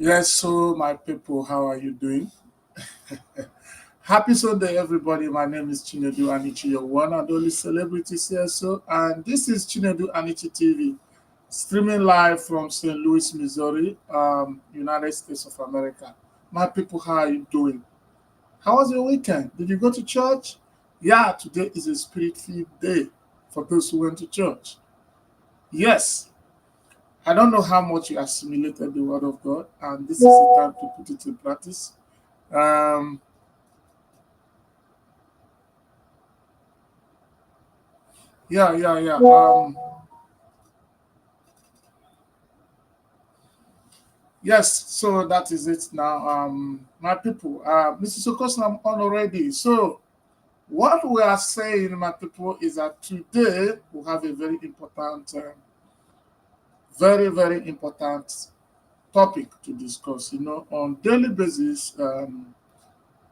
Yes, so my people, how are you doing? Happy Sunday, everybody. My name is Chinedu Anichi, your one and only celebrity CSO, and this is Chinedu Anichi TV, streaming live from St. Louis, Missouri, United States of America. My people, how are you doing? How was your weekend? Did you go to church? Yeah, today is a spirit-filled day for those who went to church. Yes, I don't know how much you assimilated the word of God, and this is the time to put it in practice. Um, yeah. Yes, so that is it now. My people, Mrs. Okos, I'm on already. So, what we are saying, my people, is that today we have a very important topic to discuss. On daily basis,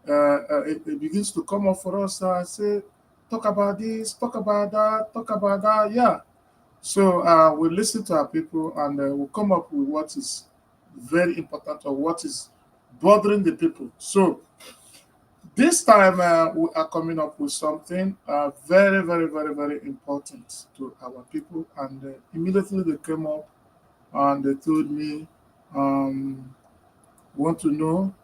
it begins to come up for us. Say, talk about this, talk about that, talk about that. Yeah. So we listen to our people and we'll come up with what is very important or what is bothering the people. So this time we are coming up with something very important to our people. And immediately they came up and they told me, want to know.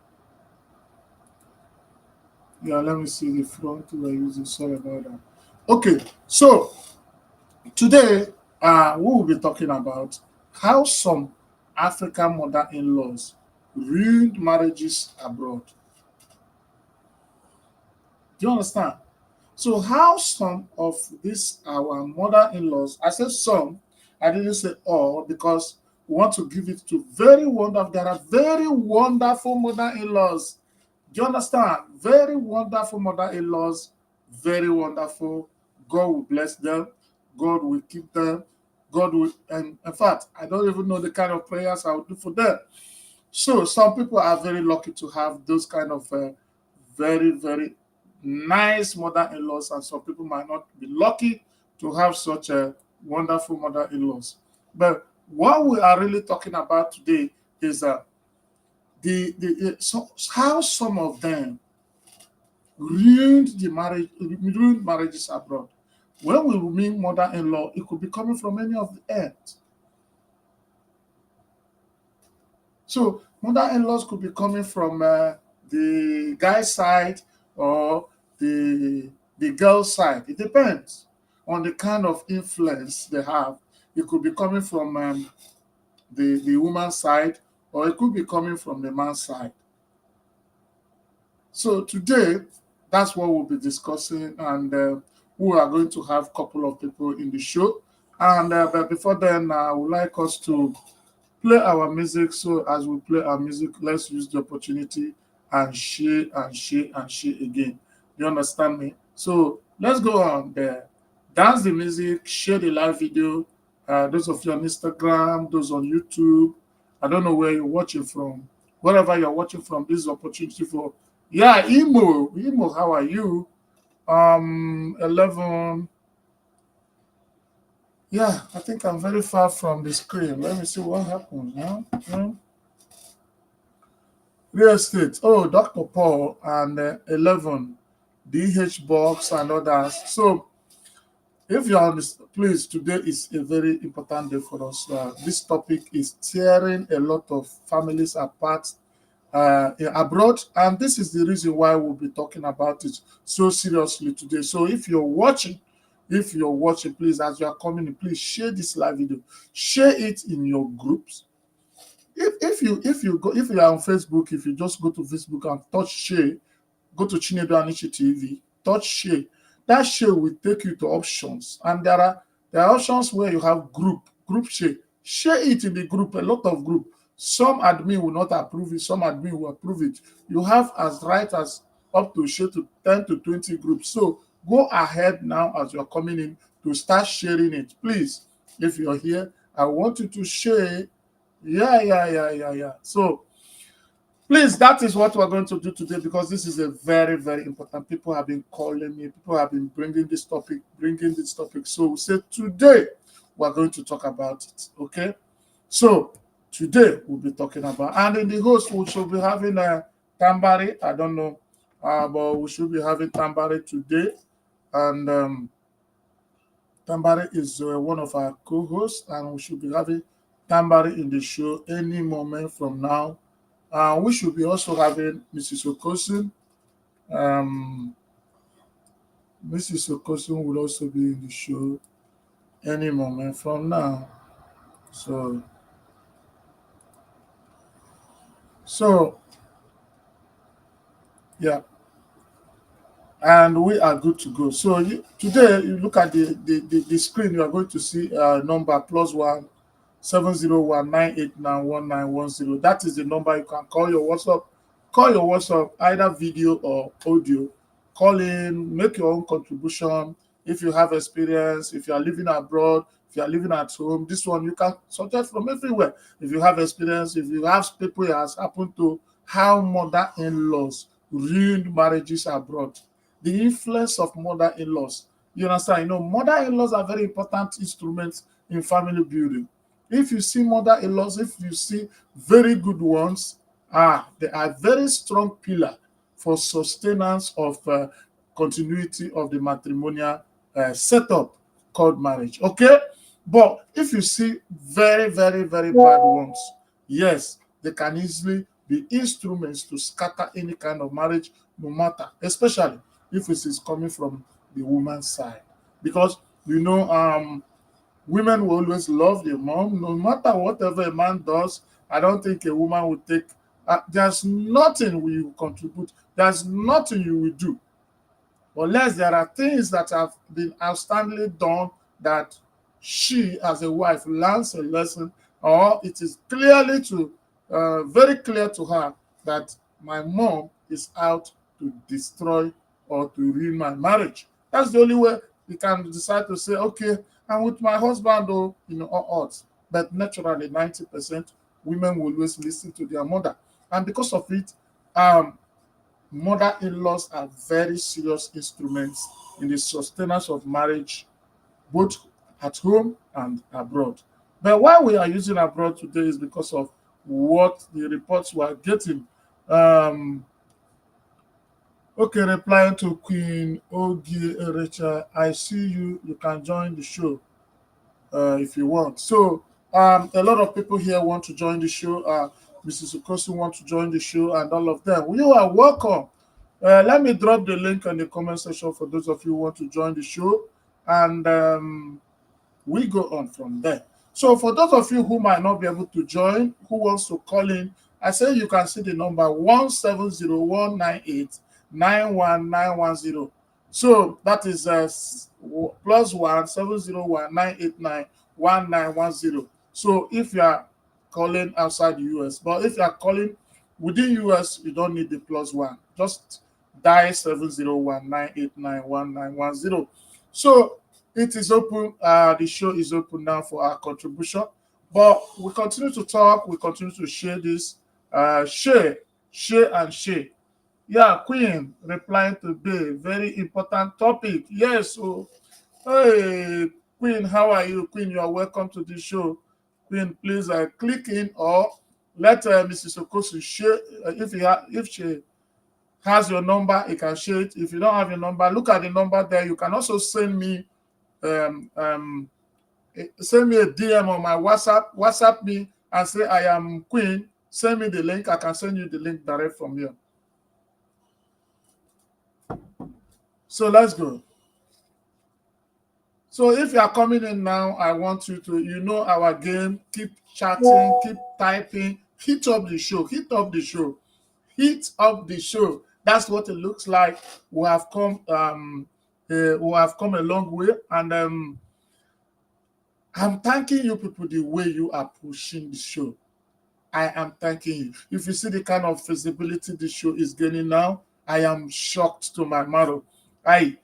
Yeah, let me see the front we're using. Sorry about that. Okay, so today, we will be talking about how some African mother-in-laws ruined marriages abroad. Do you understand? So, how some of these our mother-in-laws, I said some, I didn't say all because we want to give it to very wonderful. There are very wonderful mother-in-laws. Do you understand? Very wonderful mother-in-laws, very wonderful. God will bless them. God will keep them. God will, and in fact, I don't even know the kind of prayers I would do for them. So some people are very lucky to have those kind of very nice mother-in-laws, and some people might not be lucky to have such a wonderful mother-in-laws. But what we are really talking about today is how some of them ruined marriages abroad. When we mean mother-in-law, it could be coming from any of the ends. So mother-in-laws could be coming from the guy's side or the girl's side. It depends on the kind of influence they have. It could be coming from the woman's side, or it could be coming from the man's side. So today, that's what we'll be discussing, and we are going to have a couple of people in the show. And but before then, I would like us to play our music. So as we play our music, let's use the opportunity and share again. You understand me? So let's go on there. Dance the music, share the live video. Those of you on Instagram, those on YouTube. I don't know where you're watching from. Wherever you're watching from, this is opportunity for Imo, how are you? 11. Yeah, I think I'm very far from the screen. Let me see what happened now. Real estate. Oh, Dr. Paul and 11, DH Box and others. So, if you are on this, please, today is a very important day for us. This topic is tearing a lot of families apart abroad, and this is the reason why we'll be talking about it so seriously today. So, if you're watching, please, as you are coming in, please share this live video, share it in your groups. If you are on Facebook, if you just go to Facebook and touch share, go to Chinedu Anichi TV, touch share. That share will take you to options, and there are options where you have group share. Share it in the group, a lot of group. Some admin will not approve it, some admin will approve it. You have as right as up to share to 10 to 20 groups. So go ahead now as you're coming in to start sharing it. Please, if you're here, I want you to share. Yeah. So please, that is what we're going to do today because this is a very important. People have been calling me. People have been bringing this topic. So we said today we're going to talk about it. Okay. So today we'll be talking about. And in the host, we should be having a Tambari. I don't know, but we should be having Tambari today. And Tambari is one of our co-hosts, and we should be having Tambari in the show any moment from now. We should be also having Mrs. Okosun. Um, Mrs. Okosun will also be in the show any moment from now. So, so yeah, and we are good to go. So today, you look at the screen, you are going to see number +1 7019891910. That is the number you can call your WhatsApp. Call your WhatsApp, either video or audio. Call in, make your own contribution. If you have experience, if you are living abroad, if you are living at home, this one you can suggest from everywhere. If you have experience, if you have people it has happened to, how mother-in-laws ruined marriages abroad, the influence of mother-in-laws. You understand? You know, mother-in-laws are very important instruments in family building. If you see mother-in-laws, if you see very good ones, they are very strong pillar for sustenance of continuity of the matrimonial setup called marriage. Okay, but if you see very, very, very bad ones, yes, they can easily be instruments to scatter any kind of marriage, no matter, especially if it is coming from the woman's side. Because you know, women will always love their mom, no matter whatever a man does. I don't think a woman would take. There's nothing we will contribute. There's nothing you will do unless there are things that have been outstandingly done that she as a wife learns a lesson, or it is clearly to very clear to her that my mom is out to destroy or to ruin my marriage. That's the only way you can decide to say, okay, I'm with my husband, though, all odds. But naturally, 90% women will always listen to their mother. And because of it, mother-in-laws are very serious instruments in the sustenance of marriage, both at home and abroad. But why we are using abroad today is because of what the reports we are getting. Um, okay, replying to Queen Ogie Rachel, I see you. You can join the show if you want. So a lot of people here want to join the show. Mrs. Ukosu want to join the show, and all of them. You are welcome. Let me drop the link in the comment section for those of you who want to join the show, and we go on from there. So for those of you who might not be able to join, who wants to call in, I say you can see the number 17019891910. So that is +1 7019891910. So if you are calling outside the US, but if you are calling within US, you don't need the +1. Just dial 701-989-1910. So it is open. The show is open now for our contribution. But we continue to talk. We continue to share this. Share, and share. Yeah, Queen replying today. Very important topic. Yes. So, hey, Queen, how are you? Queen, you are welcome to the show. Queen, please click in or let Mrs. Okosu share. If she has your number, you can share it. If you don't have your number, look at the number there. You can also send me um, um, send me a DM on my WhatsApp. WhatsApp me and say I am Queen. Send me the link. I can send you the link direct from here. So let's go. So if you are coming in now, I want you to, our game. Keep chatting, keep typing. Hit up the show. Hit up the show. Hit up the show. That's what it looks like. We have come. We have come a long way, and I'm thanking you people the way you are pushing the show. I am thanking you. If you see the kind of visibility the show is gaining now, I am shocked to my marrow. I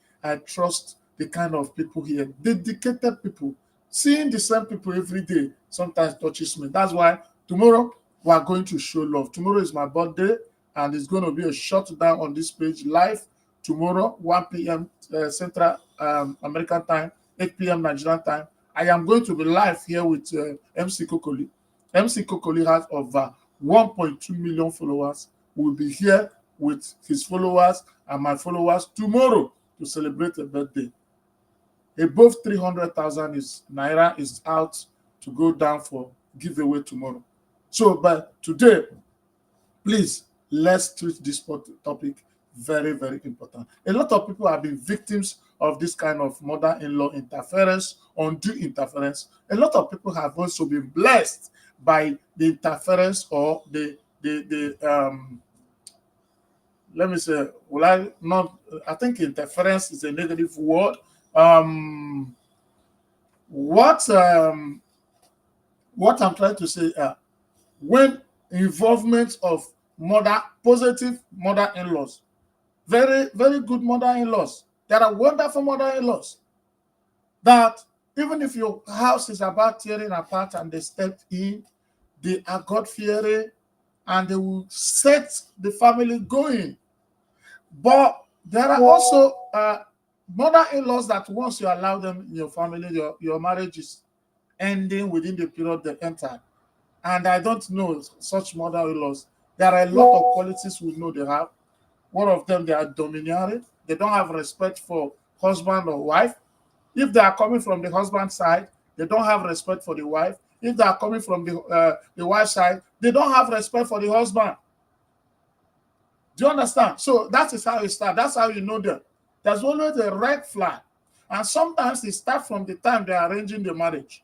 trust the kind of people here, dedicated people. Seeing the same people every day sometimes touches me. That's why tomorrow we are going to show love. Tomorrow is my birthday, and it's going to be a shutdown on this page live tomorrow, 1 p.m. Central American time, 8 p.m. Nigerian time. I am going to be live here with MC Kokoli. MC Kokoli has over 1.2 million followers. Will be here with his followers and my followers tomorrow to celebrate a birthday. Above 300,000 is naira is out to go down for giveaway tomorrow. So, but today, please, let's treat this topic very, very important. A lot of people have been victims of this kind of mother-in-law interference, undue interference. A lot of people have also been blessed by the interference or the let me say, will I not? I think interference is a negative word. Um, what what I'm trying to say, when involvement of positive mother-in-laws, very, very good mother-in-laws. There are wonderful mother-in-laws that even if your house is about tearing apart and they step in, they are God-fearing and they will set the family going. But there are also mother-in-laws that once you allow them in your family, your marriage is ending within the period they entered. And I don't know such mother-in-laws. There are a lot of qualities we know they have. One of them, they are domineering. They don't have respect for husband or wife. If they are coming from the husband side, they don't have respect for the wife. If they are coming from the wife side, they don't have respect for the husband. Do you understand? So that is how it starts. That's how you know them. There's always a red flag. And sometimes it starts from the time they are arranging the marriage.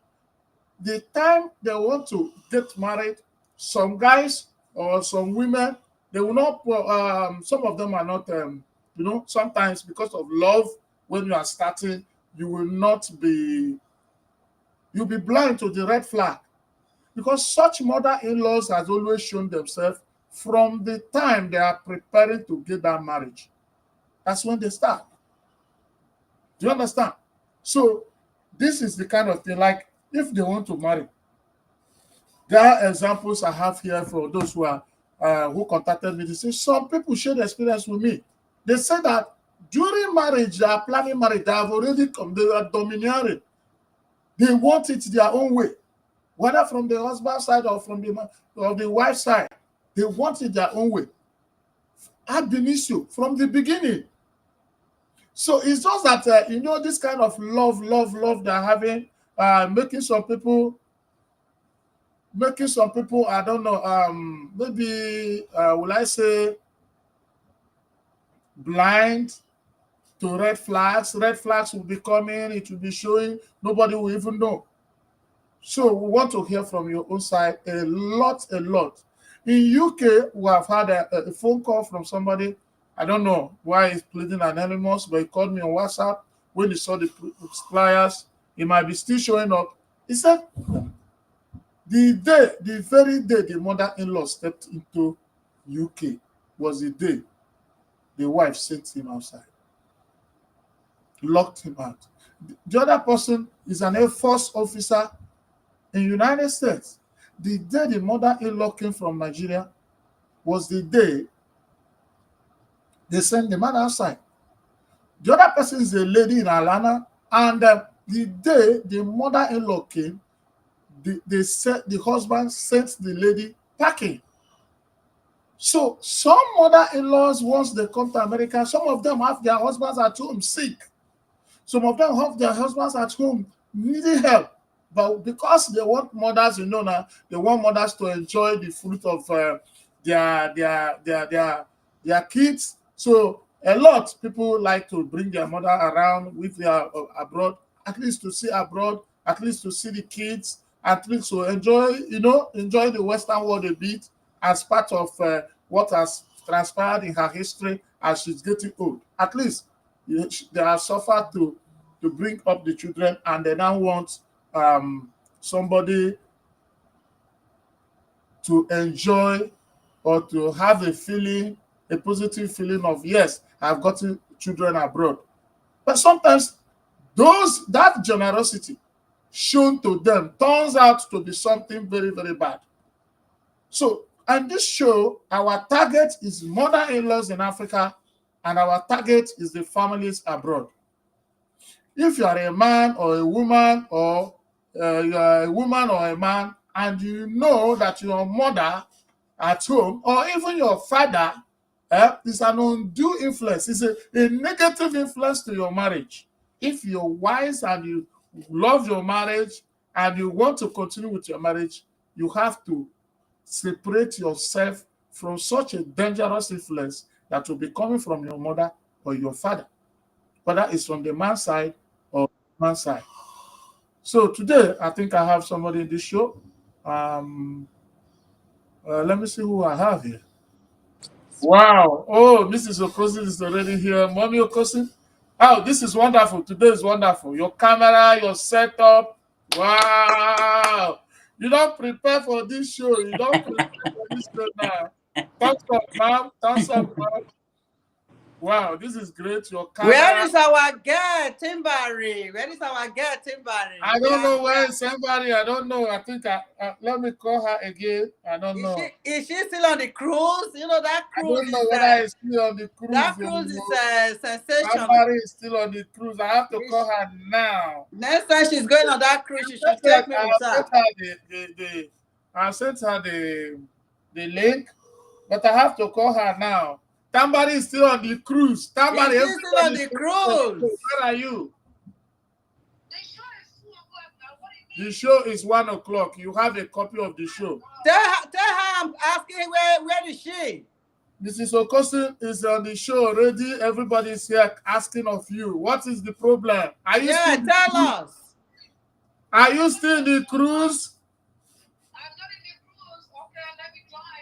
The time they want to get married, some guys or some women, they will not, some of them are not, sometimes because of love, when you are starting, you will not be, you'll be blind to the red flag. Because such mother-in-laws has always shown themselves from the time they are preparing to get that marriage. That's when they start. Do you understand? So this is the kind of thing, like if they want to marry, there are examples I have here for those who are who contacted me. They say some people shared experience with me. They said that during marriage, they are planning marriage, they have already come, they are domineering. They want it their own way, whether from the husband side or from the wife side. They want it their own way. Ab initio, from the beginning. So it's just that this kind of love they're having, making some people, I don't know, maybe will I say blind to red flags. Red flags will be coming, it will be showing, nobody will even know. So we want to hear from your own side a lot. In UK, we have had a phone call from somebody. I don't know why he's pleading anonymous, but he called me on WhatsApp. When he saw the flyers, he might be still showing up. He said the very day the mother-in-law stepped into UK was the day the wife sent him outside, locked him out. The other person is an Air Force officer in the United States. The day the mother-in-law came from Nigeria was the day they sent the man outside. The other person is a lady in Atlanta, and the day the mother-in-law came, the husband sent the lady packing. So some mother-in-laws, once they come to America, some of them have their husbands at home sick. Some of them have their husbands at home needing help. But because they want mothers, now they want mothers to enjoy the fruit of their kids. So a lot of people like to bring their mother around with their abroad, at least to see abroad, at least to see the kids, at least to enjoy the Western world a bit as part of what has transpired in her history as she's getting old. At least they have suffered to bring up the children, and they now want somebody to enjoy or to have a positive feeling of, yes, I've gotten children abroad. But sometimes that generosity shown to them turns out to be something very, very bad. So, and this show, our target is mother-in-laws in Africa, and our target is the families abroad. If you are a man or a woman, or you are a woman or a man, and you know that your mother at home or even your father is an undue influence, it's a negative influence to your marriage. If you're wise and you love your marriage and you want to continue with your marriage, you have to separate yourself from such a dangerous influence that will be coming from your mother or your father, whether it's from the man's side or man's side. So today, I think I have somebody in this show. Um, let me see who I have here. Wow. Oh, Mrs. Okosin is already here. Mommy Okosin. Oh, this is wonderful. Today is wonderful. Your camera, your setup. Wow. You don't prepare for this show. You don't prepare for this show now. Thumbs up, ma'am. Thumbs up, ma'am. Wow, this is great. Your camera. Where is our girl, Timbari? Where is our girl, Timbari? I don't know where is somebody. I don't know. I think let me call her again. I don't know. Is she still on the cruise? You know that cruise. I don't know whether it's still on the cruise. That cruise is sensational. Somebody is still on the cruise. I have to call her now. Next time she's going on that cruise, she should take me with her. I sent her the link, but I have to call her now. Somebody is still on the cruise. Somebody is still on the cruise. Where are you? The show is 1 o'clock. You have a copy of the show. Tell her I'm asking where is she? Mrs. Okosin is on the show already. Everybody is here asking of you. What is the problem? Are you tell us. Are you still in the cruise? I'm not in the cruise. Okay, let me join.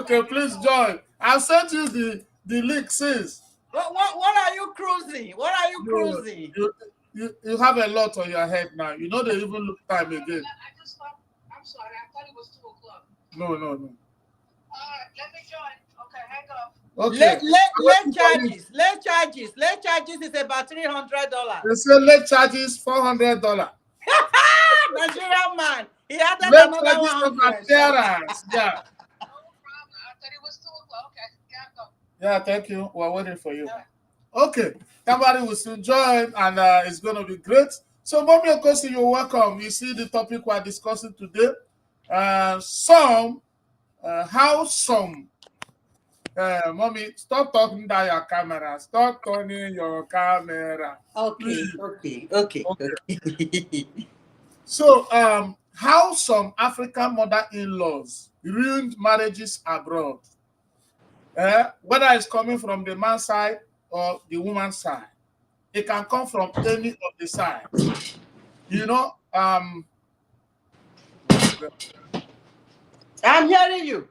Okay, please join. I've sent you the link since. What are you cruising? What are you cruising? You have a lot on your head now. You know they even look time again. I just thought, I'm sorry, I thought it was 2 o'clock. No. All right, let me join. Okay, hang up. Okay. Late charges is about $300. They say late charges $400. Nigerian man. He added another $100. Yeah. No problem. I thought it was 2 o'clock. Okay, go. Yeah, thank you. We're waiting for you. Yeah. Okay. Somebody will soon join, and it's going to be great. So, Mommy Okosi, you're welcome. You see the topic we're discussing today. How some. Mommy, stop talking down your camera. Stop turning your camera. Okay. So, how some African mother-in-laws ruined marriages abroad. Whether it's coming from the man's side or the woman's side. It can come from any of the sides. You know, I'm hearing you.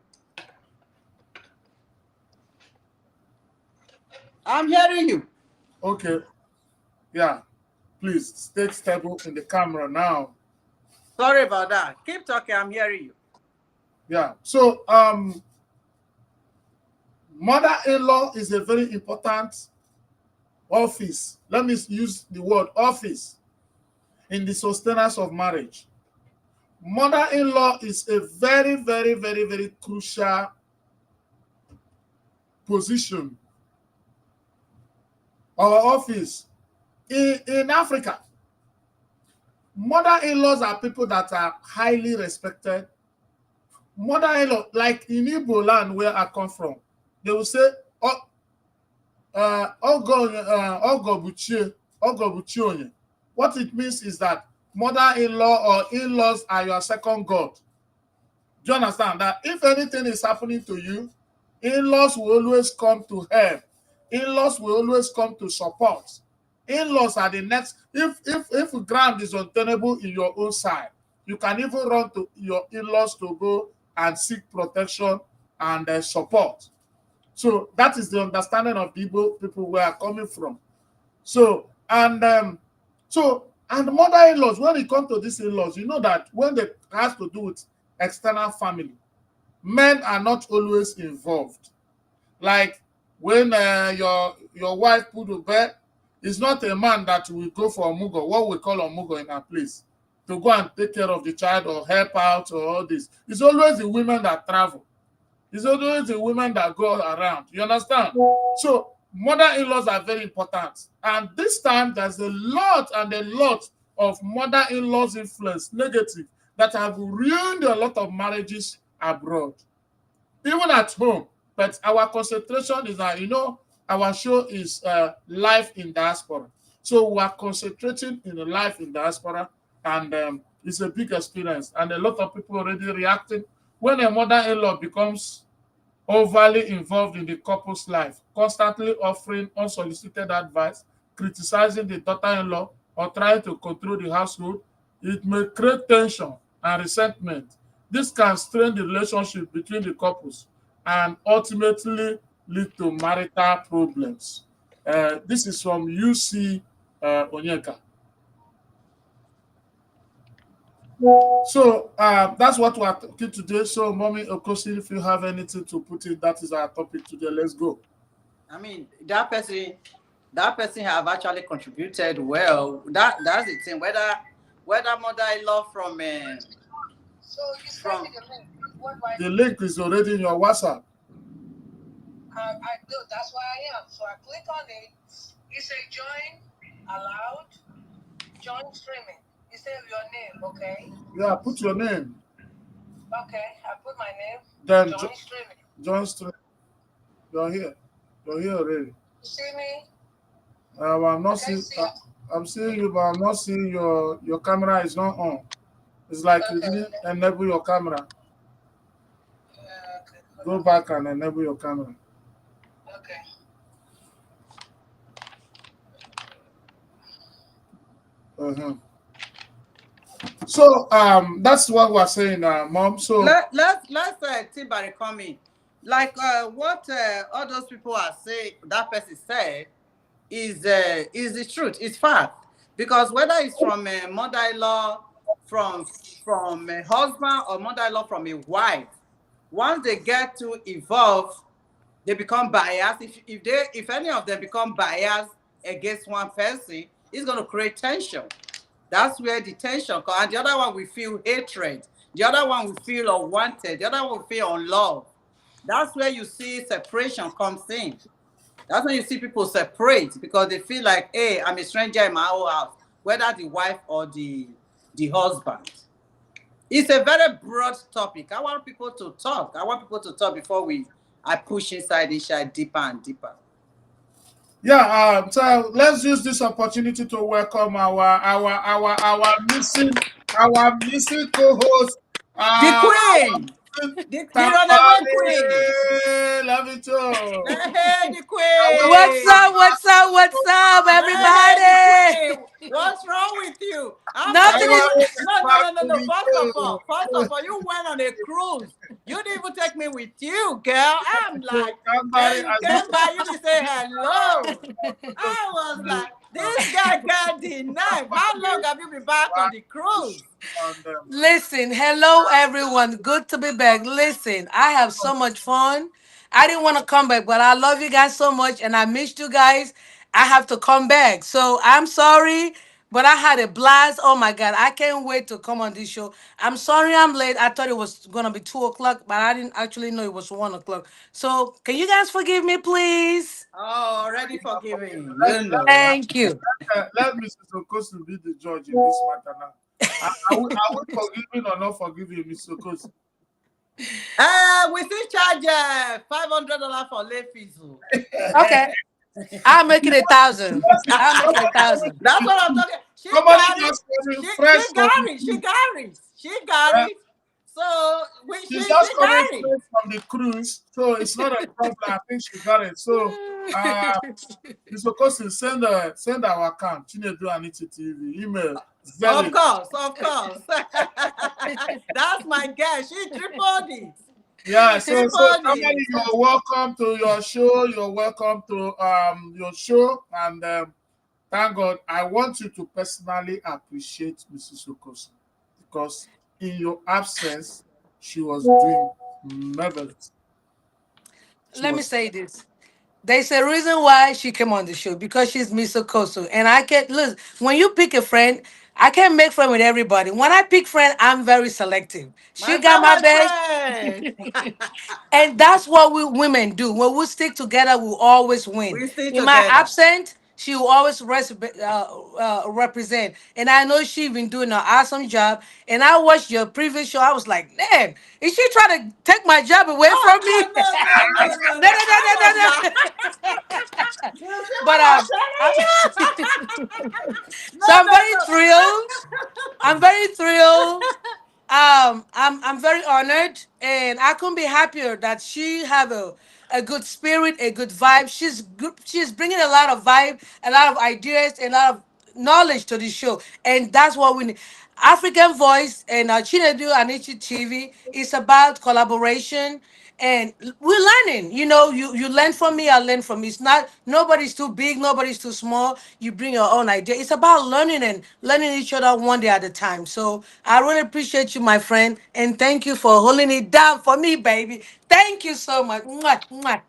Okay. Yeah. Please stay stable in the camera now. Sorry about that. Keep talking. I'm hearing you. Yeah. So, mother-in-law is a very important office. Let me use the word office in the sustenance of marriage. Mother-in-law is a very, very, very, very crucial position or office in Africa. Mother-in-laws are people that are highly respected. Mother-in-law, like in Igbo land where I come from, they will say, what it means is that mother-in-law or in-laws are your second God. Do you understand that if anything is happening to you, in-laws will always come to help. In-laws will always come to support. In-laws are the next. If ground is untenable in your own side, you can even run to your in-laws to go and seek protection and support. So that is the understanding of the Igbo people where are coming from. So and mother-in-laws, when it comes to these in-laws, you know that when it has to do with external family, men are not always involved. Like when your wife put to bed, it's not a man that will go for omugo, what we call omugo in our place, to go and take care of the child or help out or all this. It's always the women that travel. It's always the women that go around. You understand? So mother-in-laws are very important. And this time, there's a lot of mother-in-laws influence, negative, that have ruined a lot of marriages abroad, even at home. But our concentration is that, our show is life in diaspora. So we are concentrating in the life in diaspora, and it's a big experience. And a lot of people already reacting when a mother-in-law becomes overly involved in the couple's life, constantly offering unsolicited advice, criticizing the daughter-in-law, or trying to control the household. It may create tension and resentment. This can strain the relationship between the couples and ultimately lead to marital problems. This is from UC Onyeka. So that's what we are talking today. So, Mommy Okosi, if you have anything to put in, that is our topic today. Let's go. I mean, that person have actually contributed well. That's the thing. Whether mother-in-law So you send from me the link. What do I The do? link is already in your WhatsApp. I do. That's why I am. So I click on it. You say join, allowed, join streaming. You say your name, okay? Yeah, put your name. Okay, I put my name. Then Join streaming. John Street. You're here. You're here already. You see me? I'm not Okay, seeing. see you. I'm seeing you, but I'm not seeing your camera is not on. It's like you Okay. didn't enable your camera. Okay. Hold Go on. back and enable your camera. Okay. Uh-huh. So that's what we're saying, Mom. So let's Tibari come in. Like what all those people are saying, that person said is the truth. It's fact. Because whether it's from a mother-in-law, from a husband, or mother-in-law from a wife, once they get to evolve, they become biased. If any of them become biased against one person, it's going to create tension. That's where the tension comes. And the other one will feel hatred. The other one will feel unwanted. The other one will feel unloved. That's where you see separation comes in. That's when you see people separate because they feel like, hey, I'm a stranger in my own house, whether the wife or the husband. It's a very broad topic. I want people to talk. I want people to talk before I push inside this shit deeper and deeper. yeah, so let's use this opportunity to welcome our missing co-host, The our queen, missing the runaway queen. Tamale. Love you too. Hey, the I What's queen. up? What's up? What's up, Hey, the everybody? queen. What's wrong with you? I'm like, Nothing you is. went. No, no, no, no, no. First of welcome all, you went on a cruise. You didn't even take me with you, girl. I'm to like, Gambari and you as came by, you didn't say hello. I was like, this guy got denied. How long have you been back on the cruise? on them. Listen, hello, everyone. Good to be back. Listen, I have so much fun. I didn't want to come back, but I love you guys so much and I missed you guys. I have to come back. So I'm sorry, but I had a blast. Oh my God. I can't wait to come on this show. I'm sorry I'm late. I thought it was going to be 2 o'clock, but I didn't actually know it was 1 o'clock. So can you guys forgive me, please? Oh, already forgiving. Let, You know. Thank you. let Mrs. Okosi be the judge in this matter now. Are we forgiving or not forgiving Mrs. Okosi? We still charge $500 for late fees. Oh. Okay. I'll make it 1,000. I'll make it a thousand. That's what I'm talking. She Somebody got it. just coming She fresh from got the it. She cruise. got it. She got Uh, it. So she's she just coming got it. fresh from the cruise, so it's not a problem. I think she got it. So, uh, Mr. Okosi, send our account, Chinedu Aniti TV, email, Of Zelle. course, of course. That's my girl. She tripled it. Yeah, She so tripled normally it. you're welcome to your show. You're welcome to your show, and thank God. I want you to personally appreciate Mrs. Okosi because in your absence, she was doing marvelous. She Let me was say this. There's a reason why she came on the show because she's Miss Okoso. And I can't look when you pick a friend, I can't make friend with everybody. When I pick friend, I'm very selective. My She got friend, my my back. friend. And that's what we women do. When we stick together, we always win. We stay In my together. absent, She will always represent. And I know she been doing an awesome job. And I watched your previous show. I was like, man, is she trying to take my job away Oh, from me? no, no, no, no, no, No, no. no, no, I was no, like, no, no. you see But what I'm telling you? No, so I'm no, very no. thrilled. I'm very thrilled. I'm very honored, and I couldn't be happier that she have a good spirit, a good vibe. She's good. She's bringing a lot of vibe, a lot of ideas, a lot of knowledge to the show, and that's what we need. African Voice and Chinedu Anichi TV is about collaboration, and we're learning. You know, you learn from me, I learn from you. It's not nobody's too big, nobody's too small. You bring your own idea. It's about learning and learning each other one day at a time. So I really appreciate you, my friend, and thank you for holding it down for me, baby. Thank you so much. Mwah, mwah.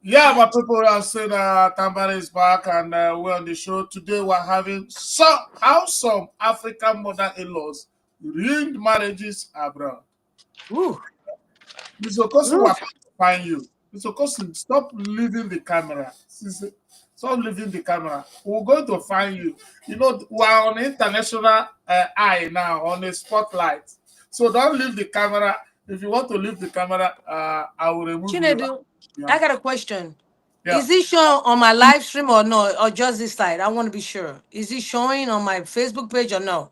Yeah, my people have said Tambara is back and we're on the show. Today we're having how some African mother-in-laws ruined marriages abroad. Ooh, Mr. Okosu ooh. will find you. Mr. Okosu, stop leaving the camera. Stop leaving the camera. We're going to find you. You know, we're on international eye now, on a spotlight. So don't leave the camera. If you want to leave the camera, I will remove you. Chinedu, Yeah. I got a question. Yeah. Is it showing on my live stream or no, or just this side? I want to be sure. Is it showing on my Facebook page or no?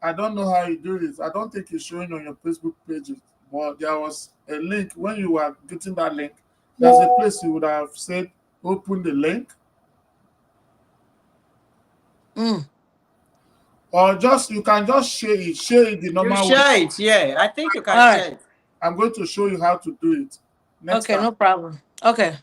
I don't know how you do this. I don't think it's showing on your Facebook pages, but there was a link when you were getting that link. There's a place you would have said open the link, Mm. or just you can just share it the You normal way. share it, yeah. I think you can All right. share it. I'm going to show you how to do it next Okay, time. no problem. Okay.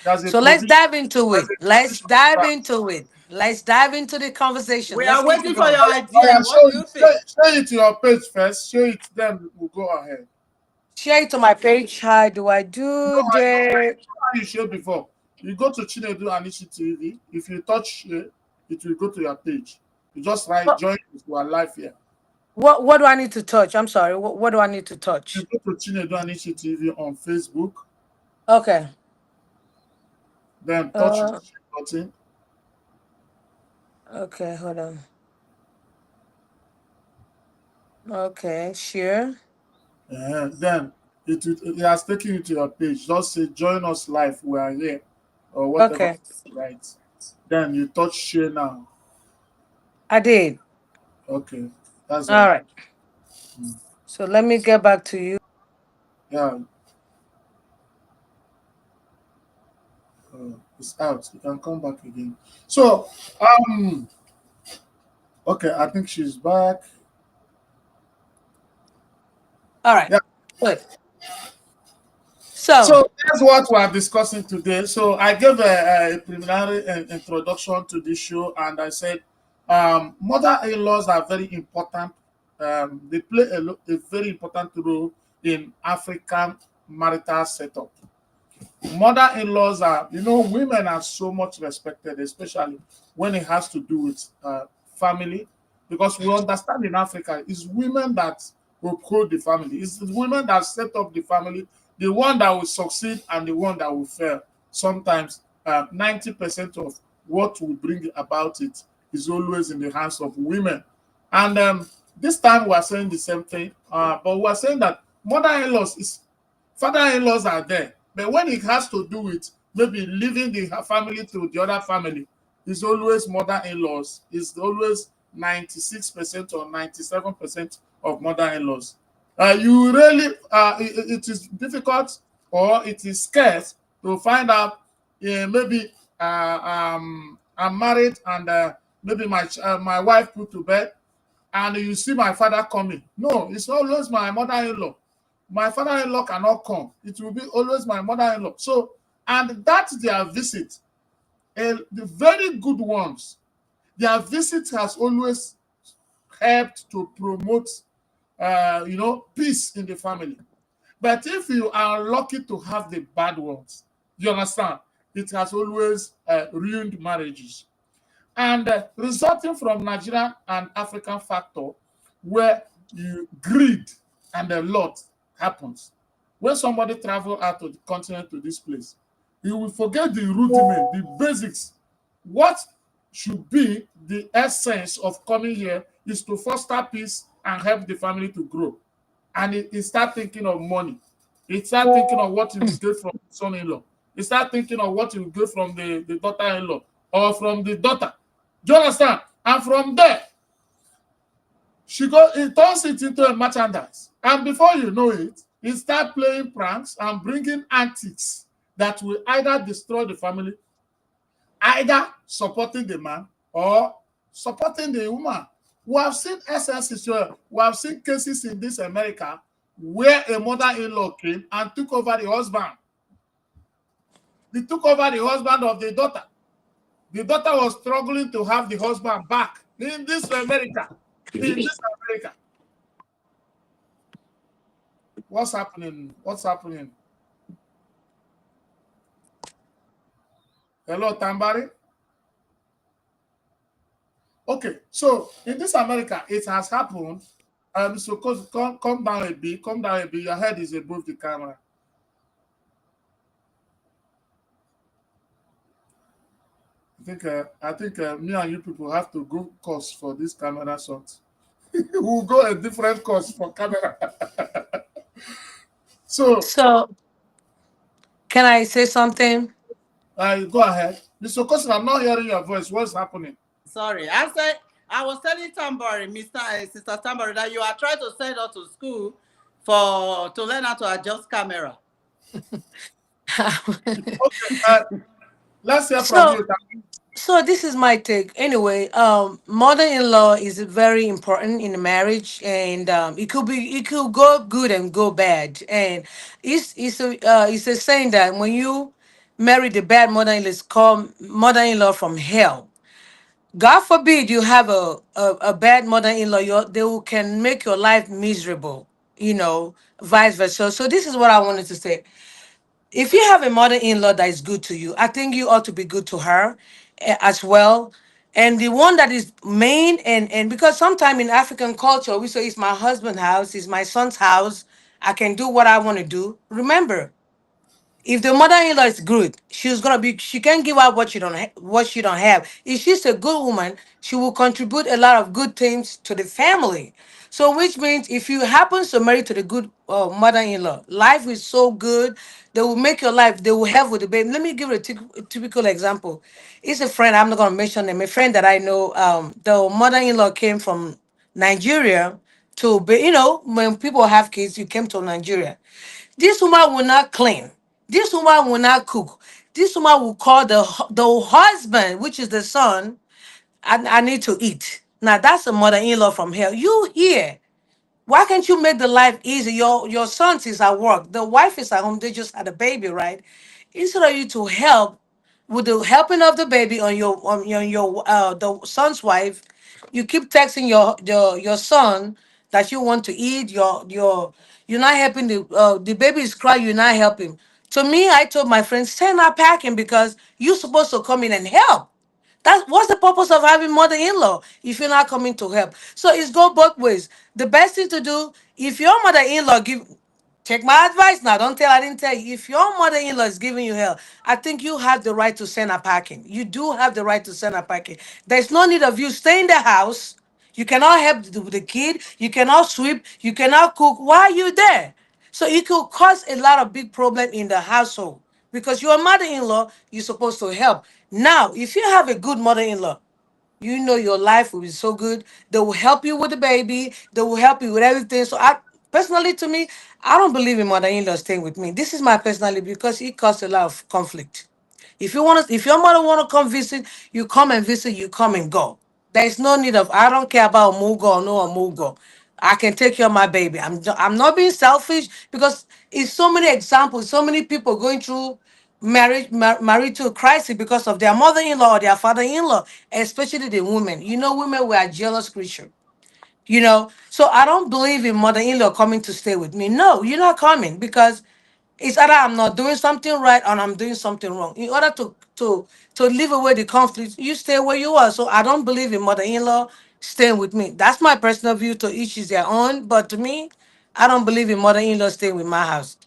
There's a So let's provision. dive into There's it. a Let's provision for dive that. into it. Let's dive into the conversation. We Let's are keep it waiting for your going. Oh yeah, idea. What do you think? share it to your page first. Share it, then we'll go ahead. Share it to my page. How do I You do know that? how you shared before. You go to Chinedu Anishi TV. If you touch share, it will go to your page. You just write What, join us. We are live here. what do I need to touch? I'm sorry. What do I need to You touch? go to Chinedu Anishi TV on Facebook, Okay. then touch the Uh share button. okay, hold on. Okay, share. Then it has taken you to your page. Just say join us live. We are here, or whatever. Okay. Right. Then you touch share now. I did. Okay, that's All all. right. So let me get back to you. Yeah, it's out. You can come back again. So, okay, I think she's back. All right. Yeah. Good. So, So that's what we are discussing today. So I gave a preliminary introduction to this show, and I said mother-in-laws are very important. They play a very important role in African marital setup. Mother-in-laws are, women are so much respected, especially when it has to do with family, because we understand in Africa it's women that uphold the family. It's the women that set up the family, the one that will succeed and the one that will fail. Sometimes 90% of what will bring about it is always in the hands of women. And this time we are saying the same thing, but we are saying that mother-in-laws is father-in-laws are there, but when it has to do with maybe leaving the family to the other family, it's always mother-in-laws. It's always 96% or 97% of mother-in-laws. You really, it is difficult or it is scarce to find out. Maybe I'm married and maybe my wife put to bed, and you see my father coming. No, it's always my mother-in-law. My father-in-law cannot come. It will be always my mother-in-law. So, and that's their visit. The very good ones, their visit has always helped to promote, peace in the family. But if you are lucky to have the bad ones, you understand, it has always ruined marriages. And resulting from Nigerian and African factor, where you greed and a lot happens. When somebody travel out of the continent to this place, You will forget the rudiment, the basics. What should be the essence of coming here is to foster peace and help the family to grow. And he start thinking of money. He start thinking of what he will get from the son-in-law. He start thinking of what he will get from the daughter-in-law or from the daughter. Do you understand? And from there, he turns it into a merchandise. And before you know it, he start playing pranks and bringing antics that will either destroy the family, either supporting the man or supporting the woman. We have seen SSs, we have seen cases in this America where a mother-in-law came and took over the husband. They took over the husband of the daughter. The daughter was struggling to have the husband back in this America. In this America. What's happening? What's happening? Hello, Tambari? Okay, so in this America, it has happened. So come down a bit, come down a bit. Your head is above the camera. I think me and you people have to go course for this camera shot. We'll go a different course for camera. So So, can I say something? go ahead. Mr. Kosin, I'm not hearing your voice. What's happening? Sorry, I said I was telling Tambari, Sister Tambari, that you are trying to send her to school for to learn how to adjust camera. Okay, let's hear from so you. so this is my take. Anyway, mother-in-law is very important in a marriage, and it could go good and go bad. And it's a saying that when you marry the bad mother-in-law, it's called mother-in-law from hell. God forbid you have a bad mother-in-law, they can make your life miserable, vice versa. So this is what I wanted to say. If you have a mother-in-law that is good to you, I think you ought to be good to her as well. And the one that is main, and because sometimes in African culture we say it's my husband's house, it's my son's house, I can do what I want to do. Remember, if the mother-in-law is good, she can give out what she don't have. If she's a good woman, she will contribute a lot of good things to the family. So which means if you happen to marry to the good mother-in-law, life is so good. They will make your life, they will have with the baby. Let me give you a typical example. It's a friend, I'm not gonna mention them, a friend that I know. The mother-in-law came from Nigeria to be, when people have kids, you came to Nigeria. This woman will not clean. This woman will not cook. This woman will call the husband, which is the son, I need to eat. Now that's a mother-in-law from hell. You here. Why can't you make the life easy? Your son is at work. The wife is at home. They just had a baby, right? Instead of you to help with the helping of the baby on your the son's wife, you keep texting your son that you want to eat. You're not helping the baby is crying. You're not helping. To me, I told my friends, send her packing because you're supposed to come in and help. That's what's the purpose of having mother-in-law if you're not coming to help. So it's go both ways. The best thing to do, if your mother-in-law give take my advice now, don't tell I didn't tell you. If your mother-in-law is giving you help, I think you have the right to send her packing. You do have the right to send her packing. There's no need of you stay in the house. You cannot help the kid, you cannot sweep, you cannot cook. Why are you there? So it could cause a lot of big problem in the household because your mother-in-law, you're supposed to help. Now, if you have a good mother-in-law, you know your life will be so good. They will help you with the baby. They will help you with everything. So I personally, to me, I don't believe in mother-in-law staying with me. This is my personality because it causes a lot of conflict. If your mother want to come visit, you come and visit. You come and go. There is no need of. I don't care about Mugo or no Mugo. I can take care of my baby. I'm not being selfish because it's so many examples, so many people going through married to a crisis because of their mother-in-law or their father-in-law, especially the women. Women were a jealous creature. So I don't believe in mother-in-law coming to stay with me. No, you're not coming because it's either I'm not doing something right or I'm doing something wrong. In order to live away the conflict, you stay where you are. So I don't believe in mother-in-law staying with me. That's my personal view. To each is their own. But to me, I don't believe in mother-in-law staying with my house.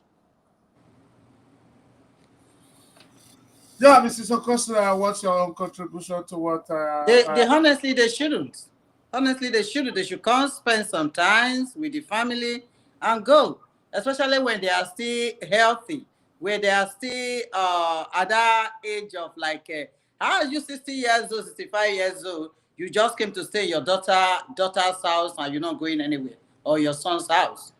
Yeah, Mrs. Okosa, what's your own contribution to what They honestly they shouldn't. Honestly, they shouldn't. They should come spend some time with the family and go. Especially when they are still healthy, where they are still at that age of like how are you 60 years old, 65 years old? You just came to stay in your daughter's house and you're not going anywhere, or your son's house.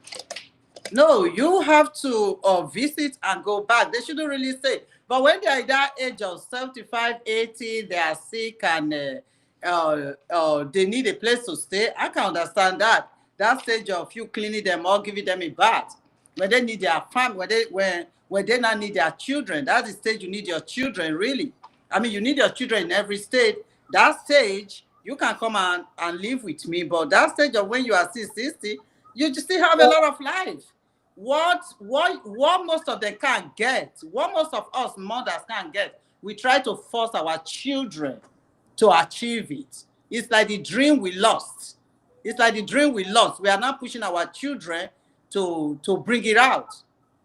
No, you have to visit and go back. They shouldn't really stay. But when they are at that age of 75, 80, they are sick and they need a place to stay, I can understand that. That stage of you cleaning them or giving them a bath. When they need their family, when they not need their children, that's the stage you need your children, really. I mean, you need your children in every state. That stage, you can come and live with me. But that stage of when you are still 60, you just still have a lot of life. What most of them can't get, what most of us mothers can't get, we try to force our children to achieve it. It's like the dream we lost. It's like the dream we lost. We are now pushing our children to bring it out.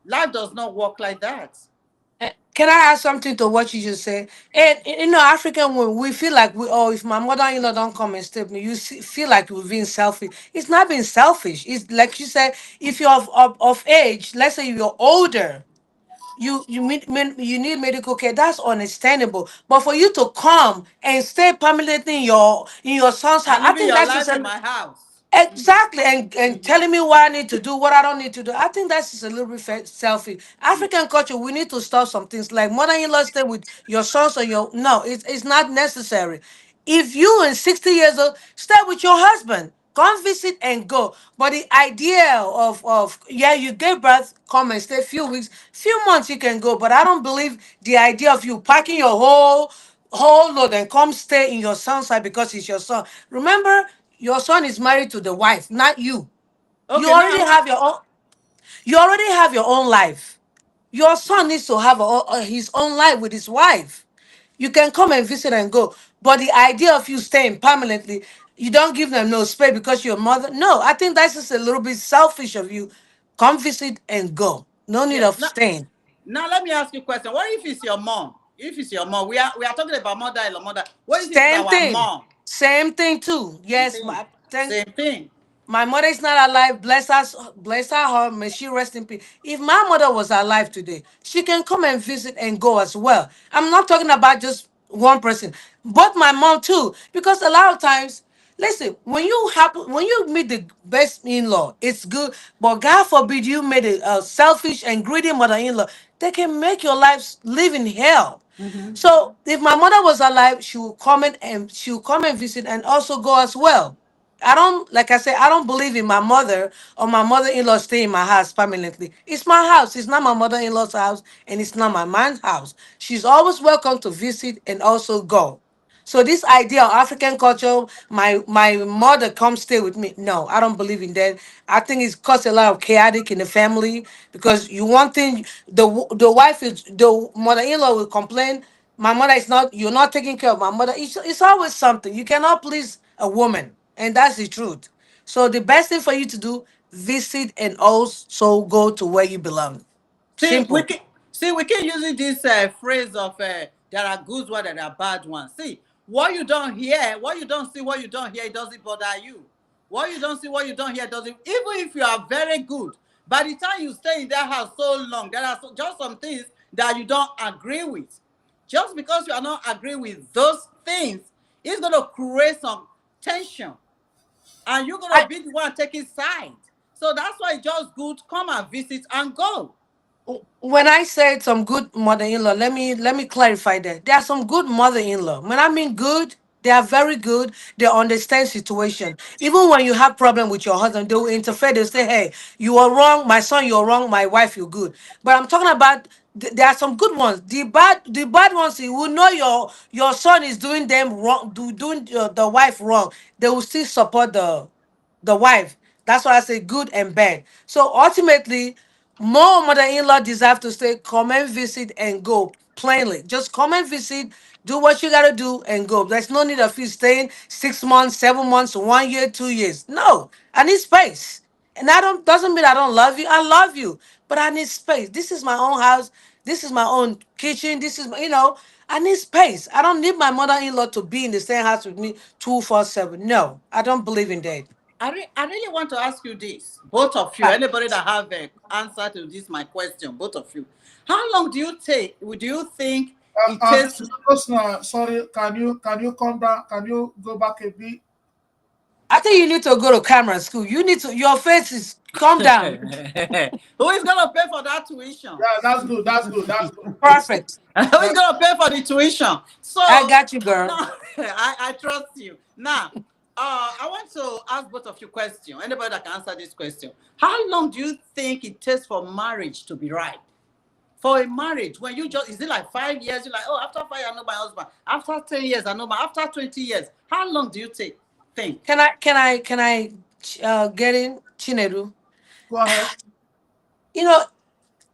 Life does not work like that. Can I add something to what you just said? And you know, African women, we feel like we oh, if my mother-in-law don't come and stay with me, feel like we're being selfish. It's not being selfish. It's like you said, if you're of age, let's say you're older, you need medical care. That's understandable. But for you to come and stay permanently in your son's house, And I living think your that's just life in a my house. exactly, and telling me what I need to do, what I don't need to do. I think that's just a little bit selfish. Yeah. African culture, we need to stop some things like mother-in-law stay with your sons or your no, it's not necessary. If you in 60 years old, stay with your husband. Come visit and go. But the idea of yeah, you gave birth, come and stay a few weeks, few months you can go. But I don't believe the idea of you packing your whole load and come stay in your son's side because it's your son. Remember, your son is married to the wife, not you. You Okay, already now have your own. You already have your own life. Your son needs to have his own life with his wife. You can come and visit and go, but the idea of you staying permanently, you don't give them no space because you're a mother. No, I think that's just a little bit selfish of you. Come visit and go. No need yes. of staying. Now let me ask you a question. What if it's your mom? If it's your mom, we are talking about mother-in-law, mother. What if it's Same our thing. mom? Same thing too. Same Yes, thing. my thank. Same thing. My mother is not alive. Bless her heart. May she rest in peace. If my mother was alive today, she can come and visit and go as well. I'm not talking about just one person, but my mom too. Because a lot of times, listen, when you meet the best in-law, it's good. But God forbid you made a selfish and greedy mother-in-law, they can make your life live in hell. Mm-hmm. So if my mother was alive, she will come and visit and also go as well. I don't like I said, I don't believe in my mother or my mother-in-law stay in my house permanently. It's my house. It's not my mother-in-law's house and it's not my man's house. She's always welcome to visit and also go. So this idea of African culture, my mother come stay with me. No, I don't believe in that. I think it's caused a lot of chaotic in the family because you one thing the wife is the mother-in-law will complain. My mother is not. You're not taking care of my mother. It's always something. You cannot please a woman, and that's the truth. So the best thing for you to do, visit and also go to where you belong. See, Simple. we keep using this phrase of there are good ones and there are bad ones. See, what you don't hear, what you don't see, what you don't hear, it doesn't bother you. What you don't see, what you don't hear, doesn't. Even if you are very good, by the time you stay in that house so long, there are just some things that you don't agree with. Just because you are not agree with those things, it's going to create some tension, and you're going to I be the one taking side. So that's why it's just good. Come and visit and go. when I said some good mother-in-law, let me clarify that. There are some good mother-in-law. When I mean good, they are very good. They understand situation. Even when you have problem with your husband, they will interfere. They'll say, "Hey, you are wrong, my son. You're wrong, my wife. You're good." But I'm talking about there are some good ones. The bad ones, you will know your son is doing them wrong, doing the wife wrong. They will still support the wife. That's why I say good and bad. So ultimately, more mother-in-law deserve to stay, come and visit and go. Plainly. Just come and visit, do what you gotta do and go. There's no need of you staying 6 months, 7 months, 1 year, 2 years. No. I need space. And I don't doesn't mean I don't love you. I love you. But I need space. This is my own house. This is my own kitchen. This is my, I need space. I don't need my mother-in-law to be in the same house with me 247. No, I don't believe in that. I really want to ask you this, both of you, Right. anybody that have an answer to this, my question, both of you. How long do you take, do you think it This takes? is a person. Sorry, can you come down? Can you go back a bit? I think you need to go to camera school. You need to. Your face is calm down. Who is going to pay for that tuition? Yeah, that's good. That's good. That's good. Perfect. Who is That, going to pay for the tuition? I So, got you, girl. no, I trust you. Now, I want to ask both of you question. Anybody that can answer this question. How long do you think it takes for marriage to be right? For a marriage, when you just, is it like 5 years? You're like, oh, after 5 years, I know my husband. After 10 years, I know my, after 20 years. How long do you think? Can I get in, Chinedu? go ahead. You know,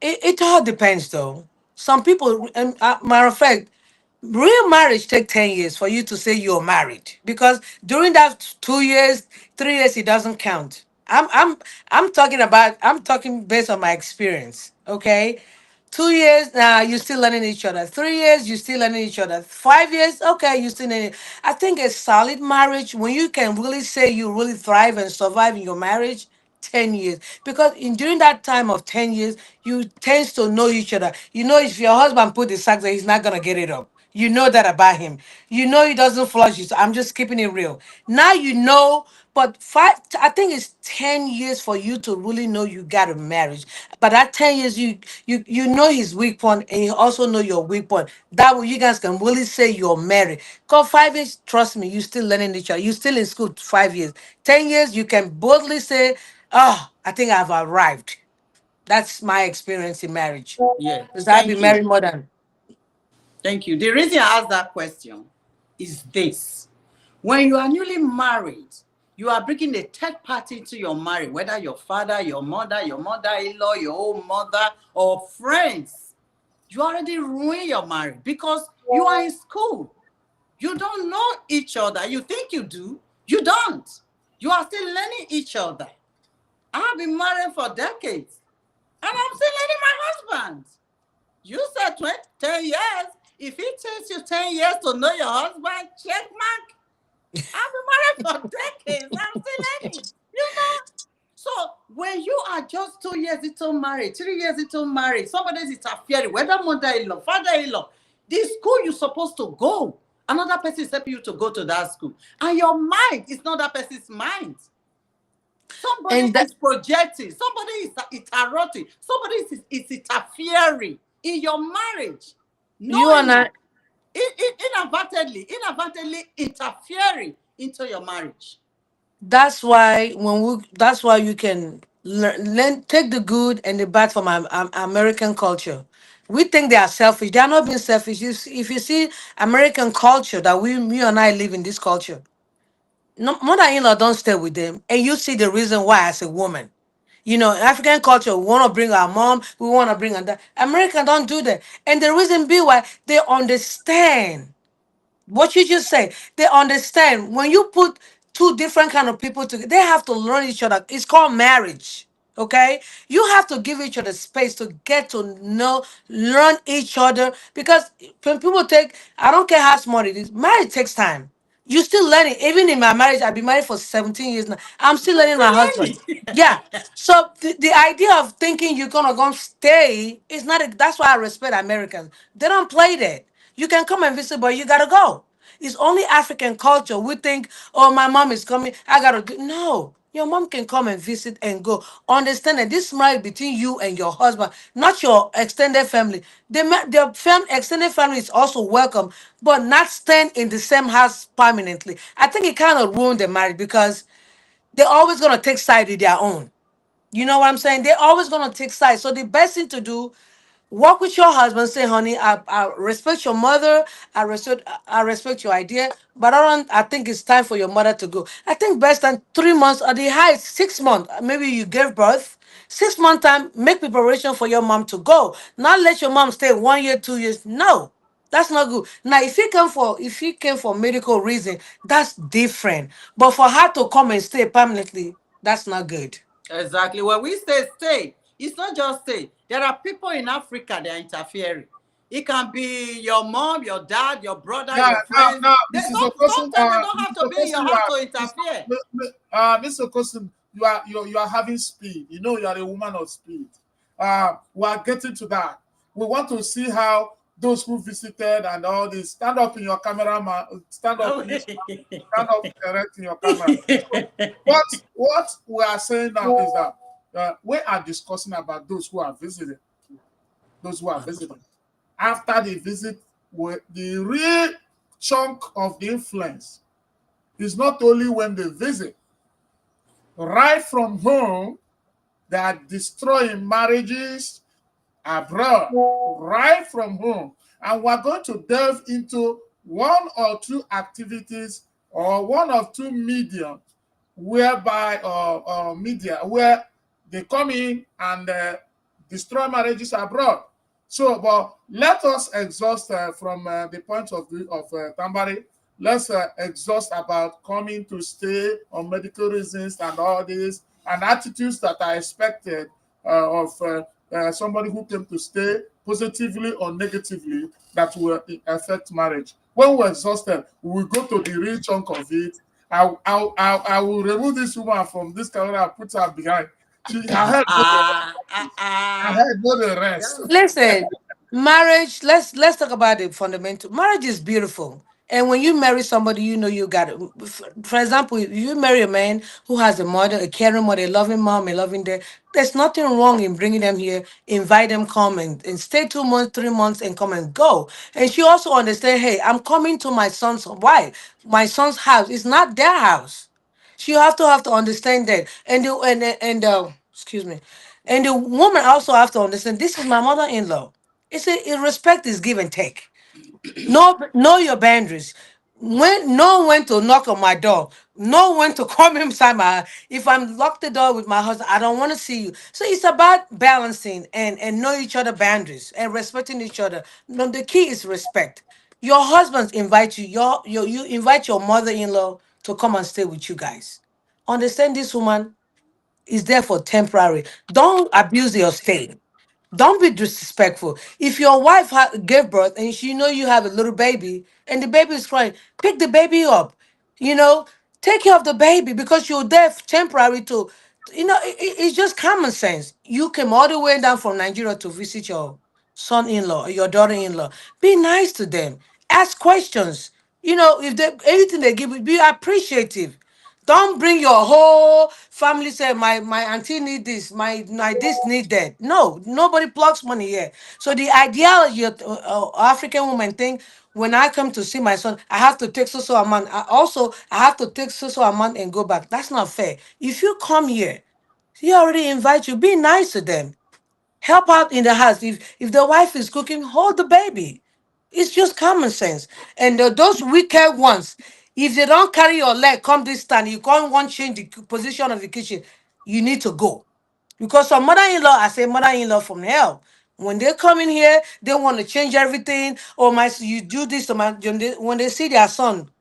it all depends though. Some people, and matter of fact, real marriage take 10 years for you to say you're married, because during that 2 years, 3 years, it doesn't count. I'm talking based on my experience. Okay. 2 years, now you're still learning each other. 3 years, you're still learning each other. 5 years, okay, you still learning. I think a solid marriage, when you can really say you really thrive and survive in your marriage, 10 years. Because during that time of 10 years, you tend to know each other. You know, if your husband put the sack there, he's not gonna get it up. You know that about him. You know he doesn't flush you. So I'm just keeping it real. Now you know, but I think it's 10 years for you to really know you got a marriage. But that 10 years, you know his weak point and you also know your weak point. That way you guys can really say you're married. Cause 5 years, trust me, you still learning each other. You still in school 5 years. 10 years, you can boldly say, oh, I think I've arrived. That's my experience in marriage. Yeah, Because I've been thank you. married more than. Thank you. The reason I asked that question is this. When you are newly married, you are bringing a third party into your marriage, whether your father, your mother-in-law, your own mother, or friends. You already ruin your marriage because you are in school. You don't know each other. You think you do. You don't. You are still learning each other. I've been married for decades and I'm still learning my husband. You said 20, 10 years. If it takes you 10 years to know your husband, check mark. I've been married for decades. I'm still learning. You know? So when you are just 2 years into marriage, 3 years into marriage, somebody is interfering, whether mother-in-law, father-in-law, the school you're supposed to go, another person is helping you to go to that school. And your mind is not that person's mind. Somebody And that is projecting, somebody is interrupting, somebody is interfering in your marriage, you and knowingly, I, inadvertently interfering into your marriage. that's why you can learn, take the good and the bad from American culture. We think they are selfish. They are not being selfish. If you see American culture that you and I live in this culture, no, mother-in-law don't stay with them, and you see the reason why as a woman. African culture, we want to bring our mom, we want to bring our dad. American don't do that. And the reason be why they understand what you just said. They understand when you put two different kind of people together, they have to learn each other. It's called marriage. Okay, you have to give each other space to get to know, learn each other. Because when people take, I don't care how small it is, marriage takes time. You still learning. Even in my marriage, I've been married for 17 years now. I'm still I'm learning my still husband. learning. Yeah. So the idea of thinking you're gonna go stay is not. That's why I respect Americans. They don't play that. You can come and visit, but you gotta go. It's only African culture. We think, oh, my mom is coming. I gotta go. No. Your mom can come and visit and go. Understand that this marriage between you and your husband, not your extended family. The extended family is also welcome, but not staying in the same house permanently. I think it kind of ruined the marriage because they're always gonna take side with their own. You know what I'm saying? They're always gonna take sides. So the best thing to do, walk with your husband. Say, honey, I respect your mother. I respect your idea, but I don't. I think it's time for your mother to go. I think best than 3 months or the highest 6 months. Maybe you gave birth. 6 month time, make preparation for your mom to go. Not let your mom stay 1 year, 2 years. No, that's not good. Now, if he came for medical reason, that's different. But for her to come and stay permanently, that's not good. Exactly. When we say stay, It's not just say there are people in Africa that are interfering. It can be your mom, your dad, your brother, Yeah, your friends. now, They Mrs. don't Okosun, sometimes they don't have Mrs. to be in your Okosun, house to interfere. Mr. Okosun, you are having speed. You know, you are a woman of speed. We are getting to that. We want to see how those who visited and all this stand up in your camera, man. Stand up, please. Stand up, correct in your camera. So what we are saying now is that we are discussing about those who are visiting. Those who are visiting. After the visit, the real chunk of the influence is not only when they visit, right from home, they are destroying marriages abroad, right from home. And we're going to delve into one or two activities or one or two medium whereby media where they come in and destroy marriages abroad. So, but let us exhaust from the point of view of Tambari. Let's exhaust about coming to stay on medical reasons and all this, and attitudes that are expected of somebody who came to stay, positively or negatively, that will affect marriage. When we're exhausted, we will go to the real chunk of it. I will remove this woman from this camera and put her behind. Her head know the rest. Her head know the rest. Yes. Listen, marriage, let's talk about the fundamental. Marriage is beautiful. And when you marry somebody, you know you got it. For example, if you marry a man who has a mother, a caring mother, a loving mom, a loving dad, there's nothing wrong in bringing them here, invite them, come and stay 2 months, 3 months, and come and go. And she also understand, hey, I'm coming to my son's wife, my son's house. It's not their house. So you have to understand that, excuse me, and the woman also have to understand. This is my mother-in-law. Respect is give and take. Know your boundaries. Know when to knock on my door. Know when to come inside my. If I'm locked the door with my husband, I don't want to see you. So it's about balancing and know each other boundaries and respecting each other. No, the key is respect. Your husbands invite you. You invite your mother-in-law to come and stay with you guys. Understand this woman is there for temporary. Don't abuse your stay. Don't be disrespectful. If your wife gave birth and she know you have a little baby and the baby is crying, pick the baby up. You know, take care of the baby because you're there temporary to, it's just common sense. You came all the way down from Nigeria to visit your son-in-law or your daughter-in-law. Be nice to them. Ask questions. If they anything they give you, be appreciative. Don't bring your whole family. Say my auntie need this, my this need that. No, nobody plucks money here. So the ideology of African women think when I come to see my son, I have to take so a month. I have to take so a month and go back. That's not fair. If you come here, he already invite you. Be nice to them. Help out in the house. If the wife is cooking, hold the baby. It's just common sense. And those wicked ones, if they don't carry your leg, come this time, you can't want change the position of the kitchen. You need to go. Because some mother-in-law, I say mother-in-law from hell. When they come in here, they want to change everything. Oh my, you do this to my. When they see their son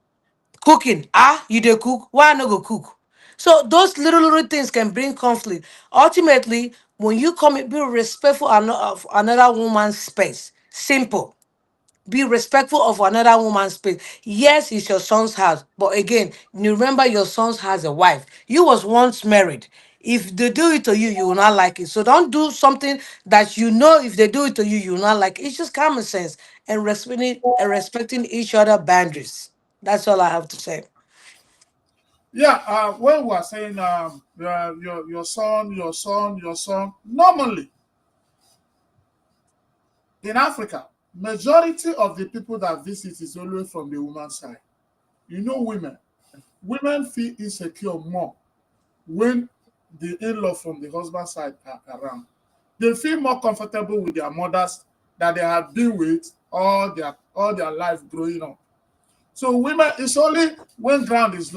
cooking, you dey cook, why I no go cook? So those little things can bring conflict. Ultimately, when you come in, be respectful of another woman's space. Simple. Be respectful of another woman's space. Yes, it's your son's house, but again, you remember your son's has a wife. You was once married. If they do it to you, you will not like it. So don't do something that you know if they do it to you, you will not like it. It's just common sense and respecting each other boundaries. That's all I have to say. Yeah, when we are saying your son, normally in Africa, majority of the people that visit is always from the woman's side. You know, women feel insecure more when the in-law from the husband side are around. They feel more comfortable with their mothers that they have been with all their life growing up. So women, it's only when ground is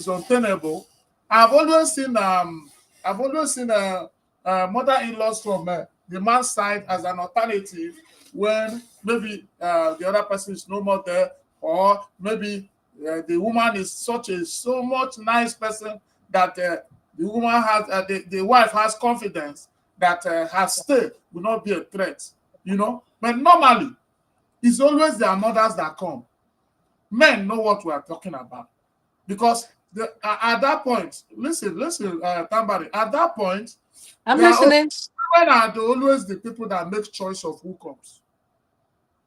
untenable. I've always seen I've always seen mother-in-laws from the man's side as an alternative when maybe the other person is no more there, or maybe the woman is so much nice person that the woman has the wife has confidence that her stay will not be a threat, you know. But normally, it's always their mothers that come. Men know what we are talking about because at that point, listen, Tambari, at that point, I'm they are listening. women are always the people that make choice of who comes.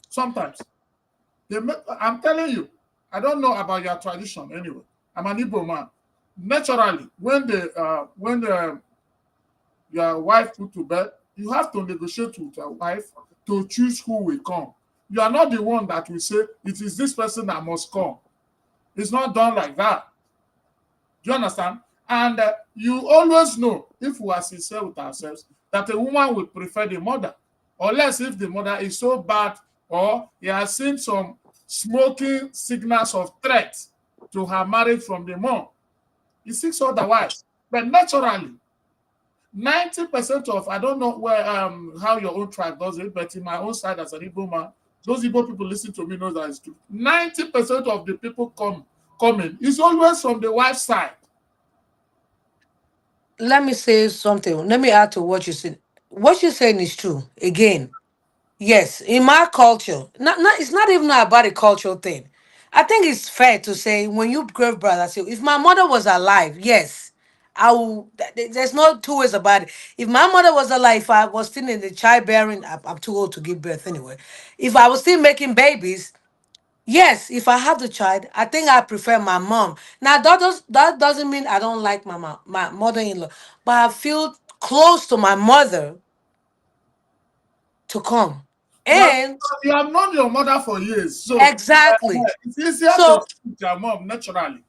Sometimes they make. I'm telling you, I don't know about your tradition anyway. I'm an Igbo man. Naturally, when your wife put to bed, you have to negotiate with your wife to choose who will come. You are not the one that will say it is this person that must come. It's not done like that. Do you understand? And you always know, if we are sincere with ourselves, that a woman will prefer the mother, unless if the mother is so bad or he has seen some smoking signals of threat to her marriage from the mom. He seeks otherwise. But naturally, 90% of, I don't know where how your own tribe does it, but in my own side as an Igbo man, those Igbo people listen to me know that it's true. 90% of the people coming is always from the wife's side. Let me say something. Let me add to what you said. What you're saying is true. Again, yes, in my culture, it's not even about a cultural thing. I think it's fair to say when you grave brother, say if my mother was alive, yes, I will. There's no two ways about it. If my mother was alive, if I was still in the childbearing, I'm too old to give birth anyway. If I was still making babies, yes, if I have the child, I think I prefer my mom. Now that doesn't mean I don't like my mother-in-law, but I feel close to my mother to come. You have And you have known your mother for years, so exactly. it's easier to So treat your mom naturally.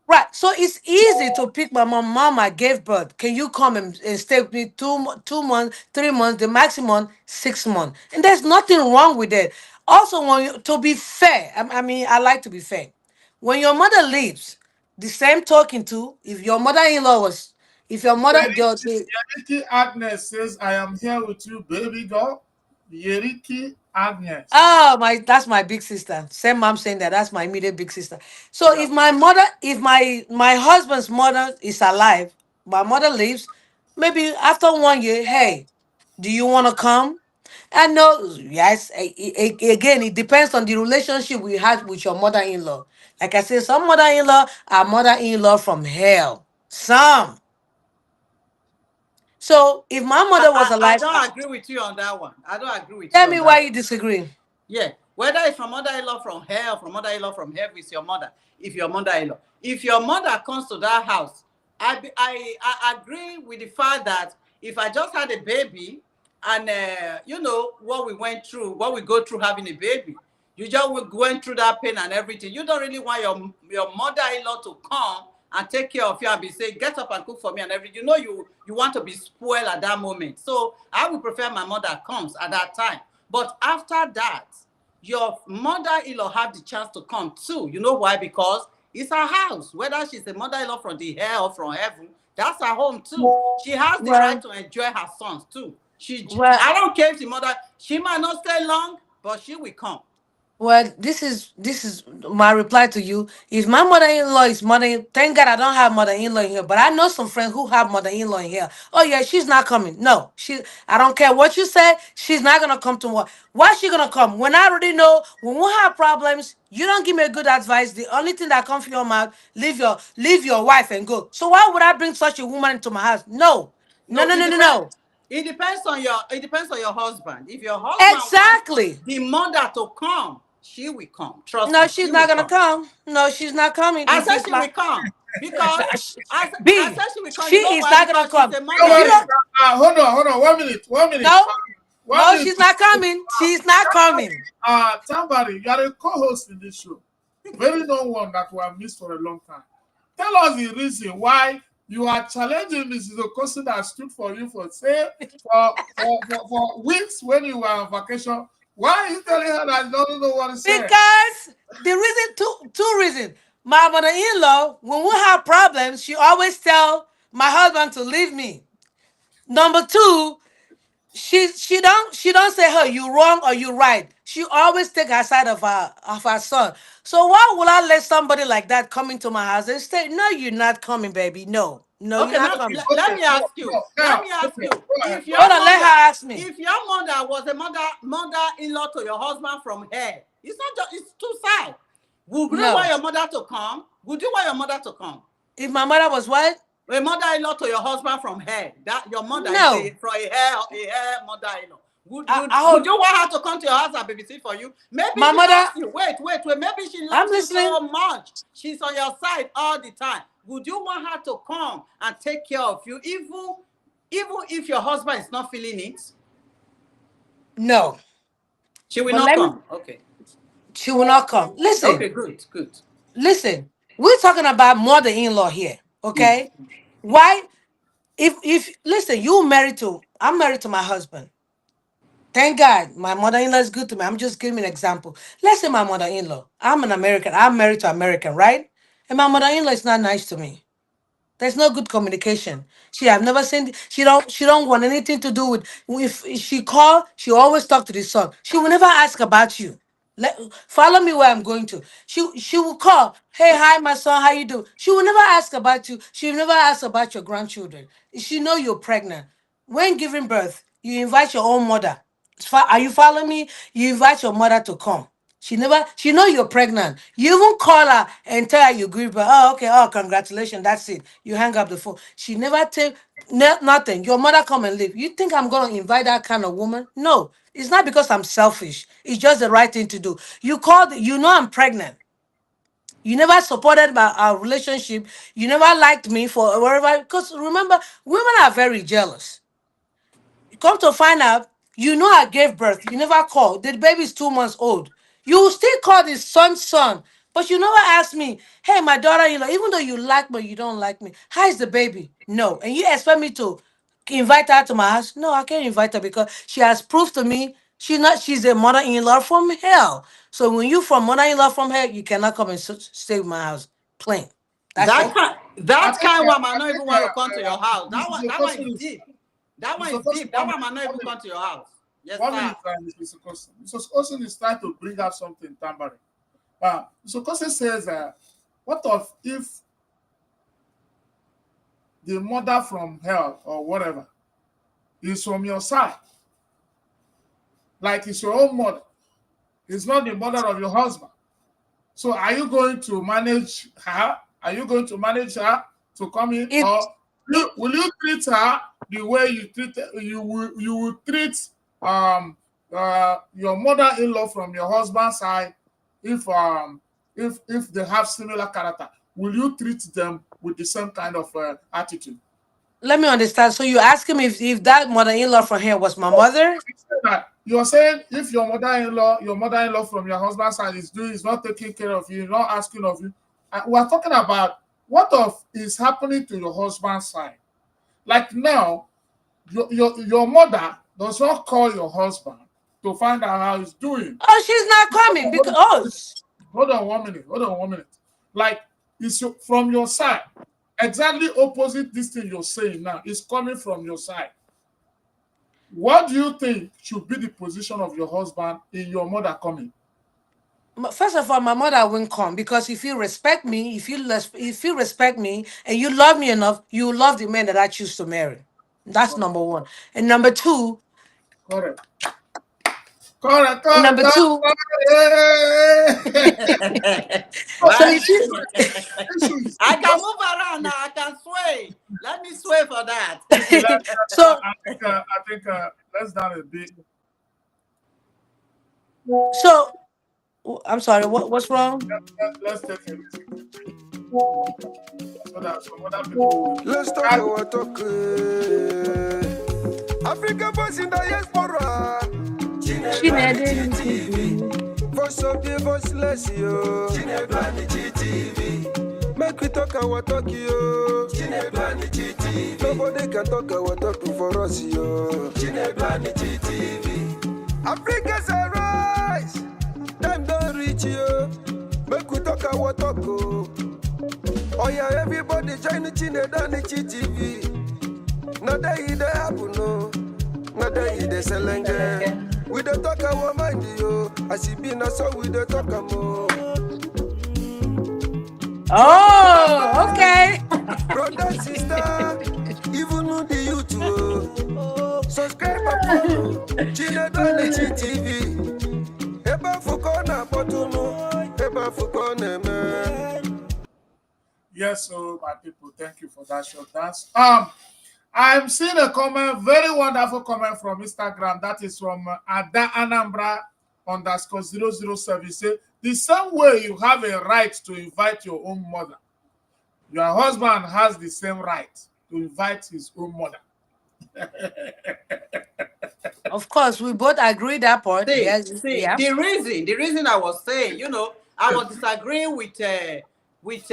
right. So it's easy to pick my mom. Mom, I gave birth. Can you come and stay with me 2 months, 3 months, the maximum 6 months? And there's nothing wrong with that. Also, to be fair, I mean, I like to be fair. When your mother leaves, the same talking to if your mother-in-law was, if your mother, Yeriki Agnes says, I am here with you, baby girl. Yeriki Agnes. oh my, that's my big sister. Same mom saying that. That's my immediate big sister. So Yeah. if my mother, if my husband's mother is alive, my mother lives, maybe after 1 year, hey, do you want to come? I know, yes. Again, it depends on the relationship we had with your mother-in-law. Like I said, some mother-in-law are mother-in-law from hell. Some. So if my I, mother was I, I alive, don't agree with you on that one. I don't agree with you tell on me that why one. you disagree. Yeah, whether it's from mother-in-law from hell, from mother-in-law from heaven, is your mother. If your mother-in-law, if your mother comes to that house, I agree with the fact that if I just had a baby, and you know what we went through, what we go through having a baby, you just went through that pain and everything. You don't really want your mother-in-law to come and take care of you and be saying, get up and cook for me and everything. You know you want to be spoiled at that moment. So I would prefer my mother comes at that time. But after that, your mother-in-law have the chance to come too. You know why? Because it's her house. Whether she's a mother-in-law from the hell or from heaven, that's her home too. She has the right Well, to enjoy her sons too. well, I don't care if the mother, she might not stay long, but she will come. Well, this is my reply to you. If my mother-in-law is mother, thank God I don't have mother-in-law in here. But I know some friends who have mother-in-law in here. Oh yeah, she's not coming. No, she. I don't care what you say. She's not gonna come to what. Why she gonna come? When I already know when we have problems, you don't give me a good advice. The only thing that comes from your mouth, leave your wife and go. So why would I bring such a woman into my house? No, no, No, no, no, no, no. it depends on your husband. If your husband wants Exactly. the mother to come, she will come. Trust No, me, she's she will not gonna come. come. No, she's not coming. I If said it's she my will come because I B, said she will come. she You know is why? not gonna Because she's come. a Don't If you worry. mother-in-law. don't, Hold on. 1 minute. 1 minute. no, 1 minute. she's not coming. She's not coming. Tambari, you are a co-host in this show. Very known one that we have missed for a long time. Tell us the reason why you are challenging Mrs. Okosi that stood for you for say for weeks when you were on vacation. Why are you telling her that you don't know what to say? Because the reason, two reasons. My mother-in-law, when we have problems, she always tell my husband to leave me. Number two, she don't say her you wrong or you right. She always take her side of her son. So why would I let somebody like that come into my house and say, "No, you're not coming, baby. No, no, you're Okay, not now coming." let Okay, me no, ask you. no, Let now, me ask okay, you. go ahead. If your Hold on, let her mother, ask me. if your mother was a mother-in-law to your husband from here, it's not just it's two sides. Would you want No. your mother to come? Would you want your mother to come? If my mother was what? A mother-in-law to your husband from here. That your mother is No. from a hair mother-in-law. Would I, would I would hold you want her to come to your house and babysit for you? Maybe my she mother. loves you. Wait. Maybe she I'm loves you listening. so much. She's on your side all the time. Would you want her to come and take care of you, even if your husband is not feeling it? No. She will But not let me come. Okay. she will not come. Okay, Listen, good. listen. We're talking about mother-in-law here. Mm. Okay? Why? If listen, I'm married to my husband. Thank God, my mother-in-law is good to me. I'm just giving an example. Let's say my mother-in-law. I'm an American. I'm married to American, right? And my mother-in-law is not nice to me. There's no good communication. I've never seen she don't want anything to do with if she call, she always talk to the son. She will never ask about you. Follow me where I'm going to. She will call. Hey, hi, my son, how you do? She will never ask about you. She will never ask about your grandchildren. She know you're pregnant. When giving birth, you invite your own mother. Are you following me? You invite your mother to come. She know you're pregnant. You even call her and tell her you grieve, but oh, okay, oh, congratulations, that's it. You hang up the phone. She never tell nothing. Your mother come and leave. You think I'm gonna invite that kind of woman? No, it's not because I'm selfish. It's just the right thing to do. You called, you know I'm pregnant. You never supported our relationship. You never liked me for wherever. Because remember, women are very jealous. Come to find out, you know I gave birth. You never called. The baby is 2 months old. You still call the son, but you never ask me, hey, my daughter-in-law, even though you like me, you don't like me. How is the baby? No. And you expect me to invite her to my house? No, I can't invite her because she has proved to me she's a mother-in-law from hell. So when you from mother-in-law from hell, you cannot come and stay with my house. Plain. That's That it. kind I that think, kind one might I not think even want to come to your house. Mrs. That one is Okosun is, deep. That one Mr. is Okosun, deep. That one might not even come to your house. Yes, one sir. minute, Mr. Okosun. Mrs. Okosun is trying to bring up something, Tambari. Mr. Okosun says, what if the mother from hell or whatever is from your side? Like it's your own mother. It's not the mother of your husband. So are you going to manage her? Are you going to manage her to come in, It, or it will you treat her the way you will treat your mother-in-law from your husband's side if they have similar character? Will you treat them with the same kind of attitude? let me understand. So you asking me if that mother-in-law from here was my mother? You're saying if your mother-in-law from your husband's side is not taking care of you, not asking of you. We're talking about what of is happening to your husband's side. Like now, your mother does not call your husband to find out how he's doing. Oh, she's not coming Hold because on, hold on 1 minute. Hold on 1 minute. Like from your side, exactly opposite this thing you're saying now is coming from your side. What do you think should be the position of your husband in your mother coming? first of all, my mother won't come because if you respect me, if you respect me and you love me enough, you love the man that I choose to marry. That's Correct. number one. And number two, Correct. Correct. and Correct. number two. Correct. So Well, if you Issue is I can move around now. I can sway. Let me sway for that. so let's down a bit. so I'm sorry. What's wrong? Let's take it so that some other people. Let's talk about talk. Africa boys in the diaspora. She Chinebani didn't. TV. Voice of the voiceless, yo. Chinebani TV. Make we talk our talk, yo. Chinebani TV. Nobody can talk our talk for us, yo. Chinebani TV. Africa's a rise. Time don't reach, yo. Make we talk our talk, oh. Oh yeah, everybody join the Chinebani TV. Not that it happen, no. Not that it selenge. We don't talk our mind, yo. As it be na so we dey talk am o. Oh, okay. Brother, sister, even know the youth o. Subscribe and follow Chinedu TV. Eba fuko na botunu, eba fuko na me. Yes, so my people, thank you for that short dance. I'm seeing a comment, very wonderful comment from Instagram. That is from Ada Anambra _007. Say, the same way you have a right to invite your own mother, your husband has the same right to invite his own mother. Of course, we both agree that part. See, Yes, see, yeah. the reason I was saying, I was disagreeing with Miss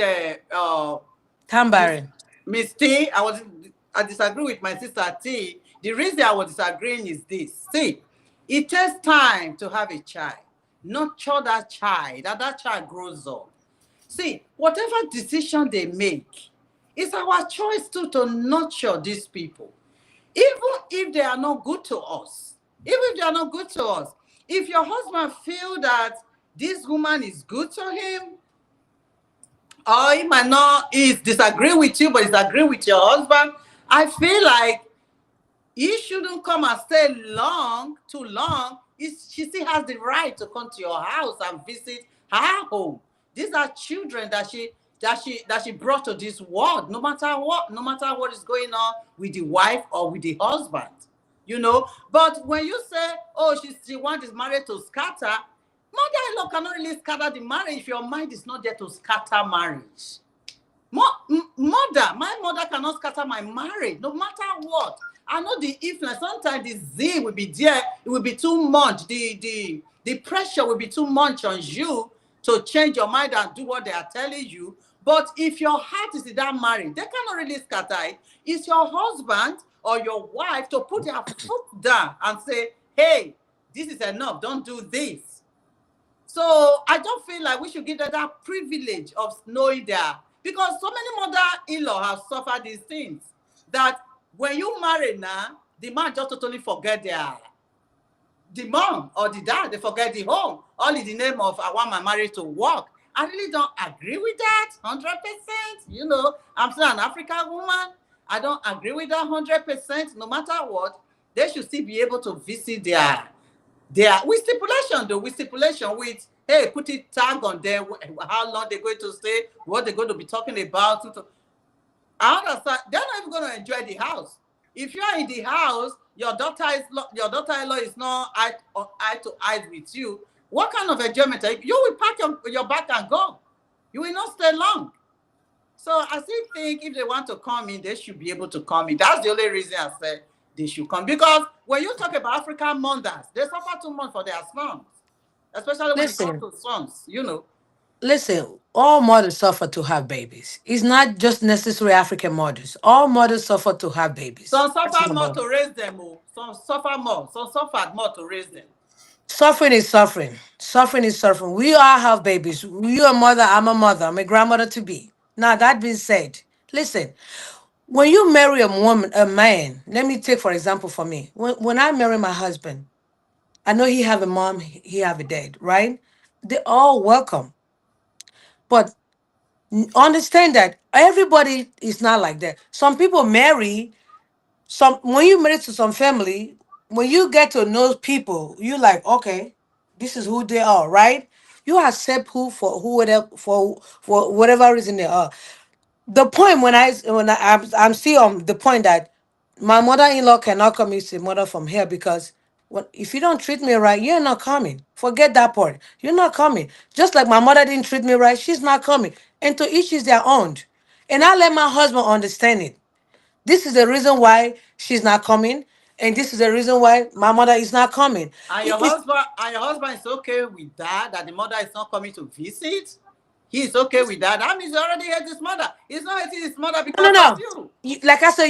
Tambarin. Miss T. I disagree with my sister T. The reason I was disagreeing is this. See, it takes time to have a child. Nurture that child, that child grows up. See, whatever decision they make, it's our choice too to nurture these people. Even if they are not good to us, even if they are not good to us, if your husband feel that this woman is good to him, or he might not, is disagree with you, but disagree with your husband, I feel like he shouldn't come and stay too long. She still has the right to come to your house and visit her home. These are children that she brought to this world, no matter what is going on with the wife or with the husband. But when you say, oh, she wants his marriage to scatter, mother-in-law cannot really scatter the marriage if your mind is not there to scatter marriage. My mother cannot scatter my marriage, no matter what. I know the influence. Sometimes the zeal will be there. It will be too much. The pressure will be too much on you to change your mind and do what they are telling you. But if your heart is in that marriage, they cannot really scatter it. It's your husband or your wife to put their foot down and say, hey, this is enough. Don't do this. So I don't feel like we should give them that privilege of knowing that, because so many mother-in-law have suffered these things, that when you marry now, the man just totally forget the mom or the dad, they forget the home, all in the name of I want my marriage to work. I really don't agree with that 100%. I'm still an African woman. I don't agree with that 100%. No matter what, they should still be able to visit with stipulation with, hey, put it tag on them, how long they're going to stay, what they're going to be talking about. I understand they're not even going to enjoy the house. If you are in the house, your daughter-in-law is not eye to eye with you. What kind of enjoyment? You will pack your bag and go. You will not stay long. So I still think if they want to come in, they should be able to come in. That's the only reason I said they should come. Because when you talk about African mothers, they suffer too much for their sons, especially when it comes Listen, to sons. listen, all mothers suffer to have babies. It's not just necessarily African mothers. All mothers suffer to have babies. Some That's suffer number more one. to raise them. Some suffer more. Some suffered more to raise them. Suffering is suffering. Suffering is suffering. We all have babies. You're a mother, I'm a mother, I'm a grandmother to be. Now, that being said, listen, when you marry a man, let me take for example for me. When I marry my husband, I know he have a mom, he have a dad, right? They all welcome. But understand that everybody is not like that. Some people marry, when you marry to some family, when you get to know people, you like, okay, this is who they are, right? You accept for whatever reason they are. The point I'm still on the point that my mother-in-law cannot come is a mother from here, because if you don't treat me right, you're not coming. Forget that part. You're not coming. Just like my mother didn't treat me right, she's not coming. And to each is their own. And I let my husband understand it. This is the reason why she's not coming, and this is the reason why my mother is not coming. And your husband is okay with that the mother is not coming to visit? He's okay with that. That means he already hates his mother. He's not hating his mother No, because no, of no. you. Like I said,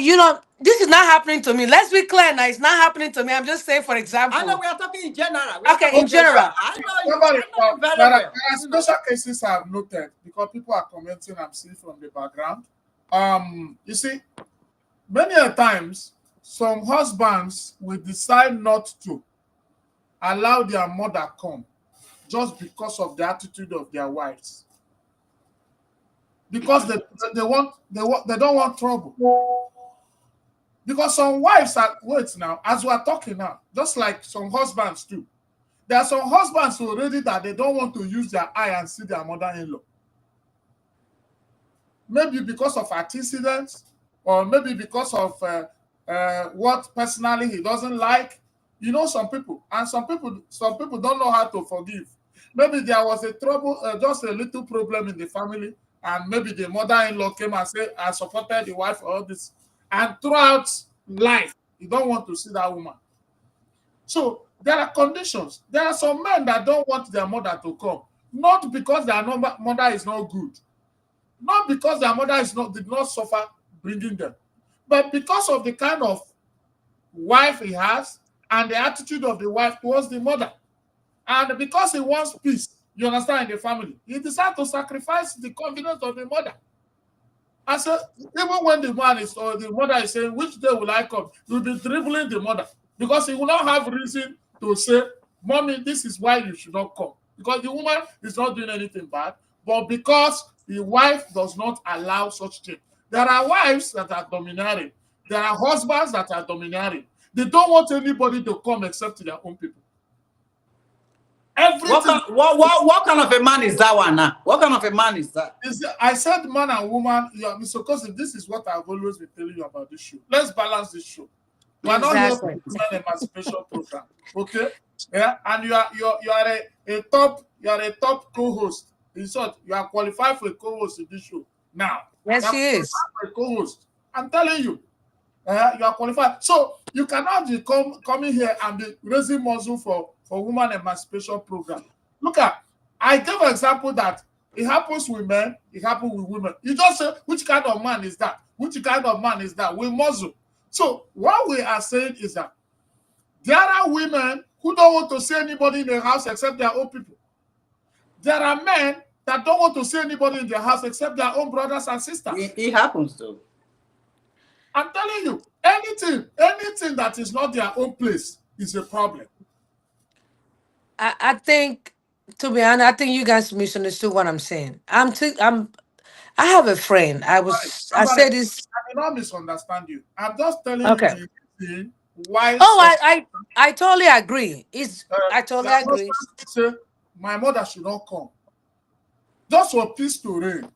this is not happening to me. Let's be clear now. It's not happening to me. I'm just saying, for I know example. we are talking in general. We are Okay, talking in in general. general. I know you. Somebody, I know you there very are, well. special cases I've noted because people are commenting. I'm seeing from the background. You see, many a times some husbands will decide not to allow their mother come just because of the attitude of their wives. Because they don't want trouble. Because some wives are, wait now, as we are talking now, just like some husbands too. There are some husbands already that they don't want to use their eye and see their mother-in-law. Maybe because of antecedents, or maybe because of what personally he doesn't like. You know, some people, and some people don't know how to forgive. Maybe there was a trouble, just a little problem in the family, and maybe the mother-in-law came and said, I supported the wife for all this. And throughout life, you don't want to see that woman. So there are conditions. There are some men that don't want their mother to come, not because their mother is not good, not because their mother did not suffer bringing them, but because of the kind of wife he has and the attitude of the wife towards the mother. And because he wants peace, you understand, in the family, he decided to sacrifice the convenience of the mother. And so even when the man is, or the mother is saying, which day will I come? You'll be dribbling the mother, because he will not have reason to say, Mommy, this is why you should not come. Because the woman is not doing anything bad, but because the wife does not allow such thing. There are wives that are domineering. There are husbands that are domineering. They don't want anybody to come except their own people. Everything. What kind of a man is that one now? What kind of a man is that? I said man and woman. Yeah, Mr. Cousin, this is what I've always been telling you about this show. Let's balance this show. We're not here for an emancipation program, okay? Yeah, and you are a top co-host. In short, you are qualified for a co-host in this show now. Yes, she is. For a co-host. I'm telling you, you are qualified. So you cannot be coming here and be raising muzzle for woman emancipation program. Look at, I gave an example that it happens with men, it happens with women. You just say, which kind of man is that? Which kind of man is that? We muzzle. So what we are saying is that there are women who don't want to see anybody in their house except their own people. There are men that don't want to see anybody in their house except their own brothers and sisters. It happens though. I'm telling you, anything that is not their own place is a problem. I think, to be honest, I think you guys misunderstood what I'm saying. I have a friend. I Somebody, said this. I did not misunderstand you. I'm just telling Okay. you the reason why. Oh, I totally agree. I totally their agree. husband say my mother should not come. Just for peace to reign.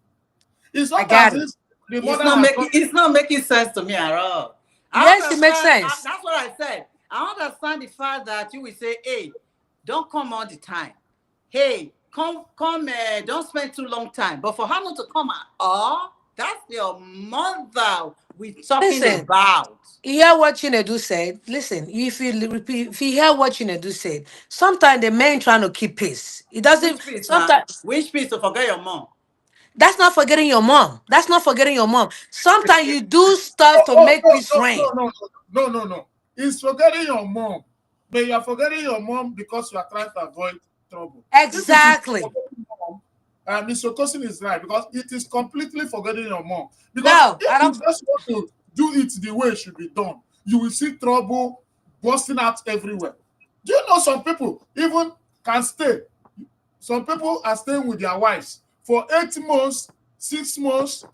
It's not got as it. if the mother It's not making sense to me at all. Yes, it makes sense. That's what I said. I understand the fact that you will say, hey, don't come all the time. Hey, come, don't spend too long time. But for her not to come at all, that's your mother we're talking about. You hear what Chinedu said? Listen, if you hear what Chinedu said, sometimes the men trying to keep peace. It doesn't. Which piece to forget your mom? That's not forgetting your mom. That's not forgetting your mom. Sometimes you do stuff to make peace reign. No. It's forgetting your mom. But you are forgetting your mom because you are trying to avoid trouble. Exactly. Mr. Cousin is right, because it is completely forgetting your mom. Because No, if you just want to do it the way it should be done, you will see trouble busting out everywhere. Do you know some people even can stay? Some people are staying with their wives for 8 months, 6 months.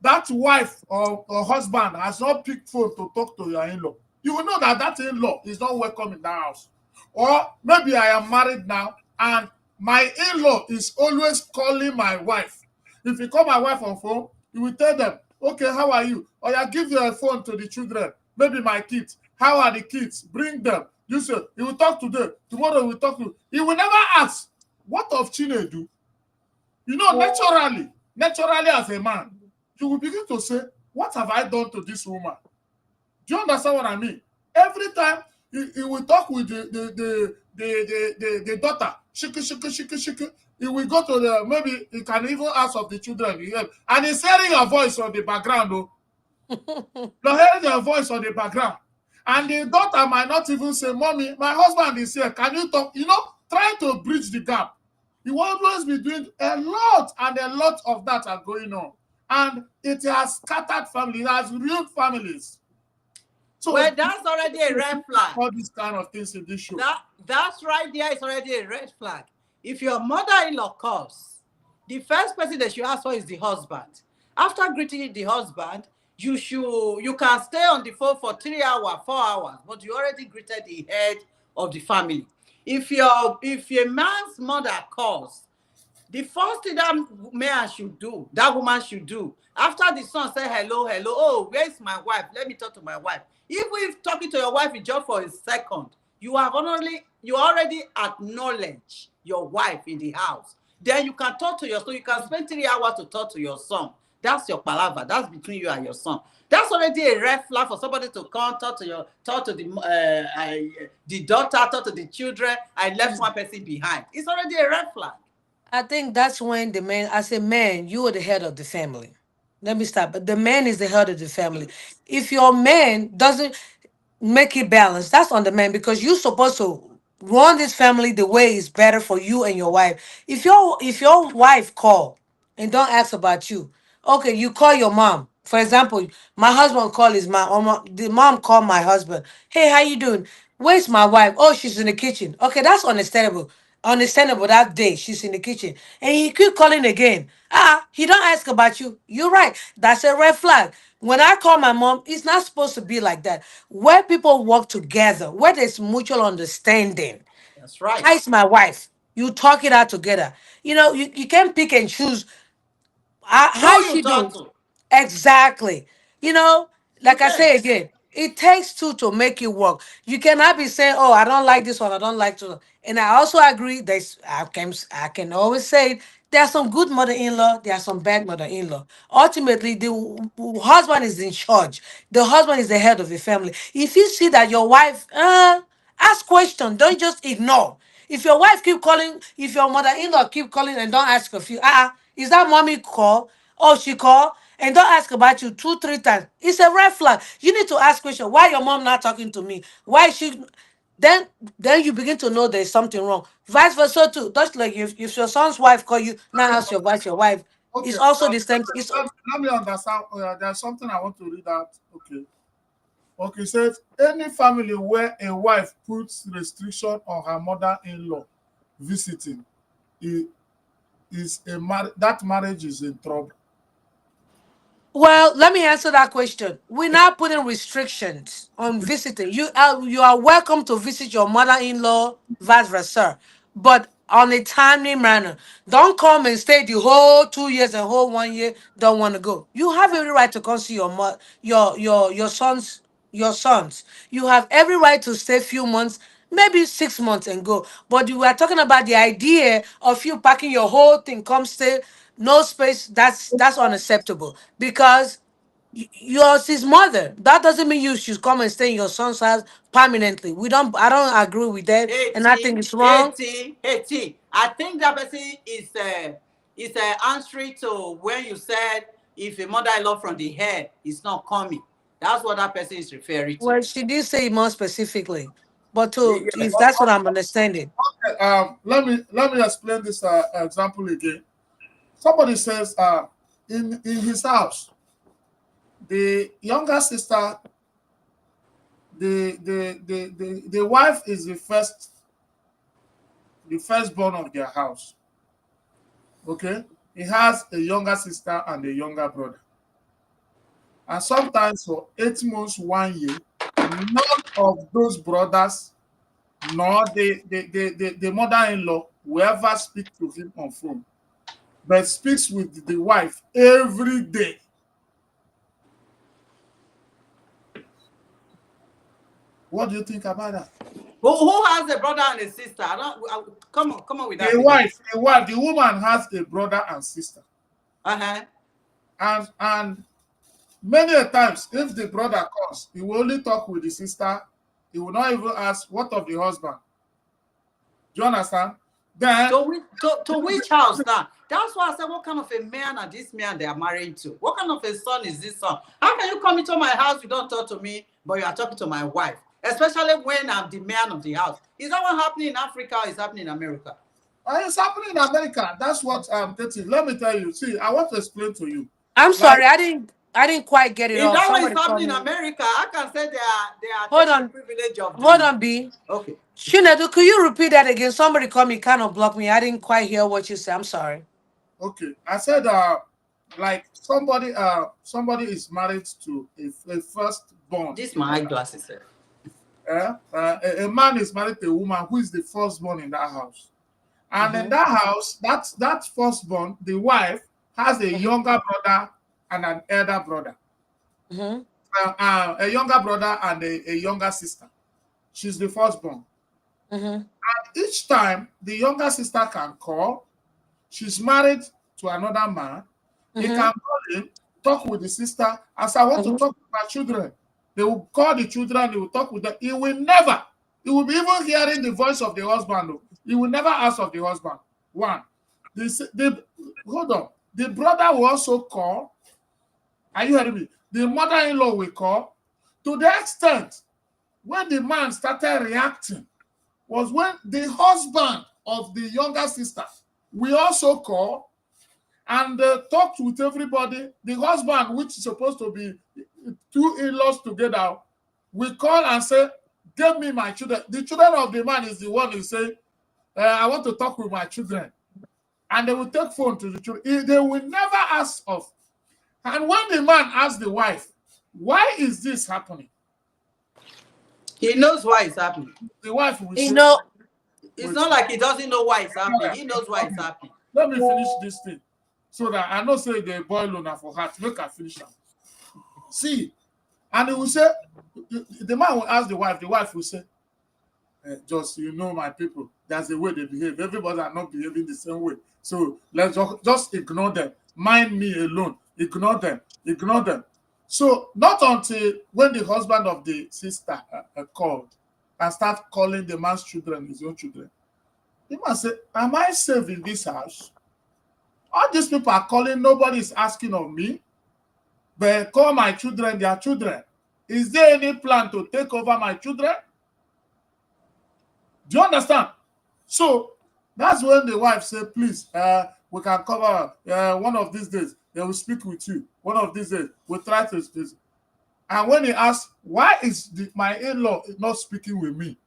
That wife or husband has not picked phone to talk to your in-law. You will know that in-law is not welcome in that house. Or maybe I am married now and my in-law is always calling my wife. If you call my wife on phone, you will tell them, okay, how are you? Or you give your phone to the children, maybe my kids. How are the kids? Bring them. You say, he will talk to them. Tomorrow he will talk to you. He will never ask, what of Chinedu? You know, naturally as a man, you will begin to say, what have I done to this woman? Do you understand what I mean? Every time he will talk with the daughter, shiki. He will go to maybe he can even ask of the children. And he's hearing your voice on the background. You're hearing your voice on the background. And the daughter might not even say, Mommy, my husband is here. Can you talk? You know, trying to bridge the gap. You will always be doing a lot of that are going on. And it has scattered families, it has ruined families. So well, that's already a red flag. All these kind of things in this show. That's right there is already a red flag. If your mother-in-law calls, the first person that you ask for is the husband. After greeting the husband, you can stay on the phone for 3 hours, 4 hours, but you already greeted the head of the family. If a man's mother calls, the first thing that man should do, that woman should do, after the son say hello, hello, oh, where's my wife? Let me talk to my wife. Even if talking to your wife is just for a second, you already acknowledge your wife in the house. Then you can talk to your son. You can spend 3 hours to talk to your son. That's your palaver. That's between you and your son. That's already a red flag for somebody to come talk to the daughter, talk to the children. I left one person behind. It's already a red flag. I think that's when the man, as a man, you are the head of the family. Let me stop. But the man is the head of the family. If your man doesn't make it balanced, that's on the man because you're supposed to run this family the way is better for you and your wife. If your wife call and don't ask about you, okay, you call your mom. For example, my husband call his mom, or the mom call my husband. Hey, how you doing? Where's my wife? Oh, she's in the kitchen. Okay, that's understandable. Understandable that day she's in the kitchen. And he keep calling again. He don't ask about you. You're right. That's a red flag. When I call my mom, it's not supposed to be like that. Where people work together, where there's mutual understanding. That's right. How is my wife? You talk it out together. You can't pick and choose. Who How is you she doing? talk to? Exactly. You know, You like I can't. say again, it takes two to make it work. You cannot be saying, "Oh, I don't like this one. I don't like to." And I also agree. I can always say there are some good mother-in-law. There are some bad mother-in-law. Ultimately, the husband is in charge. The husband is the head of the family. If you see that your wife, ask question. Don't just ignore. If your wife keep calling, if your mother-in-law keep calling and don't ask a few, is that mommy call? Oh, she call and don't ask about you two, three times. It's a red flag. You need to ask question. Why your mom not talking to me? Why is she? Then then you begin to know there's something wrong. Vice versa too. Just like if your son's wife call you, now ask your wife. Okay. It's also the same. It's Let me understand. There's something I want to read out. Okay. Okay. Says any family where a wife puts restriction on her mother-in-law visiting is, that marriage is in trouble. Well, let me answer that question. We're not putting restrictions on visiting. You are welcome to visit your mother-in-law, vice versa, but on a timely manner. Don't come and stay the whole 2 years and whole 1 year. Don't want to go. You have every right to come see your sons. You have every right to stay few months, maybe 6 months and go. But we are talking about the idea of you packing your whole thing, come stay, no space. That's unacceptable because you're his mother. That doesn't mean you should come and stay in your son's house permanently. I don't agree with that, and I think it's wrong. I think that person is answering to when you said if a mother-in-law from the head is not coming. That's what that person is referring to. Well, she did say it more specifically, but if Yes. that's what I'm understanding. Okay, let me explain this example again. Somebody says in his house, the younger sister, the wife is the firstborn of their house. Okay, he has a younger sister and a younger brother, and sometimes for 8 months, 1 year, none of those brothers nor the mother-in-law will ever speak to him on phone, but speaks with the wife every day. What do you think about that? Who has a brother and a sister? Come on with that A again. wife, a wife, the woman has a brother and sister. Uh-huh. And many a times, if the brother comes, he will only talk with the sister. He will not even ask what of the husband. Do you understand? Then To which house now? That's why I said, what kind of a man are this man they are married to? What kind of a son is this son? How can you come into my house, you don't talk to me, but you are talking to my wife? Especially when I'm the man of the house. Is that what happening in Africa or is happening in America? it's happening in America. That's what I'm getting. Let me tell you. See, I want to explain to you. I'm Like sorry, I didn't. I didn't quite get it Is all. that what is Somebody call happening in me. America? I can say they are Hold taking the on. privilege of Hold the. on, B. Okay. Shinedu, could you repeat that again? Somebody called me, kind of blocked me. I didn't quite hear what you said. I'm sorry. Okay, I said like somebody is married to a firstborn This in my that eyeglasses. a man is married to a woman who is the firstborn in that house. And in Mm-hmm. that house, that firstborn, the wife has a Mm-hmm. younger brother and an elder brother, Mm-hmm. a younger brother and a younger sister. She's the firstborn. Mm-hmm. Each time the younger sister can call, she's married to another man. He Mm-hmm. can call him, talk with the sister, as I want to Mm-hmm. talk with my children. They will call the children, he will talk with them. He will never, he will be even hearing the voice of the husband. Though. He will never ask of the husband. One. Hold on. The brother will also call. Are you hearing me? The mother-in-law will call to the extent when the man started reacting was when the husband of the younger sister we also call and talked with everybody. The husband, which is supposed to be two in-laws together, we call and say, "Give me my children." The children of the man is the one who say, "I want to talk with my children," and they will take phone to the children. They will never ask of. And when the man asks the wife, "Why is this happening?" He knows why it's happening. The wife will You say, know, It's "Wait, not like he doesn't know why it's happening. He knows why it's happening. let me finish this thing so that I know say they boil on for heart. Make her finish am. See, and he will say, the man will ask the wife will say, just you know my people, that's the way they behave. Everybody are not behaving the same way. So let's just ignore them. Mind me alone. Ignore them. Ignore them. So not until when the husband of the sister called and start calling the man's children his own children, the man say, "Am I safe in this house? All these people are calling, nobody is asking of me, but call my children their children. Is there any plan to take over my children?" Do you understand? So that's when the wife said, "Please, we can cover one of these days. They will speak with you. One of these days, we'll try to speak." And when he asked, "Why is my in-law not speaking with me?"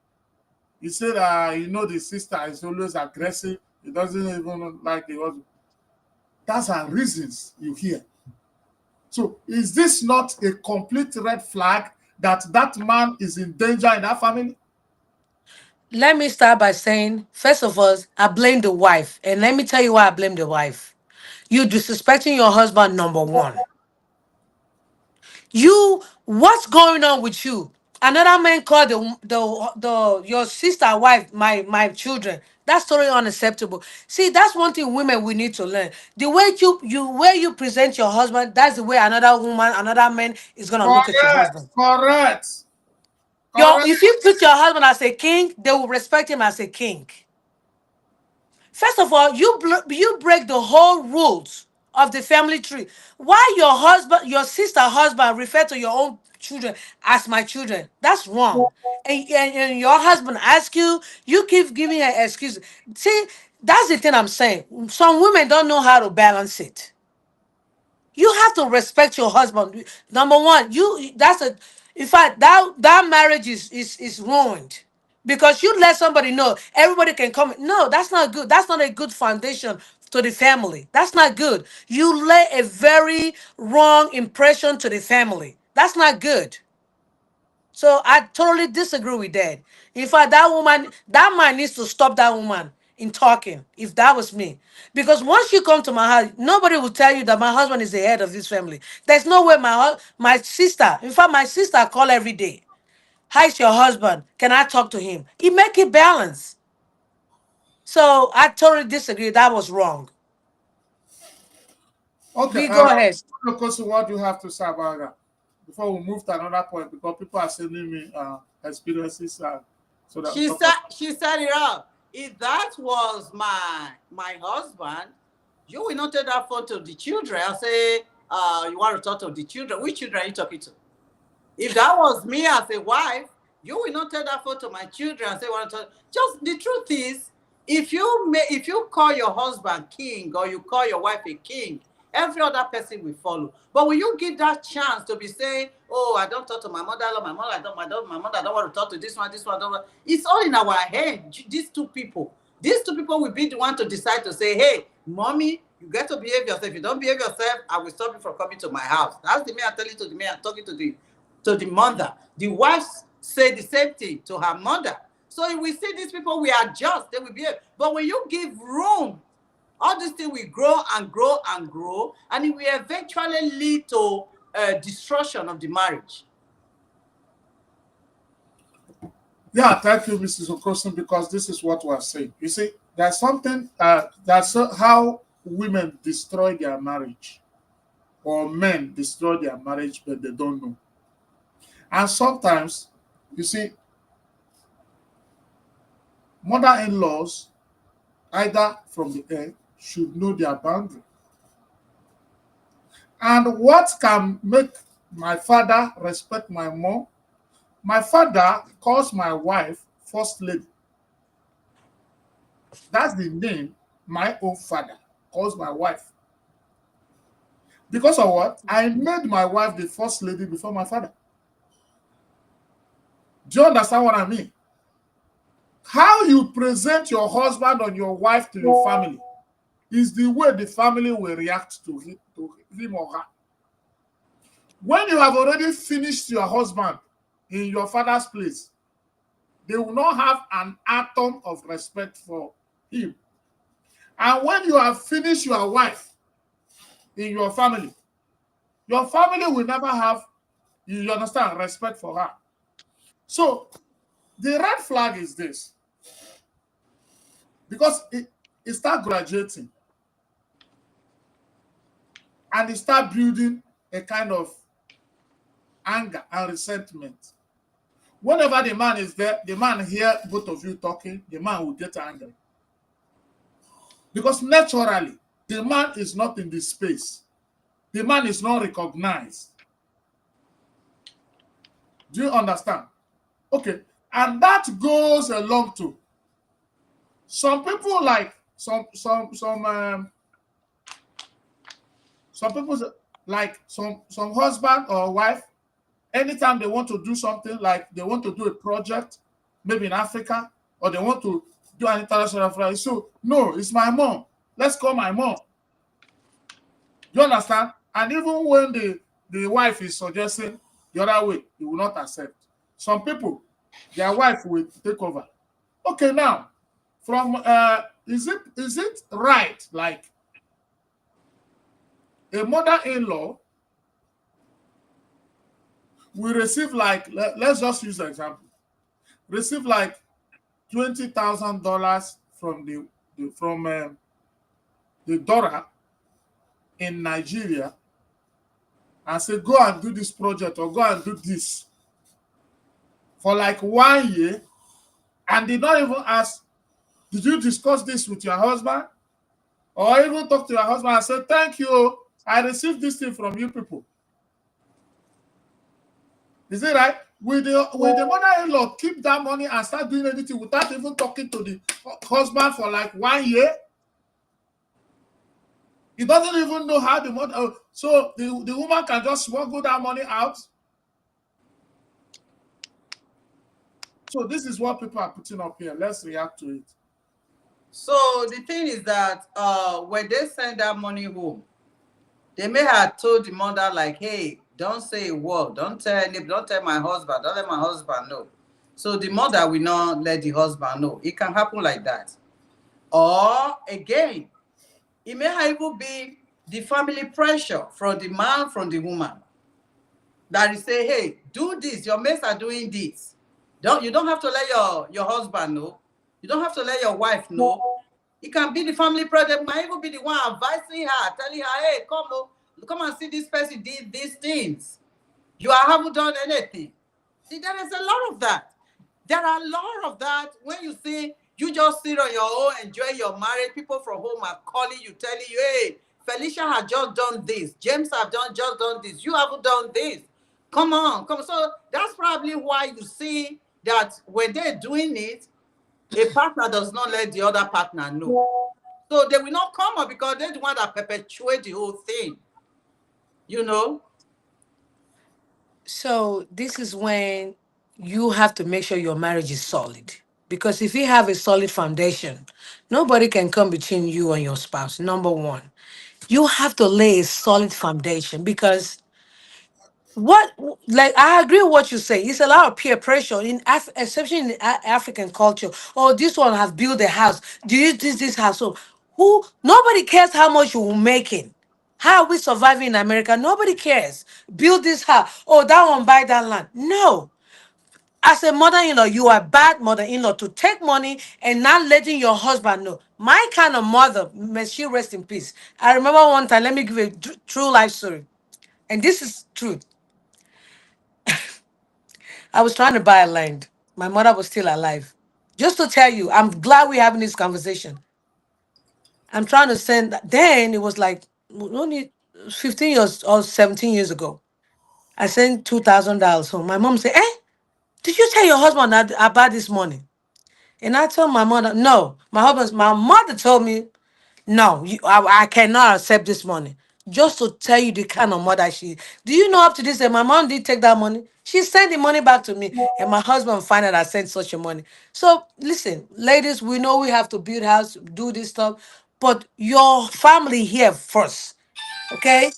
He said, the sister is always aggressive. He doesn't even like the husband. That's her reasons you hear. So is this not a complete red flag that that man is in danger in that family? let me start by saying, first of all, I blame the wife. And let me tell you why I blame the wife. You disrespecting your husband, number one. What's going on with you? Another man called the your sister wife my children. That's totally unacceptable. See, that's one thing women we need to learn. The way you present your husband, that's the way another woman, another man is gonna look at your Correct, husband. correct, Your correct. If you put your husband as a king, they will respect him as a king. First of all, you break the whole rules of the family tree. Why your sister husband refer to your own children as my children? That's wrong. And your husband ask you, you keep giving her excuses. See, that's the thing I'm saying. Some women don't know how to balance it. You have to respect your husband. Number one, in fact, that marriage is ruined because you let somebody know everybody can come. No, that's not good. That's not a good foundation to the family. That's not good. You lay a very wrong impression to the family. That's not good. So I totally disagree with that. In fact, that man needs to stop that woman in talking, if that was me. Because once you come to my house, nobody will tell you that my husband is the head of this family. There's no way my sister, in fact, my sister call every day. How's your husband? Can I talk to him? He make it balance. So I totally disagree. That was wrong. Okay, We go ahead. Kosi, what do you have to say about that? Before we move to another point, because people are sending me experiences, so that we She talk said about. she said it out. If that was my husband, you will not take that phone to the children. I say, you want to talk to the children. Which children are you talking to? If that was me as a wife, you will not tell that phone to my children and say, "Want to talk?" Just the truth is, if you call your husband king or you call your wife a king, every other person will follow. But will you give that chance to be saying, oh, I don't talk to my mother, my mother don't want to talk to this one, don't want. It's all in our head. These two people will be the one to decide to say, hey, mommy, you get to behave yourself. If you don't behave yourself, I will stop you from coming to my house. That's the man I'm telling to the man, talking to the mother. The wives say the same thing to her mother. So if we see these people, we adjust, they will behave. But when you give room, all these things will grow and grow and grow, and it will eventually lead to destruction of the marriage. Yeah, thank you, Mrs. Okosun, because this is what we're saying. You see, there's something that's how women destroy their marriage, or men destroy their marriage, but they don't know. And sometimes, you see, mother-in-laws, either from the end, should know their boundary. And what can make my father respect my mom? My father calls my wife First Lady. That's the name my own father calls my wife. Because of what? I made my wife the First Lady before my father. Do you understand what I mean? How you present your husband or your wife to your family is the way the family will react to him or her. When you have already finished your husband in your father's place, they will not have an atom of respect for him. And when you have finished your wife in your family will never have, you understand, respect for her. So the red flag is this, because it starts graduating and it starts building a kind of anger and resentment. Whenever the man is there, the man hear both of you talking, the man will get angry. Because naturally, the man is not in the space. The man is not recognized. Do you understand? Okay. And that goes along to some people, like some people, like some husband or wife, anytime they want to do something, like they want to do a project, maybe in Africa, or they want to do an international flight. So, no, it's my mom. Let's call my mom. You understand? And even when the wife is suggesting the other way, he will not accept. Some people, their wife will take over. Okay, now, from is it right, like a mother-in-law will receive, like, let's just use the example, receive like $20,000 from the daughter in Nigeria, and say, go and do this project or go and do this for like 1 year, and did not even ask, did you discuss this with your husband? Or even talk to your husband and say, thank you, I received this thing from you people. Is it right? Will the mother-in-law keep that money and start doing anything without even talking to the husband for like 1 year? He doesn't even know how the mother. So the woman can just smuggle that money out. So this is what people are putting up here. Let's react to it. So the thing is that when they send that money home, they may have told the mother, like, hey, don't say a word, don't tell my husband, don't let my husband know. So the mother will not let the husband know. It can happen like that. Or again, it may even be the family pressure from the man, from the woman, that is say, hey, do this, your mates are doing this. You don't have to let your husband know. You don't have to let your wife know. It can be the family pressure. It might even be the one advising her, telling her, hey, come and see this person did these things. You haven't done anything. See, there is a lot of that. There are a lot of that. When you see, you just sit on your own, enjoy your marriage, people from home are calling you, telling you, hey, Felicia has just done this. James have just done this. You haven't done this. Come on. So that's probably why you see that when they're doing it, a partner does not let the other partner know. So they will not come up because they're the one that perpetuate the whole thing, you know. So this is when you have to make sure your marriage is solid. Because if you have a solid foundation, nobody can come between you and your spouse. Number one, you have to lay a solid foundation because what, like, I agree with what you say. It's a lot of peer pressure in especially in African culture. Oh, this one has built a house. Do you this house? So who, nobody cares how much you're making. How are we surviving in America? Nobody cares. Build this house. Oh, that one buy that land. No. As a mother-in-law, you are a bad mother-in-law to take money and not letting your husband know. My kind of mother, may she rest in peace. I remember one time, let me give you a true life story. And this is true. I was trying to buy a land. My mother was still alive. Just to tell you, I'm glad we're having this conversation. I'm trying to send, then it was like only 15 years or 17 years ago. I sent $2,000 home. My mom said, did you tell your husband that about this money? And I told my mother, no. My mother told me, no, I cannot accept this money. Just to tell you the kind of mother she is. Do you know up to this day, my mom did take that money? She sent the money back to me, and my husband find out I sent such a money. So listen, ladies, we know we have to build house, do this stuff, but your family here first. Okay?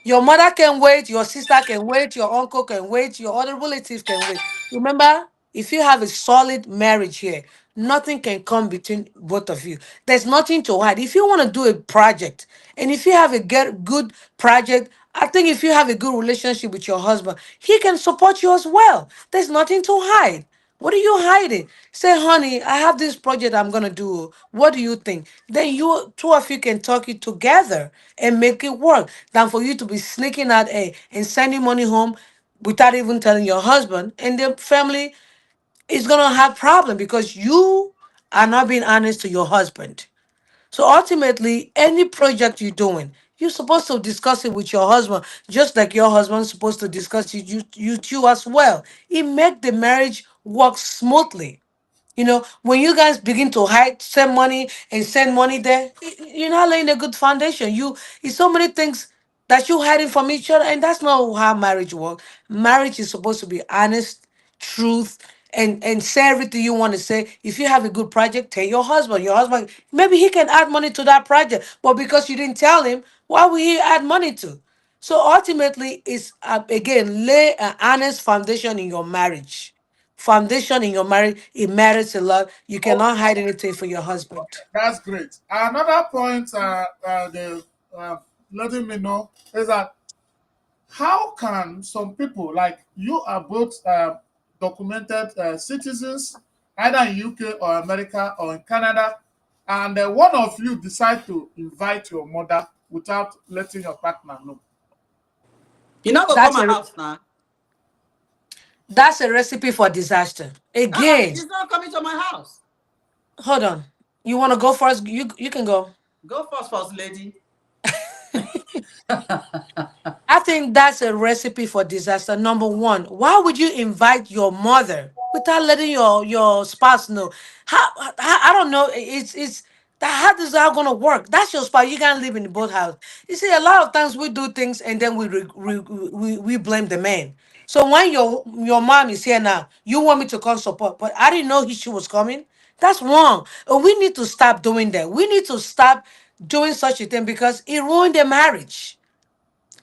Your mother can wait, your sister can wait, your uncle can wait, your other relatives can wait. Remember, if you have a solid marriage here, nothing can come between both of you. There's nothing to hide. If you want to do a project, and if you have a good project, I think if you have a good relationship with your husband, he can support you as well. There's nothing to hide. What are you hiding? Say, honey, I have this project I'm gonna do. What do you think? Then you two of you can talk it together and make it work. Than for you to be sneaking out and sending money home without even telling your husband, and the family is gonna have problem because you are not being honest to your husband. So ultimately, any project you're doing, you're supposed to discuss it with your husband, just like your husband's supposed to discuss it you two as well. It make the marriage work smoothly. When you guys begin to hide, send money there, you're not laying a good foundation. It's so many things that you hiding from each other, and that's not how marriage works. Marriage is supposed to be honest, truth, and say everything you want to say. If you have a good project, tell your husband. Your husband, maybe he can add money to that project, but because you didn't tell him, why will he add money to? So ultimately, it's again, lay an honest foundation in your marriage. Foundation in your marriage, it matters a lot. You cannot hide anything for your husband. That's great. Another point they uh, letting me know is that how can some people like you are both documented citizens, either in UK or America or in Canada, and one of you decide to invite your mother without letting your partner know? You not go come That's my a house now. that's a recipe for disaster. Again, She's not coming to my house. hold on. You want to go first? You can go. Go first lady. I think that's a recipe for disaster. Number one, why would you invite your mother without letting your spouse know? How I don't know. It's that how is that gonna work? That's your spouse. You can't live in both house. You see, a lot of times we do things and then we blame the man. So when your mom is here now, you want me to come support, but I didn't know she was coming. That's wrong. And we need to stop doing that. We need to stop doing such a thing because it ruined the marriage.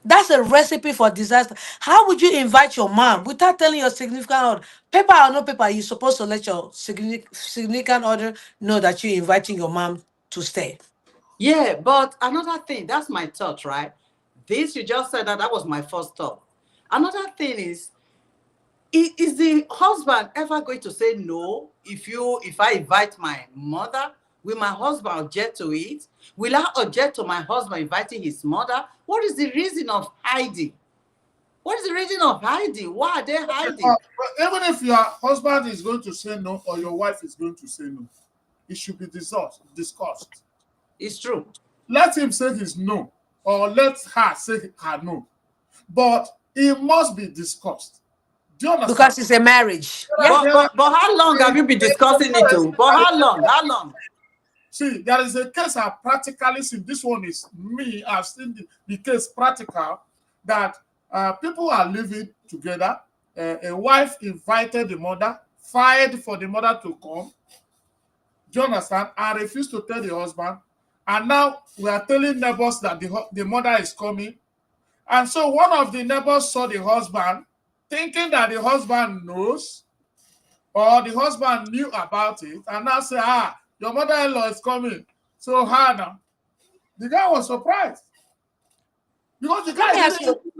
That's a recipe for disaster. How would you invite your mom without telling your significant other? Paper or no paper, you're supposed to let your significant other know that you're inviting your mom to stay. Yeah, but another thing, that's my thought, right? This you just said that was my first thought. Another thing is, is the husband ever going to say no if I invite my mother? Will my husband object to it? Will I object to my husband inviting his mother? What is the reason of hiding? What is the reason of hiding? Why are they hiding? But even if your husband is going to say no or your wife is going to say no, it should be discussed. It's true. Let him say his no, or let her say her no. But it must be discussed. Do you understand? Because it's a marriage. There are, Yeah. there are, But how long have you been discussing it? To? But how long? How long? See, there is a case I practically seen. This one is me. I've seen the case practical that people are living together. A wife invited the mother, fired for the mother to come. Do you understand? And refused to tell the husband. And now we are telling neighbors that the mother is coming. And so one of the neighbors saw the husband, thinking that the husband knows or the husband knew about it, and now say, your mother-in-law is coming. So now. The guy was surprised. Because the Let me guy ask didn't. you.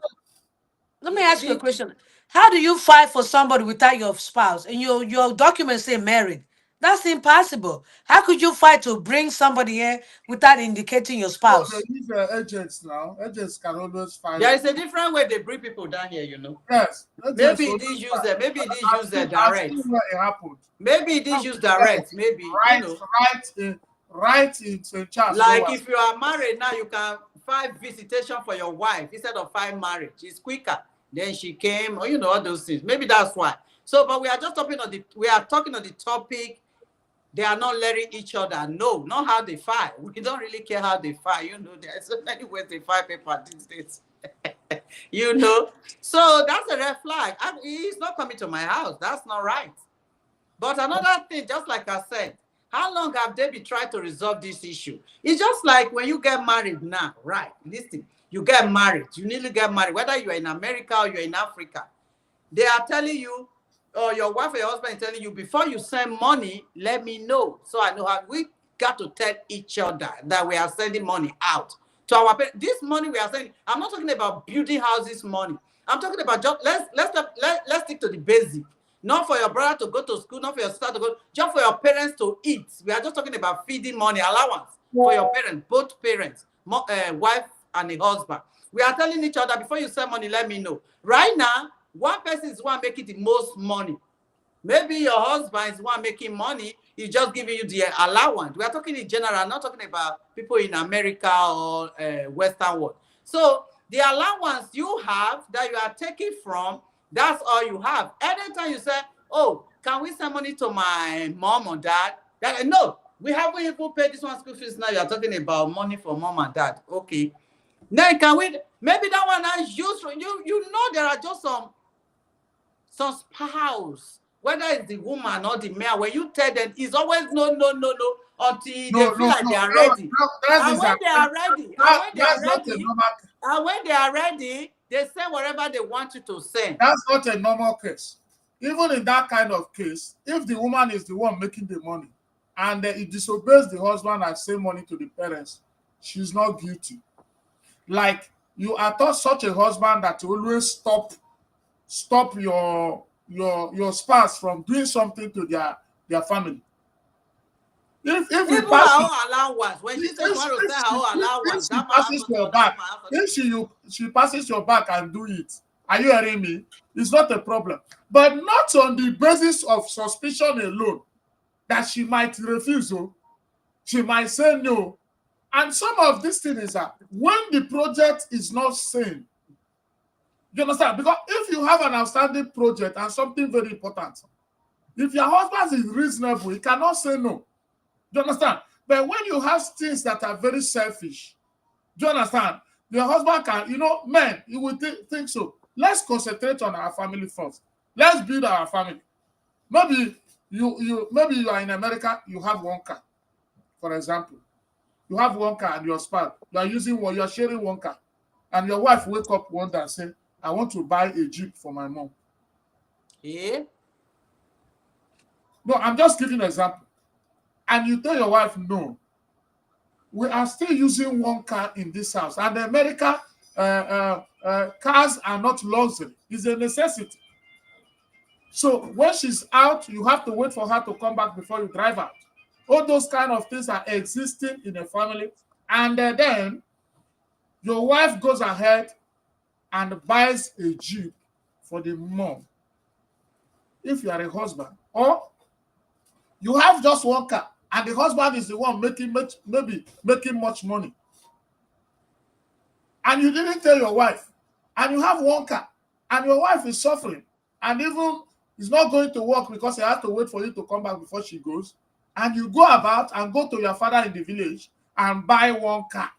Let me ask you a question. How do you fight for somebody without your spouse and your documents say married? That's impossible. How could you fight to bring somebody here without indicating your No, they spouse? use agents now. Agents can always find. There is a different way they bring people down here, you know. Yes, Maybe agents it always is used find. there. Maybe it is used there I've direct. seen where it happened. Maybe it is Oh, used direct. Maybe, you Right, know. right in St. Charles. Like if you are married now, you can file visitation for your wife instead of file marriage. It's quicker. Then she came, or you know, all those things. Maybe that's why. So, but we are just talking on the topic. They are not letting each other know, not how they file. We don't really care how they file. You know, there are so many ways they file paper these days. You know, so that's a red flag. He's not coming to my house. That's not right. But another thing, just like I said, how long have they been trying to resolve this issue? It's just like when you get married now, right? Listen, you get married, you nearly get married, whether you're in America or you're in Africa. They are telling you, or your wife or your husband is telling you, before you send money, let me know. So I know how we got to tell each other that we are sending money out to our parents. This money we are sending, I'm not talking about building houses money. I'm talking about just let's stick to the basic. Not for your brother to go to school, not for your sister to go, just for your parents to eat. We are just talking about feeding money, allowance for your parents, both parents, wife and a husband. We are telling each other, before you send money, let me know. Right now, one person is the one making the most money. Maybe your husband is the one making money. He's just giving you the allowance. We are talking in general, not talking about people in America or Western world. So the allowance you have that you are taking from, that's all you have. Anytime you say, oh, can we send money to my mom or dad? No, we haven't even paid this one school fees. Now you're talking about money for mom and dad. Okay. Then can we, maybe that one is used for you. You know, there are just some spouse, whether it's the woman or the man, when you tell them, it's always no, no, no, no, until they feel like they are ready. And when they are ready, and when they are ready, they say whatever they want you to say. That's not a normal case. Even in that kind of case, if the woman is the one making the money and it disobeys the husband and send money to the parents, she's not guilty. Like you are taught such a husband that you always stop your spouse from doing something to their family. If Even it her passes, own allowance, when she says she want to say her own allowance, she that man passes has to your tell that back, man has to. if she passes your back and do it, are you hearing me? It's not a problem. But not on the basis of suspicion alone that she might refuse, she might say no. And some of these things are when the project is not sane. You understand? Because if you have an outstanding project and something very important, if your husband is reasonable, he cannot say no. Do you understand? But when you have things that are very selfish, do you understand? Your husband can, men, you would think so. Let's concentrate on our family first. Let's build our family. Maybe maybe you are in America, you have one car, for example. You have one car and your spouse, you are sharing one car. And your wife wake up one day and say, I want to buy a Jeep for my mom. Yeah. No, I'm just giving an example. And you tell your wife, no, we are still using one car in this house. And in America, cars are not luxury. It's a necessity. So when she's out, you have to wait for her to come back before you drive out. All those kind of things are existing in a family. And then your wife goes ahead and buys a Jeep for the mom. If you are a husband, or you have just one car and the husband is the one maybe making much money, and you didn't tell your wife, and you have one car and your wife is suffering and even is not going to work because she has to wait for you to come back before she goes, and you go about and go to your father in the village and buy one car,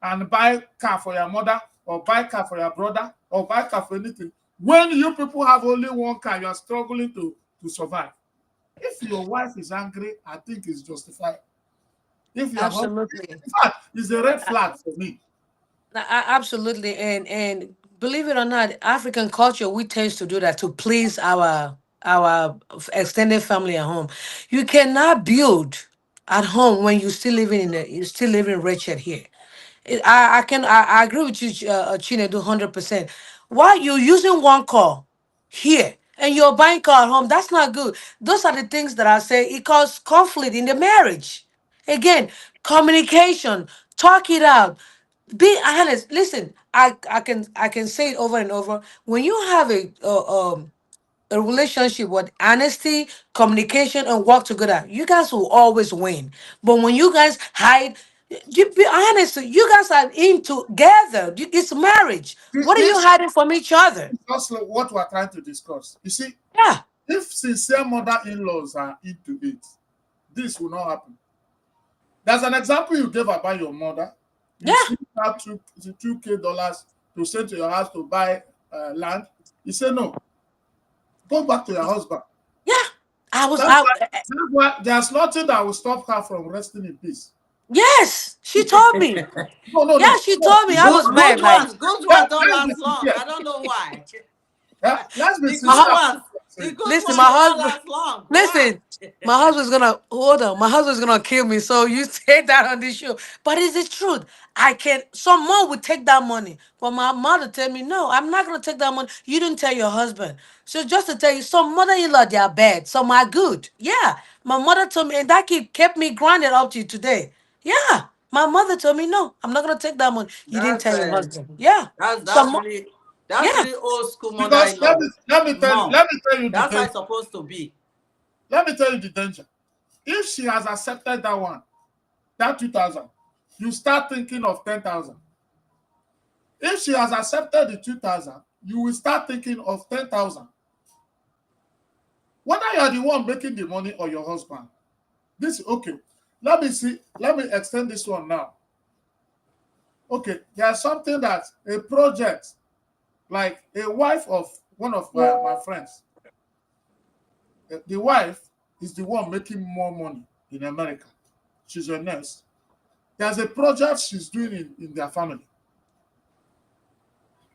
and buy car for your mother, or buy car for your brother, or buy car for anything, when you people have only one car, you are struggling to survive. If your wife is angry, I think it's justified. If your husband, Absolutely. in fact, it's a red flag for me. Absolutely, and believe it or not, African culture, we tend to do that to please our extended family at home. You cannot build at home when you're still living wretched here. I agree with you, Chinedu, 100%. Why you using one car here and you're buying car at home? That's not good. Those are the things that I say it causes conflict in the marriage. Again, communication, talk it out, be honest. Listen, I can say it over and over. When you have a relationship with honesty, communication, and work together, you guys will always win. But when you guys hide, you be honest. You guys are in together. It's marriage. What are you This hiding from each other? is also what we're trying to discuss. You see, Yeah, if sincere mother-in-laws are into it, this will not happen. There's an example you gave about your mother. You yeah, see that two K dollars to send to your house to buy land. You say no. Go back to your husband. yeah. I was That's out. why, that's why there's nothing that will stop her from resting in peace. Yes, she told me. No, no, Yeah, no, she no. told me. I was mad. Like, Good ones don't Let's be last long. sincere. I don't know why. Let's be The my good sincere. hu- ones, the good listen, my ones don't husband. last long. Why? Listen, my husband's gonna hold on. My husband's gonna kill me. So you say that on this show, but it's the truth. I can. Someone would take that money, but my mother tell me no. I'm not gonna take that money. You didn't tell your husband. So just to tell you, some mother-in-law they are bad, some are good. Yeah, my mother told me, and that kept me grounded up to today. Yeah, my mother told me no. I'm not gonna take that money. You didn't That's tell your husband. Yeah, that's some. really Yeah. old school Because mother-in-law. Mom, let me tell you the that's how danger. it's supposed to be. Let me tell you the danger. If she has accepted that one, that 2,000, you start thinking of 10,000. If she has accepted the 2,000, you will start thinking of 10,000. Whether you are the one making the money or your husband. This okay. Let me see. Let me extend this one now. Okay, there's something that a project, like a wife of one of my friends. The wife is the one making more money in America. She's a nurse. There's a project she's doing in their family.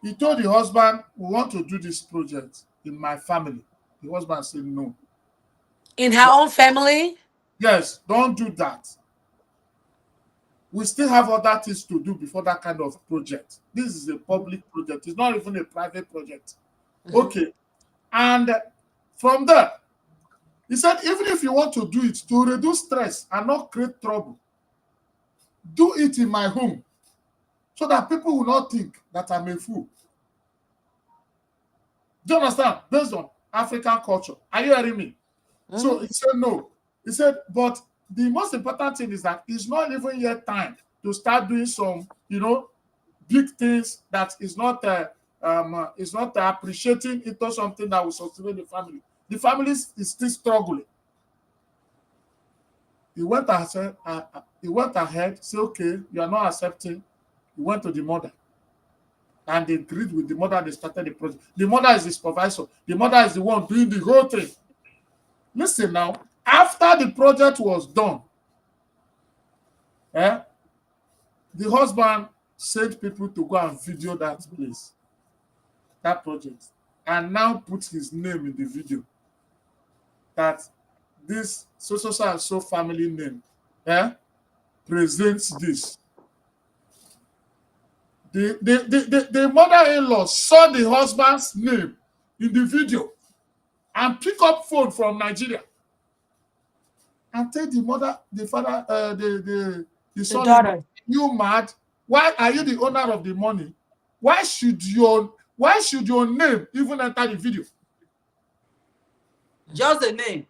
He told the husband, "We want to do this project in my family." The husband said, "No." In her own family. Yes, don't do that. We still have other things to do before that kind of project. This is a public project. It's not even a private project. Mhm. Okay. And from there, he said, even if you want to do it to reduce stress and not create trouble, do it in my home so that people will not think that I'm a fool. Do you understand? Based on African culture. Are you hearing me? So Mhm. he said no. He said, but the most important thing is that it's not even yet time to start doing some, big things that is not appreciating into something that will sustain the family. The family is still struggling. He went ahead, say, okay, you are not accepting. He went to the mother and they agreed with the mother. They started the project. The mother is the supervisor. The mother is the one doing the whole thing. Listen now, after the project was done, eh, the husband sent people to go and video that place, that project, and now put his name in the video that this so and so family name presents this. The mother-in-law saw the husband's name in the video and pick up phone from Nigeria and tell the mother, the father, the The son-in-law, daughter. you mad? Why are you the owner of the money? Why should your name even enter the video? Just the name.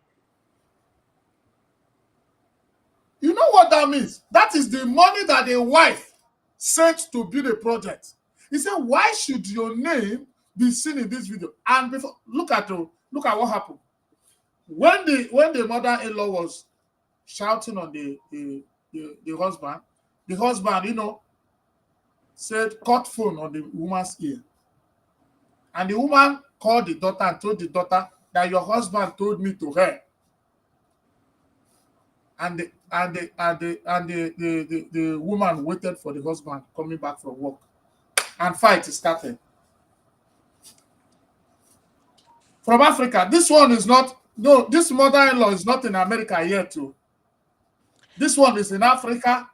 You know what that means? That is the money that the wife sent to build a project. He said, why should your name be seen in this video? And look at what happened. When the mother-in-law was shouting on the husband. The husband, said, cut phone on the woman's ear. And the woman called the daughter and told the daughter that your husband told me to her. And the woman waited for the husband coming back from work. And fight started. From Africa, this one is not, no, this mother-in-law is not in America yet too. This one is in Africa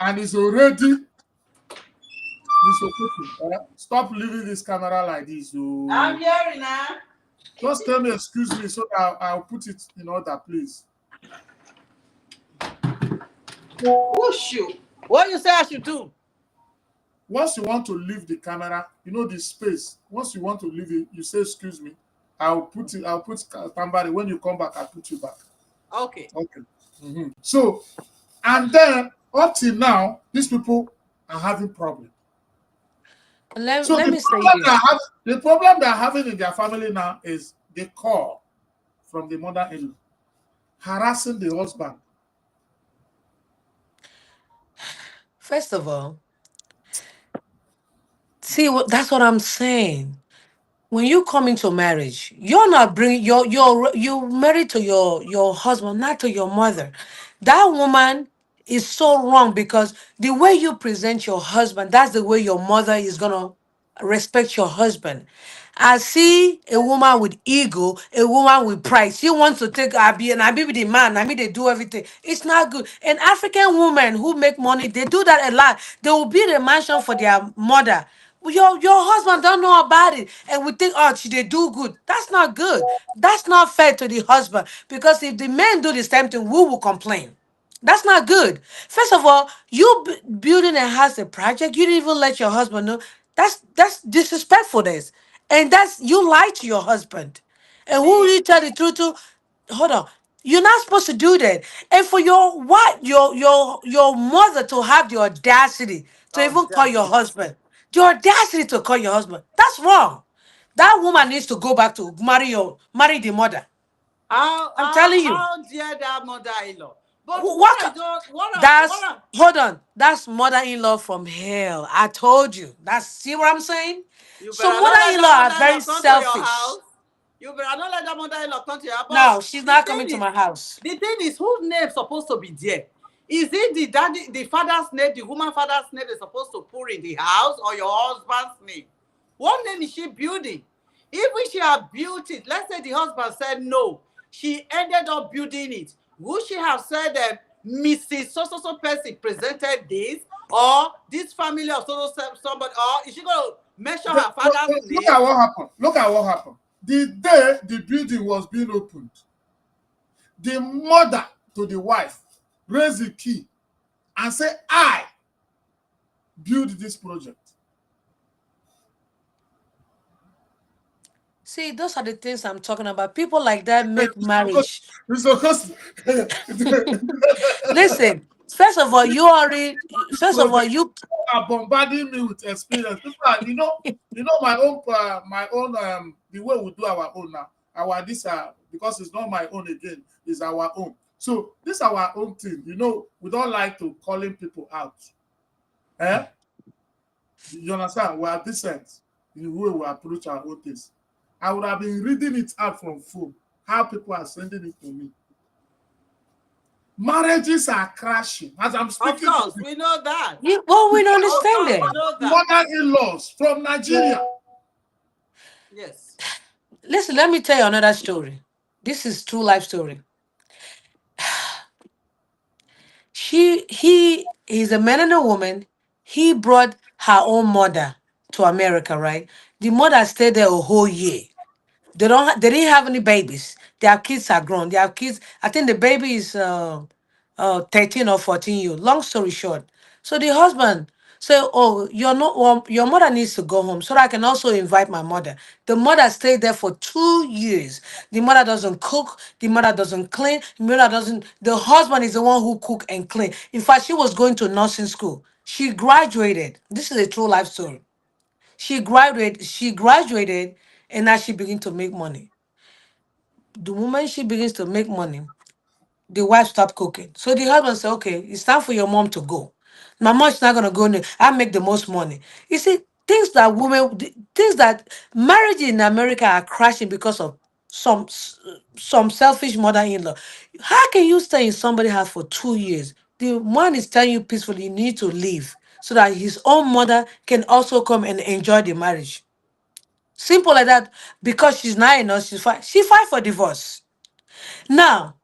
and is already dislocated. Stop leaving this camera like this. I'm Oh. hearing now. Just tell me, excuse me, so that I'll put it in order, please. Whoosh you. What you say I should do? Once you want to leave the camera, the space. Once you want to leave it, you say, excuse me. I'll put somebody. When you come back, I'll put you back. Okay. Okay. So, and then up till now, these people are having problems. Let, So let the me say problem this. the problem they're having in their family now is the call from the mother-in-law harassing the husband. First of all, see that's what I'm saying. When you come into marriage, you're not bring you're married to your husband, not to your mother. That woman is so wrong because the way you present your husband, that's the way your mother is gonna respect your husband. I see a woman with ego, a woman with pride. She wants to take Abi and Abi be the man. I mean, they do everything. It's not good. And African women who make money, they do that a lot. They will build a mansion for their mother. Your husband don't know about it, and we think, oh, she they do good. That's not good. That's not fair to the husband because if the men do the same thing, we will complain. That's not good. First of all, you building a house, a project, you didn't even let your husband know. That's disrespectful. This, and that's you lie to your husband. And who See, you tell the truth to? Hold on. You're not supposed to do that. And for your what your mother to have the audacity to even call your audacity. husband, the audacity to call your husband. That's wrong. That woman needs to go back to marry the mother. How I'm how telling you. how dare that mother-in-law? But what What? I don't what That's I hold on. That's mother-in-law from hell. I told you. That's see what I'm saying. you So better not let mother-in-law that are very mother-in-law come to your selfish. house. You better not let that mother-in-law come to your house. But No, she's the not thing coming to is, my house. the thing is, whose name supposed to be there? Is it the daddy, the father's name, the woman father's name is supposed to put in the house, or your husband's name? What name is she building? Even she had built it, let's say the husband said no, she ended up building it. Would she have said Mrs. So so so person presented this, or this family of so so somebody, or is she going to mention her father's Look name? at what happened. Look at what happened. The day the building was being opened, the mother to the wife raised the key and said, I built this project. See, those are the things I'm talking about. People like that make It's supposed, marriage. it's supposed Listen, first of all, you already first of all, project you are bombarding me with experience. People are, my own the way we do our own now. Our this because it's not my own again, it's our own. So this is our own thing. We don't like to calling people out. Eh? You understand? We are decent in the way we approach our own things. I would have been reading it out from phone, how people are sending it to me. Marriages are crashing as I'm Of speaking to course, we know that. well, we don't Of understand course, we that. know that. mother-in-laws from Nigeria. Yes. Listen, let me tell you another story. This is true life story. He is a man and a woman. He brought her own mother to America, right? The mother stayed there a whole year. They didn't have any babies. Their kids are grown. Their kids, I think the baby is 13 or 14 years. Long story short. So the husband said, oh, you're not well, your mother needs to go home so that I can also invite my mother. The mother stayed there for 2 years. The mother doesn't cook, the mother doesn't clean, the mother doesn't the husband is the one who cook and clean. In fact, she was going to nursing school. She graduated. This is a true life story. She graduated, and now she begin to make money. The moment she begins to make money, the wife stopped cooking. So the husband said, okay, it's time for your mom to go. My mom's not gonna go in. I make the most money. You see, things that marriage in America are crashing because of some some selfish mother-in-law. How can you stay in somebody's house for 2 years? The man is telling you peacefully you need to leave so that his own mother can also come and enjoy the marriage. Simple like that. Because she's not enough, she fight for divorce. Now,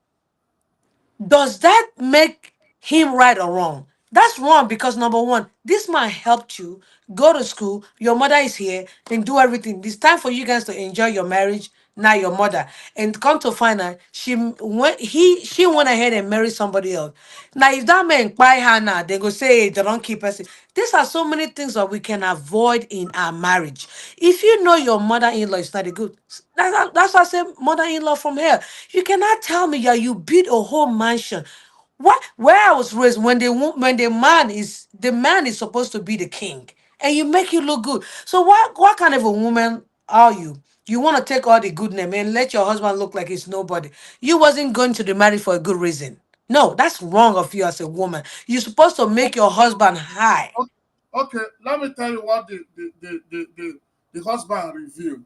does that make him right or wrong? That's wrong because number one, this man helped you go to school. Your mother is here and do everything. It's time for you guys to enjoy your marriage. Now your mother, and come to find out, she went ahead and married somebody else. Now if that man buy her now, they go say, "Hey, they don't keep us." These are so many things that we can avoid in our marriage. If you know your mother-in-law is not a good, that's why I say mother-in-law from here. You cannot tell me, yeah, you build a whole mansion. What, where I was raised, when the man is supposed to be the king, and you make you look good. So what kind of a woman are you? You want to take all the good name and let your husband look like he's nobody. You wasn't going to the marriage for a good reason. No, that's wrong of you as a woman. You're supposed to make your husband high. Okay, okay, let me tell you what the husband revealed.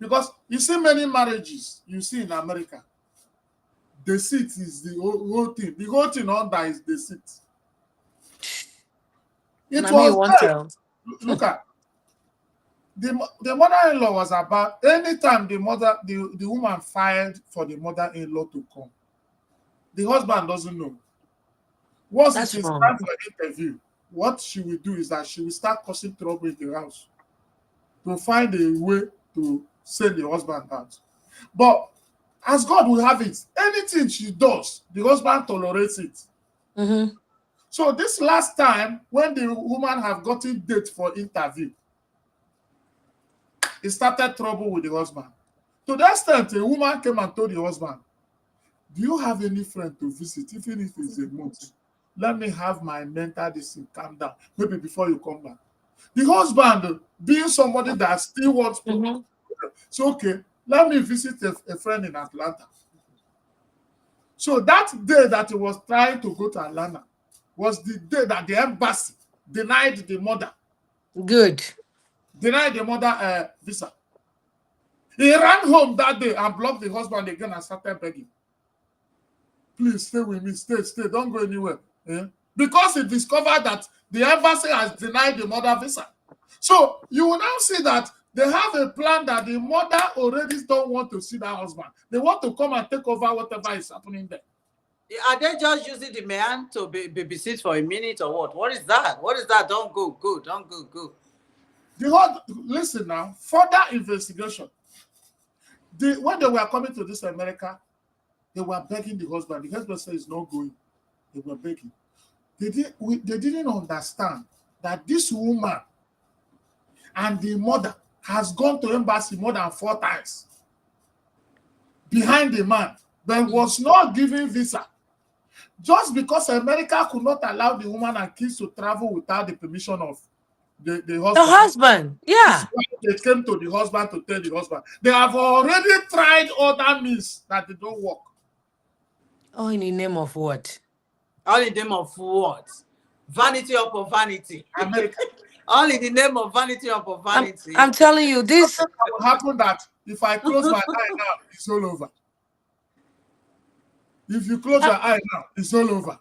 Because you see many marriages you see in America, the seat is the whole thing. The whole thing under is the seat. It Mommy, you was want there. to? Look at the mother-in-law was about anytime the woman filed for the mother-in-law to come. The husband doesn't know. Once it That's is wrong. time for interview, what she will do is that she will start causing trouble in the house to find a way to send the husband out. But as God will have it, anything she does, the husband tolerates it. Mm-hmm. So this last time, when the woman have gotten date for interview, it started trouble with the husband. To that extent, a woman came and told the husband, "Do you have any friend to visit, even if it's a month? Let me have my mental disease calm down. Maybe before you come back." The husband, being somebody that still wants to, Mm-hmm. so okay, let me visit a friend in Atlanta. So that day that he was trying to go to Atlanta was the day that the embassy denied the mother, Good. visa. He ran home that day and blocked the husband again and started begging, "Please stay with me, stay, don't go anywhere." Eh? Because he discovered that the embassy has denied the mother visa. So you will now see that they have a plan that the mother already don't want to see that husband. They want to come and take over whatever is happening there. Are they just using the man to babysit for a minute or what? What is that? What is that? Don't go, go, don't go, go. The whole listen now, further investigation. When they were coming to this America, they were begging the husband. The husband said he's not going. They were begging. They didn't understand that this woman and the mother has gone to embassy more than 4 times behind the man, but was not given visa. Just because America could not allow the woman and kids to travel without the permission of the The husband. husband. This is Yeah. why they came to the husband to tell the husband. They have already tried other means that they don't work. Oh, in the name of what? All in the name of what? Vanity upon vanity. America. All in the name of vanity upon I'm vanity. telling you this. Something that will happen that if I close my eye now, it's all over. If you close your eye now, it's all over.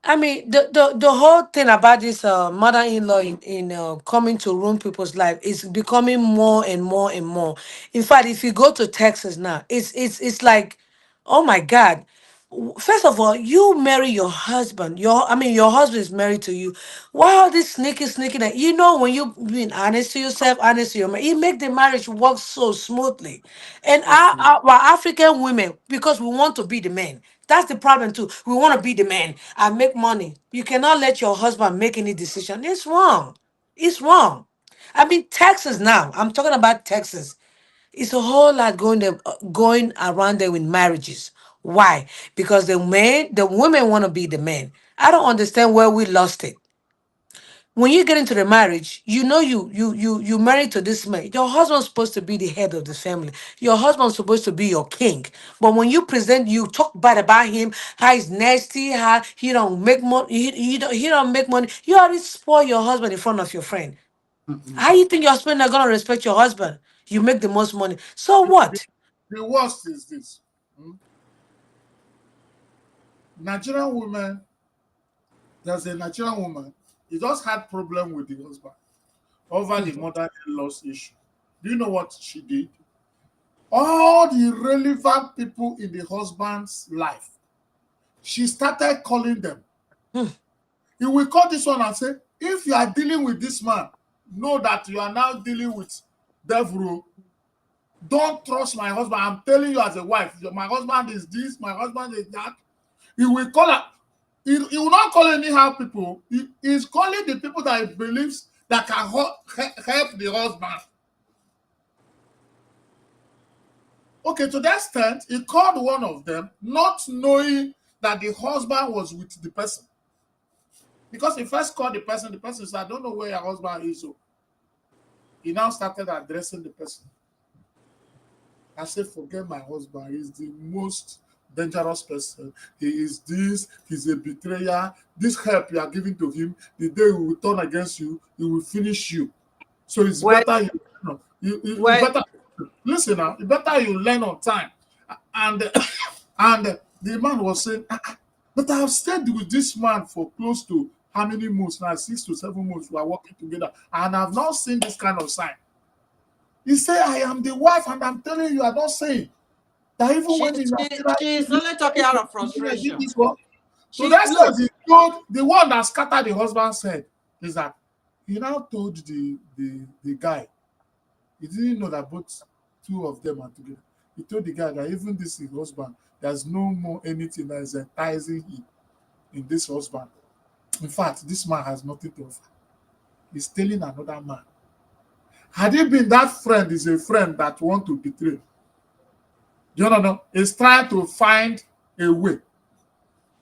I mean, the whole thing about this mother-in-law in coming to ruin people's life is becoming more and more and more. In fact, if you go to Texas now, it's like, oh my God. First of all, you marry your husband. Your husband is married to you. Why all this sneaky? That you know when you being honest to yourself, honest to your man, it make the marriage work so smoothly. And So smooth. our African women, because we want to be the man. That's the problem too. We want to be the man and make money. You cannot let your husband make any decision. It's wrong. It's wrong. I mean, Texas now. I'm talking about Texas. It's a whole lot going around there with marriages. Why? Because the women want to be the men. I don't understand where we lost it. when you get into the marriage, you know you married to this man. Your husband's supposed to be the head of the family. Your husband's supposed to be your king. But when you present, you talk bad about him, how he's nasty, how he don't make money, he don't make money. You already spoil your husband in front of your friend. How you think your husband not gonna respect your husband? You make the most money. So The, the, what? the worst is this. Hmm? Nigerian women, there's a Nigerian woman, he just had problem with the husband over the mother-in-law's issue. Do you know what she did? All the relevant people in the husband's life, she started calling them. Hmm. He will call this one and say, if you are dealing with this man, know that you are now dealing with devil. Don't trust my husband. I'm telling you as a wife, my husband is this, my husband is that. He will call her. He will not call anyhow people. He's calling the people that he believes that can help the husband. Okay, to that extent, he called one of them, not knowing that the husband was with the person. Because he first called the person said, I don't know where your husband is. So he now started addressing the person. I said, forget my husband. He's the most dangerous person. He is this, he's a betrayer. This help you are giving to him, the day he will turn against you, he will finish you. So it's Well, better you well, better listen now, it better you learn on time. And and the man was saying, but I've stayed with this man for close to how many months now? 6 to 7 months we are working together, and I've not seen this kind of sign. He said, I am the wife, and I'm telling you, I don't say that even she, when you are she's only talking out of I did frustration. this one. So She that's look, what he told the one that scattered the husband said is that he now told the guy, he didn't know that both two of them are together. He told the guy that even this his husband, there's no more anything that is enticing him in this husband. In fact, this man has nothing to offer. He's telling another man. Had it been that friend is a friend that want to betray, you know, is trying to find a way.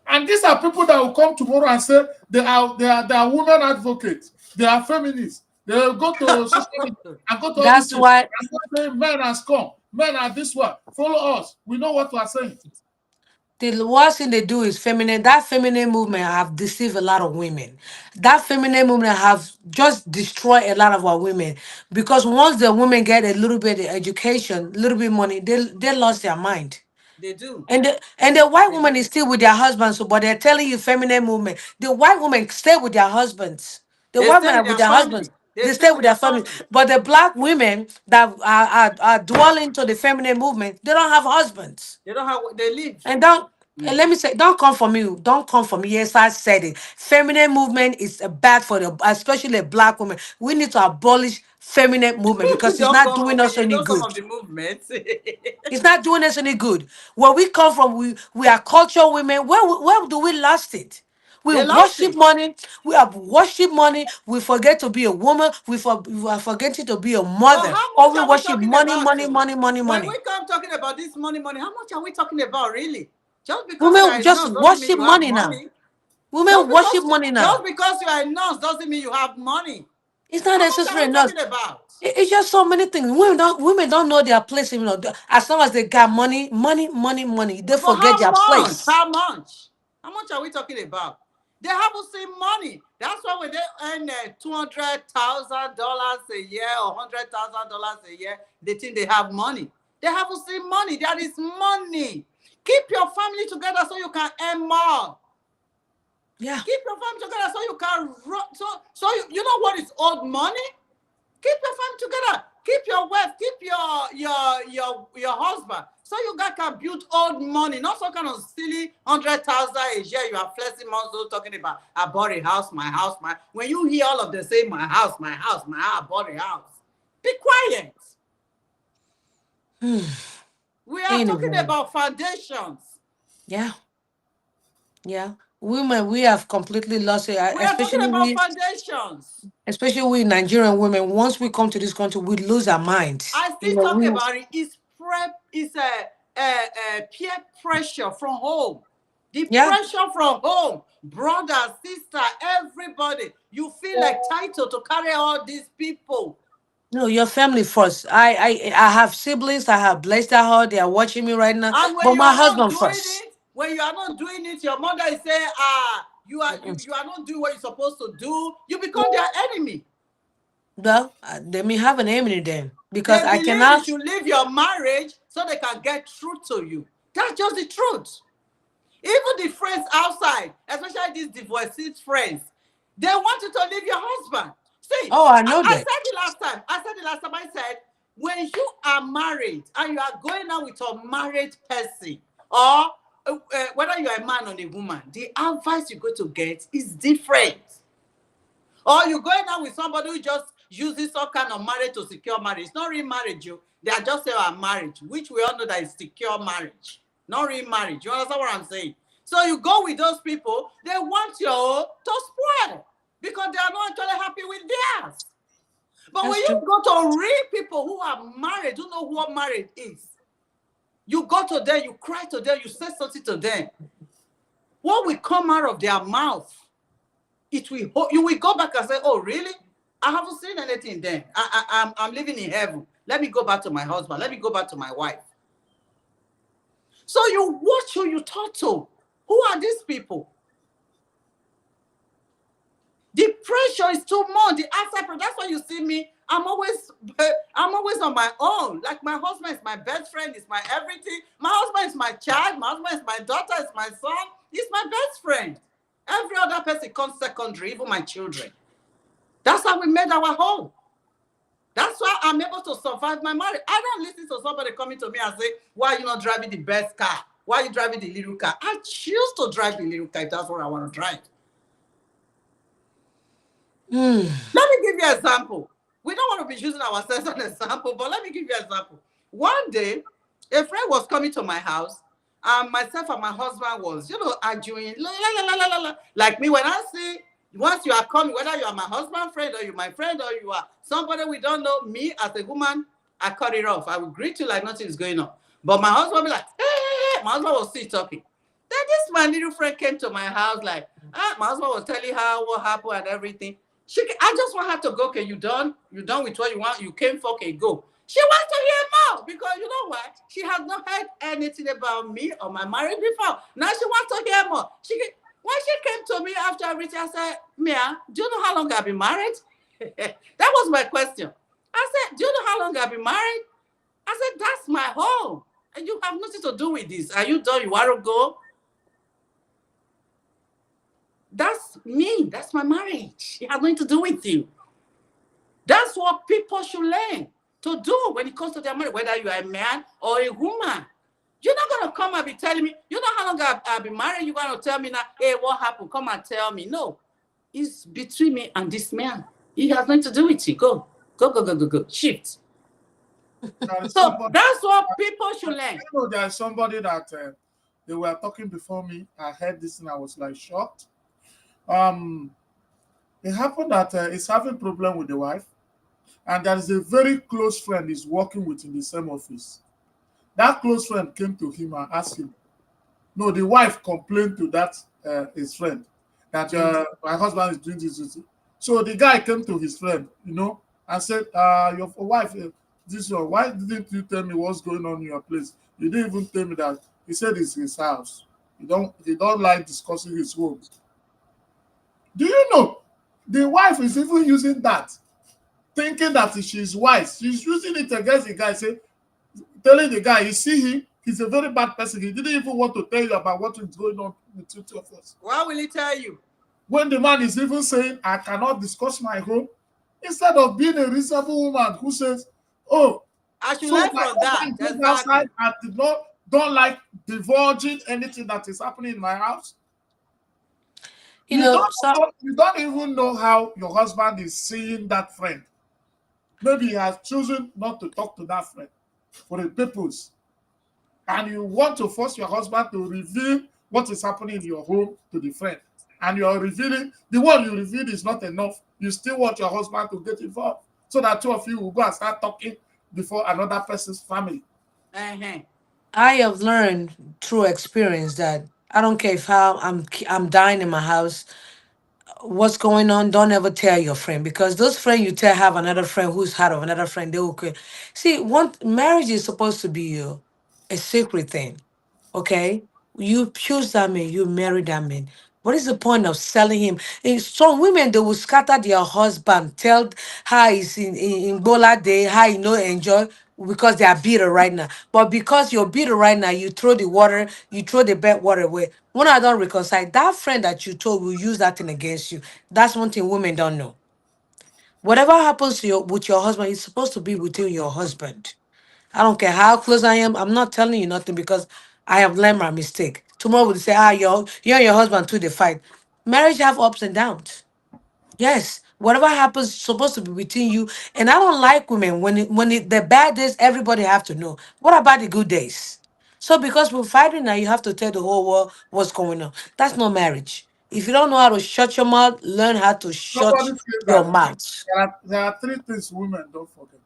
And these are people that will come tomorrow and say they are women advocates, they are feminists. They will go to social media and go to all these That's things why and say men are scum, men are this one. Follow us. We know what we are saying. the worst thing they do is feminine. That feminine movement have deceived a lot of women. That feminine movement have just destroyed a lot of our women because once the women get a little bit of education, a little bit money, they lost their mind. they do, And the white they woman do. is still with their husbands, so but they're telling you feminine movement. The white women stay with their husbands. The They white stay men are with with their their husbands. family. They They stay stay with with their their families. family. But the black women that are dwelling to the feminine movement, they don't have husbands. They don't have. They live. And don't and let me say, don't come for me. Don't come for me. Yes, I said it. Feminine movement is bad for the, especially the black women. We need to abolish feminine movement because it's Don't not come for doing me. us You any know some good. of the movements. It's not doing us any good. Where we come from, we are cultural women. Where do we lost it? We They lost worship it. money. We have worship money. We forget to be a woman. We are forgetting to be a But mother. how Or much we are we worship talking money, about? money, Too? money, money, When we money. come talking about this money, money, how much are we talking about really? Just because you are Women a just nurse doesn't mean worship you have money now. money. Women worship money Just now. because you are a nurse doesn't mean you have money. It's not How much are necessary we enough. talking about? It's just so many things. Women don't know their place. As long as they got money, money, money, money, they But forget their how much? place. How much? How much are we talking about? They haven't seen money. That's why when they earn $200,000 a year or $100,000 a year, they think they have money. They haven't seen money. There is money. Keep your family together so you can earn more. Yeah. Keep your family together so you can run. So you know what is old money? Keep your family together. Keep your wife. Keep your husband. So you guys can build old money, not some kind of silly 100,000 a year. You are flexing muscle talking about I bought a house, my house, my. When you hear all of them say my house, my house, my house, I bought a house. Be quiet. We are talking Anyway, about foundations. yeah, yeah. Women, we have completely lost it. We are talking about foundations. Especially we Nigerian women. Once we come to this country, we lose our minds. I still talk about it. It's prep. It's a peer pressure from home. The Yeah, pressure from home. brother, sister, everybody. You feel like title to carry all these people. No, your family first. I have siblings. I have blessed their heart. They are watching me right now. And when But you my are not husband doing first. it, when you are not doing it, your mother is saying, ah, Mm-mm. you are not doing what you're supposed to do. You become their enemy. Well, they may have an enemy then because They I believe you cannot. should leave your marriage so they can get truth to you. That's just the truth. Even the friends outside, especially these divorced friends, they want you to leave your husband. See, Oh, I know I that. said the last time. I said, when you are married and you are going out with a married person, or whether you are a man or a woman, the advice you're going to get is different. Or you're going out with somebody who just uses some kind of marriage to secure marriage. It's not real marriage, you. They are just saying our marriage, which we all know that is secure marriage, not real marriage. You understand what I'm saying? So you go with those people, they want you to spoil because they are not actually happy with theirs. But when That's you true. go to real people who are married, who know what marriage is, you go to them, you cry to them, you say something to them. What will come out of their mouth, you will go back and say, oh, really? I haven't seen anything then. I'm living in heaven. Let me go back to my husband. Let me go back to my wife. So you watch who you talk to. Who are these people? The pressure is too much. The outside pressure. That's why you see me. I'm always on my own. Like my husband is my best friend, is my everything. My husband is my child. My husband is my daughter. Is my son. He's my best friend. Every other person comes secondary, even my children. That's how we made our home. That's why I'm able to survive my marriage. I don't listen to somebody coming to me and say, why are you not driving the best car? Why are you driving the little car? I choose to drive the little car if that's what I want to drive. Mm. Let me give you an example. We don't want to be using ourselves as an example, but let me give you an example. One day, a friend was coming to my house, and myself and my husband was, arguing, la, la, la, la, la, la. Like me, when I see, once you are coming, whether you are my husband friend or you my friend or you are somebody we don't know, me as a woman, I cut it off. I will greet you like nothing is going on. But my husband will be like, hey, hey, hey. My husband was still talking. Then this my little friend came to my house like, my husband was telling her what happened and everything. I just want her to go. Okay, you done? You done with what you want? You came for? Okay, go. She wants to hear more because you know what? She has not heard anything about me or my marriage before. Now she wants to hear more. When she came to me after everything, I said, Mia, do you know how long I've been married? That was my question. I said, do you know how long I've been married? I said, that's my home. And you have nothing to do with this. Are you done? You want to go? That's me. That's my marriage. It has nothing to do with you. That's what people should learn to do when it comes to their marriage, whether you are a man or a woman. You're not going to come and be telling me, you know how long I've been married? You're going to tell me now, hey, what happened? Come and tell me. No, it's between me and this man. It has nothing to do with you. Go. Shift. So Somebody, that's what people should learn. there's somebody that they were talking before me. I heard this and I was like shocked. Um, it happened that he's having problem with the wife, and there is a very close friend he's working with in the same office. That close friend came to him and asked him, no, the wife complained to that his friend that my husband is doing this. So the guy came to his friend, and said, your wife, this one, why didn't you tell me what's going on in your place? You didn't even tell me that. He said it's his house. He don't like discussing his home. Do you know the wife is even using that, thinking that she's wise. She's using it against the guy, telling the guy, you see him, he's a very bad person. He didn't even want to tell you about what is going on with you two of us. Why will he tell you? When the man is even saying, I cannot discuss my home, instead of being a reasonable woman who says, oh, I should so learn my from that. husband goes Exactly. outside and don't like divulging anything that is happening in my house. You don't even know how your husband is seeing that friend. Maybe he has chosen not to talk to that friend for a purpose. And you want to force your husband to reveal what is happening in your home to the friend. And you're revealing, the one you reveal is not enough. You still want your husband to get involved so that two of you will go and start talking before another person's family. Uh-huh. I have learned through experience that I don't care if how I'm dying in my house. What's going on, don't ever tell your friend, because those friends you tell have another friend who's had of another friend, they will quit. See, one marriage is supposed to be a secret thing. Okay? You choose that man, you marry that man. What is the point of selling him? In some women, they will scatter their husband, tell how he's in Bola Day, how you know enjoy because they are bitter right now. But because you're bitter right now, you throw the water, you throw the bad water away. When I don't reconcile, that friend that you told will use that thing against you. That's one thing women don't know. Whatever happens to your with your husband, it's supposed to be within your husband. I don't care how close I am. I'm not telling you nothing because I have learned my mistake. Tomorrow will say, you and your husband too they fight. Marriage have ups and downs. Yes, whatever happens is supposed to be between you. And I don't like women the bad days. Everybody have to know. What about the good days? So because we're fighting now, you have to tell the whole world what's going on. That's not marriage. If you don't know how to shut your mouth, learn how to shut Somebody said your that mouth. there are three things women don't forget.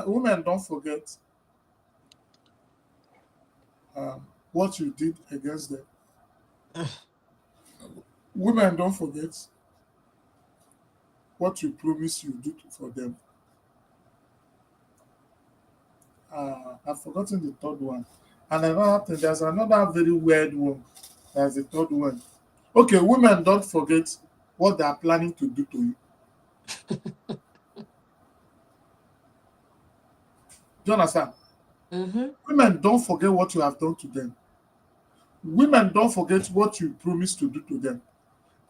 Women don't forget what you did against them. Women don't forget what you promised you do for them. I've forgotten the third one. And another thing, there's another very weird one. That's the third one. Okay, women don't forget what they are planning to do to you. Do you understand? Mm-hmm. Women don't forget what you have done to them. Women don't forget what you promised to do to them.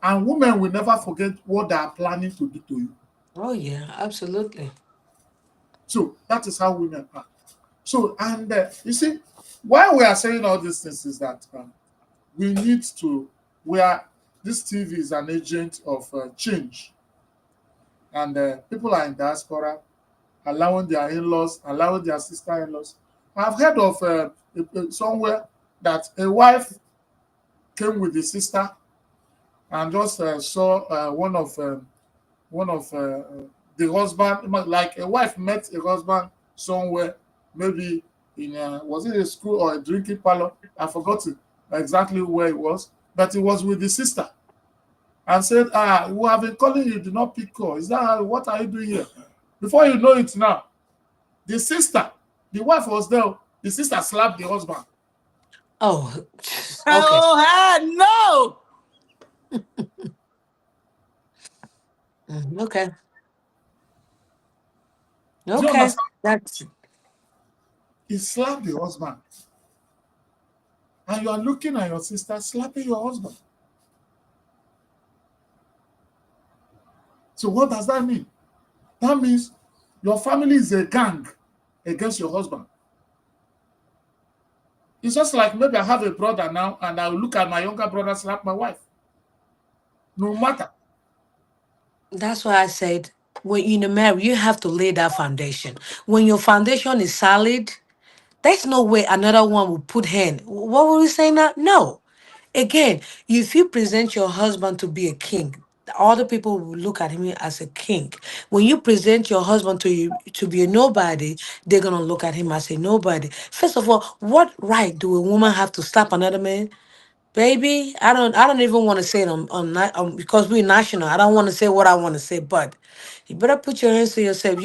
And women will never forget what they are planning to do to you. Oh yeah, absolutely. So that is how women are. So, and you see, why we are saying all these things is that we need to, we are, this TV is an agent of change. And people are in diaspora, allowing their in-laws, allowing their sister-in-laws. I've heard of somewhere that a wife came with the sister and just saw one of the husband, like a wife met a husband somewhere, maybe in was it a school or a drinking parlor? I forgot exactly where it was, but it was with the sister and said, we have been calling you, did not pick call. Is that what are you doing here? Before you know it now, the sister, the wife was there, the sister slapped the husband. Oh, okay. Oh, no. Okay. Do you Okay. understand? That's He slapped the husband. And you are looking at your sister slapping your husband. So what does that mean? That means your family is a gang against your husband. It's just like maybe I have a brother now and I will look at my younger brother slap my wife. No matter. that's why I said when you marry, you have to lay that foundation. When your foundation is solid, there's no way another one will put hand. What were we saying now? No. Again, if you present your husband to be a king, other people will look at him as a king. When you present your husband to you to be a nobody, they're gonna look at him as a nobody. First of all, what right do a woman have to slap another man? Baby, I don't even want to say it because we're national. I don't want to say what I want to say, but you better put your hands to yourself.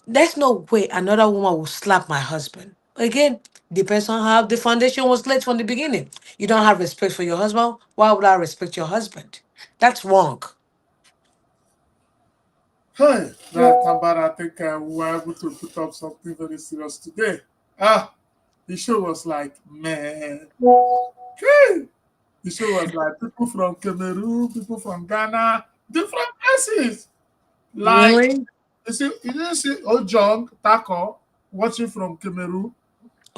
There's no way another woman will slap my husband. Again, depends on how the foundation was laid from the beginning. You don't have respect for your husband. Why would I respect your husband? That's wrong. Hey, that Tambara, I think we were able to put up something very serious today. The show was like, man. Hey, the show was like people from Cameroon, people from Ghana, different places. Like, Really? you didn't see Ojong Tako watching from Cameroon,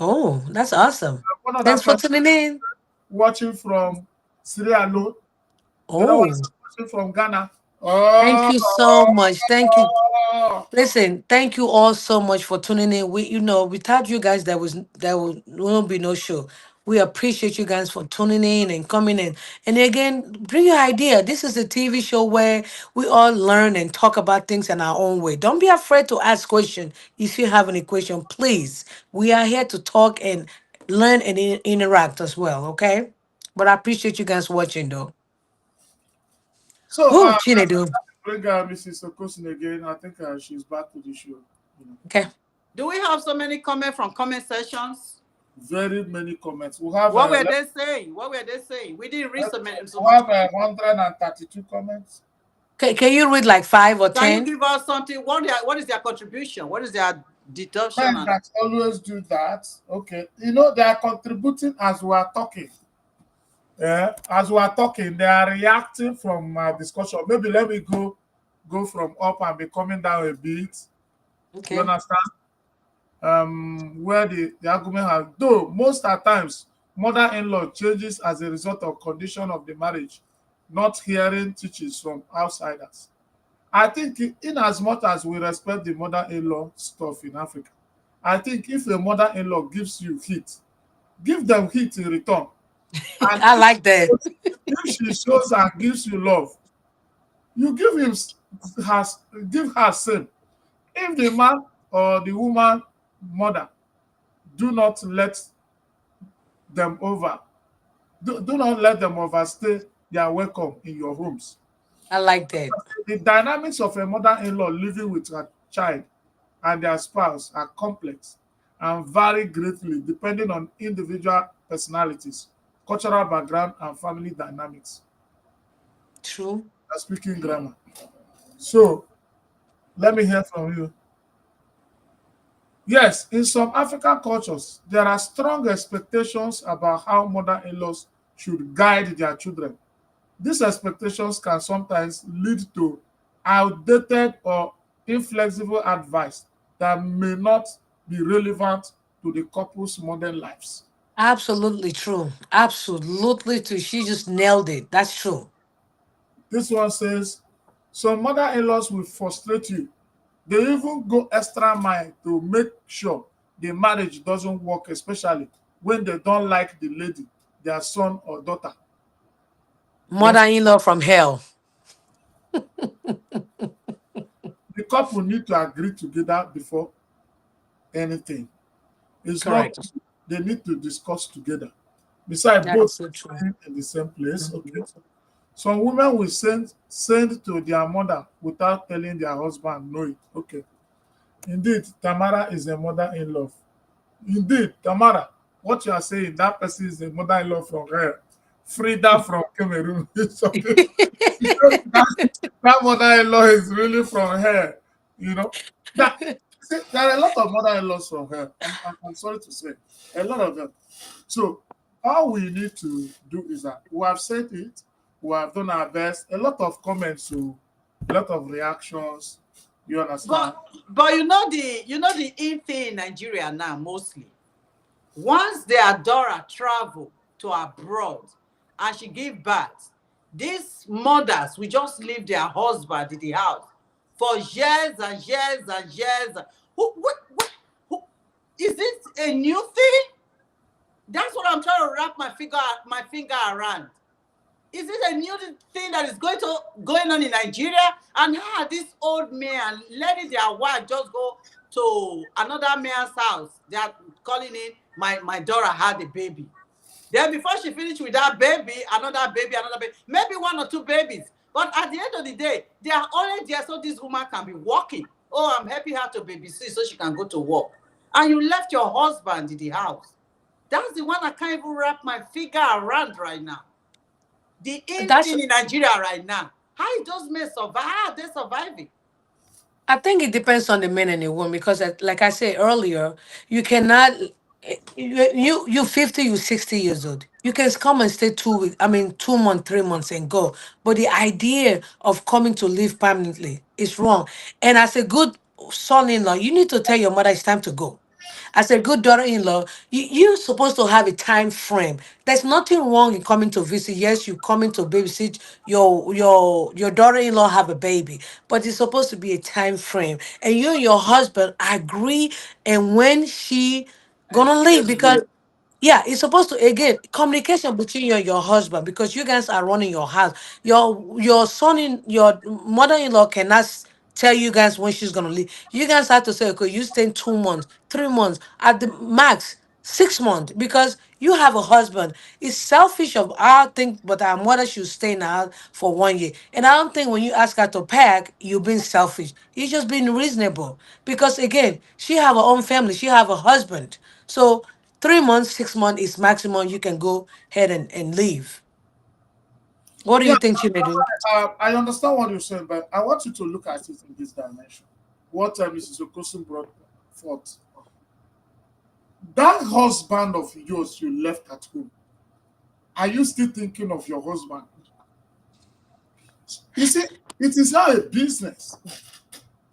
Oh, that's awesome. one other Thanks for person tuning in. watching from Sierra Leone, the other one Oh, watching from Ghana. thank Oh, you so much. Thank you. Listen, thank you all so much for tuning in. Without you guys, there will be no show. We appreciate you guys for tuning in and coming in. And again, bring your idea. This is a TV show where we all learn and talk about things in our own way. Don't be afraid to ask questions if you have any question. Please, we are here to talk and learn and interact as well. Okay, but I appreciate you guys watching though. So Who let's Chinedu? bring Mrs. Okosin again. I think she's back to the show. You know, Okay. Do we have so many comments from comment sections? very many comments. We have What were they saying? What were they saying? We didn't read so we much. have 132 comments. Can you read like 5 or 10? Can you give us something? What is their contribution? What is their deduction? Men that always do that. Okay, you know they are contributing as we are talking. As we are talking, they are reacting from discussion. Maybe let me go from up and be coming down a bit. You Okay. understand? Where the argument has, though most at times mother-in-law changes as a result of condition of the marriage, not hearing teachings from outsiders. I think in as much as we respect the mother-in-law stuff in Africa, I think if a mother-in-law gives you heat, give them heat in return. And I like that. if she shows and gives you love, you has give her same. If the man or the woman mother do not let them over, do not let them overstay their welcome in your homes. I like that. The dynamics of a mother-in-law living with her child and their spouse are complex and vary greatly depending on individual personalities, cultural background, and family dynamics. True. I'm speaking grammar. So let me hear from you. Yes, in some African cultures, there are strong expectations about how mother-in-laws should guide their children. These expectations can sometimes lead to outdated or inflexible advice that may not be relevant to the couple's modern lives. Absolutely true. Absolutely true. She just nailed it. That's true. This one says, some mother-in-laws will frustrate you. They even go extra mile to make sure the marriage doesn't work, especially when they don't like the lady, their son or daughter wants. Mother-in-law from hell. The couple need to agree together before anything. It's not Correct. they need to discuss together. Besides, That both is so true. staying in the same place. Okay. Mhm. Some women will send to their mother without telling their husband no it. Okay. Indeed, Tamara is a mother-in-law. Indeed, Tamara, what you are saying, that person is a mother-in-law from her. Frida from Cameroon. It's okay. That mother-in-law is really from her. You know. That see, there are a lot of mother-in-laws from her. I'm sorry to say. A lot of them. So all we need to do is that we have said it, we have done our best. A lot of comments, so a lot of reactions. You understand? But you know the in thing in Nigeria now mostly. Once their daughter travel to abroad and she give birth, these mothers will just leave their husband in the house for years and years and years. Who, is this a new thing? That's what I'm trying to wrap my finger around. Is it a new thing that is going on in Nigeria? And how are these old men letting their wife just go to another man's house? They are calling it my daughter had a baby. Then before she finished with that baby, another baby, maybe one or two babies. But at the end of the day, they are only there so this woman can be working. Oh, I'm helping her to babysit so she can go to work. And you left your husband in the house. That's the one I can't even wrap my figure around right now. The in That's thing in Nigeria right now. How is those men survive? How are they surviving? I think it depends on the man and the woman because, like I said earlier, you cannot. You 50, you 60 years old. You can come and stay 2 weeks. I mean, 2 months, 3 months, and go. But the idea of coming to live permanently is wrong. And as a good son-in-law, you need to tell your mother it's time to go. As a good daughter-in-law, you're supposed to have a time frame. There's nothing wrong in coming to visit. Yes, you coming to babysit your daughter-in-law have a baby, but it's supposed to be a time frame. And you and your husband agree and when she gonna leave Excuse me. because yeah, it's supposed to again communication between you and your husband because you guys are running your house. Your son in your mother-in-law cannot tell you guys when she's gonna leave. You guys have to say, okay, you stay 2 months, 3 months at the max, 6 months because you have a husband. It's selfish of I think, but our mother should stay now for 1 year. And I don't think when you ask her to pack, you're being selfish. You're just being reasonable. Because again, she have her own family, she have a husband. So 3 months, 6 months is maximum you can go ahead and leave. What do Yeah, you think she may do? I understand what you're saying, but I want you to look at it in this dimension. What Mrs. Okosun brought forth. That husband of yours you left at home, are you still thinking of your husband? You see, it is not a business.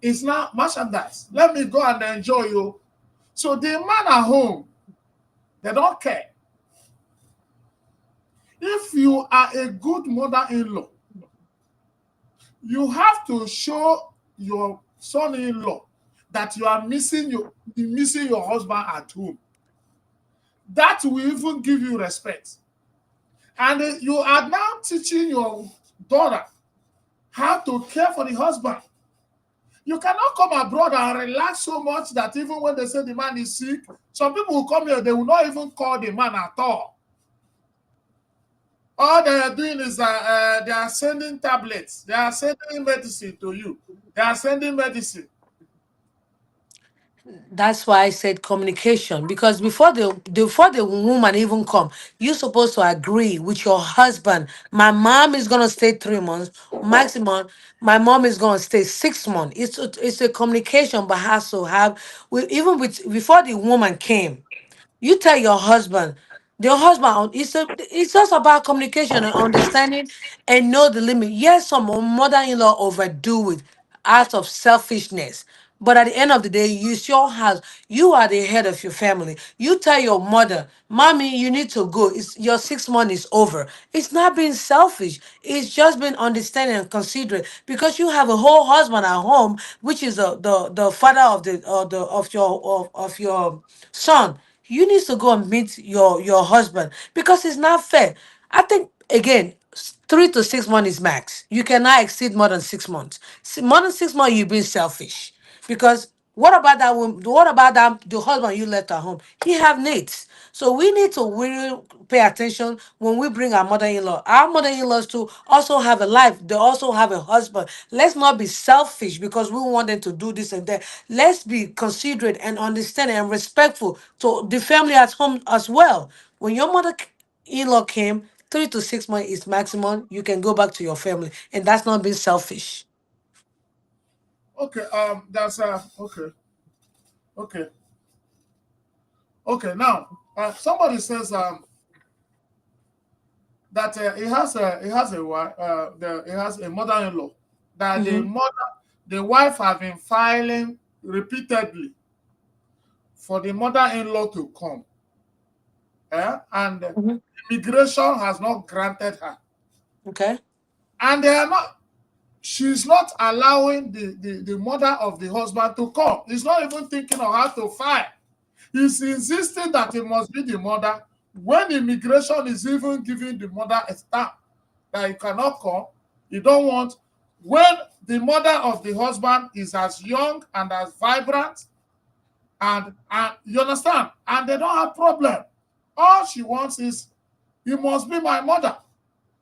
It's not merchandise. Let me go and enjoy you. So the man at home, they don't care. If you are a good mother-in-law, you have to show your son-in-law that you are missing your husband at home. That will even give you respect. And you are now teaching your daughter how to care for the husband. You cannot come abroad and relax so much that even when they say the man is sick, some people will come here, they will not even call the man at all. All they are doing is they are sending tablets, they are sending medicine to you, they are sending medicine. That's why I said communication because before the woman even come, you're supposed to agree with your husband. My mom is gonna stay 3 months maximum. My mom is gonna stay 6 months. It's a communication, but has to have even with before the woman came. You tell your husband, your husband, it's just about communication and understanding and know the limit. Yes, some mother-in-law overdo it out of selfishness. But at the end of the day, it's your house. You are the head of your family. You tell your mother, Mommy, you need to go. It's your 6 months is over. It's not being selfish. It's just being understanding and considerate because you have a whole husband at home, which is the father of your son. You need to go and meet your husband because it's not fair. I think again, 3 to 6 months is max. You cannot exceed more than 6 months. More than 6 months, you're being selfish. Because what about that woman? What about that the husband you left at home? He have needs. So we need to really pay attention when we bring our mother-in-law. Our mother-in-laws too also have a life. They also have a husband. Let's not be selfish because we want them to do this and that. Let's be considerate and understanding and respectful to the family at home as well. When your mother-in-law came, 3 to 6 months is maximum. You can go back to your family, and that's not being selfish. Okay, that's okay, okay, okay. Now, somebody says that he has a mother-in-law that Mm-hmm. the wife have been filing repeatedly for the mother-in-law to come, and Mm-hmm. immigration has not granted her, Okay. and they are not. She's not allowing the mother of the husband to come. He's not even thinking of how to file. He's insisting that it must be the mother. When immigration is even giving the mother a stamp that he cannot come, he don't want. When the mother of the husband is as young and as vibrant, and you understand, and they don't have problem. All she wants is, you must be my mother.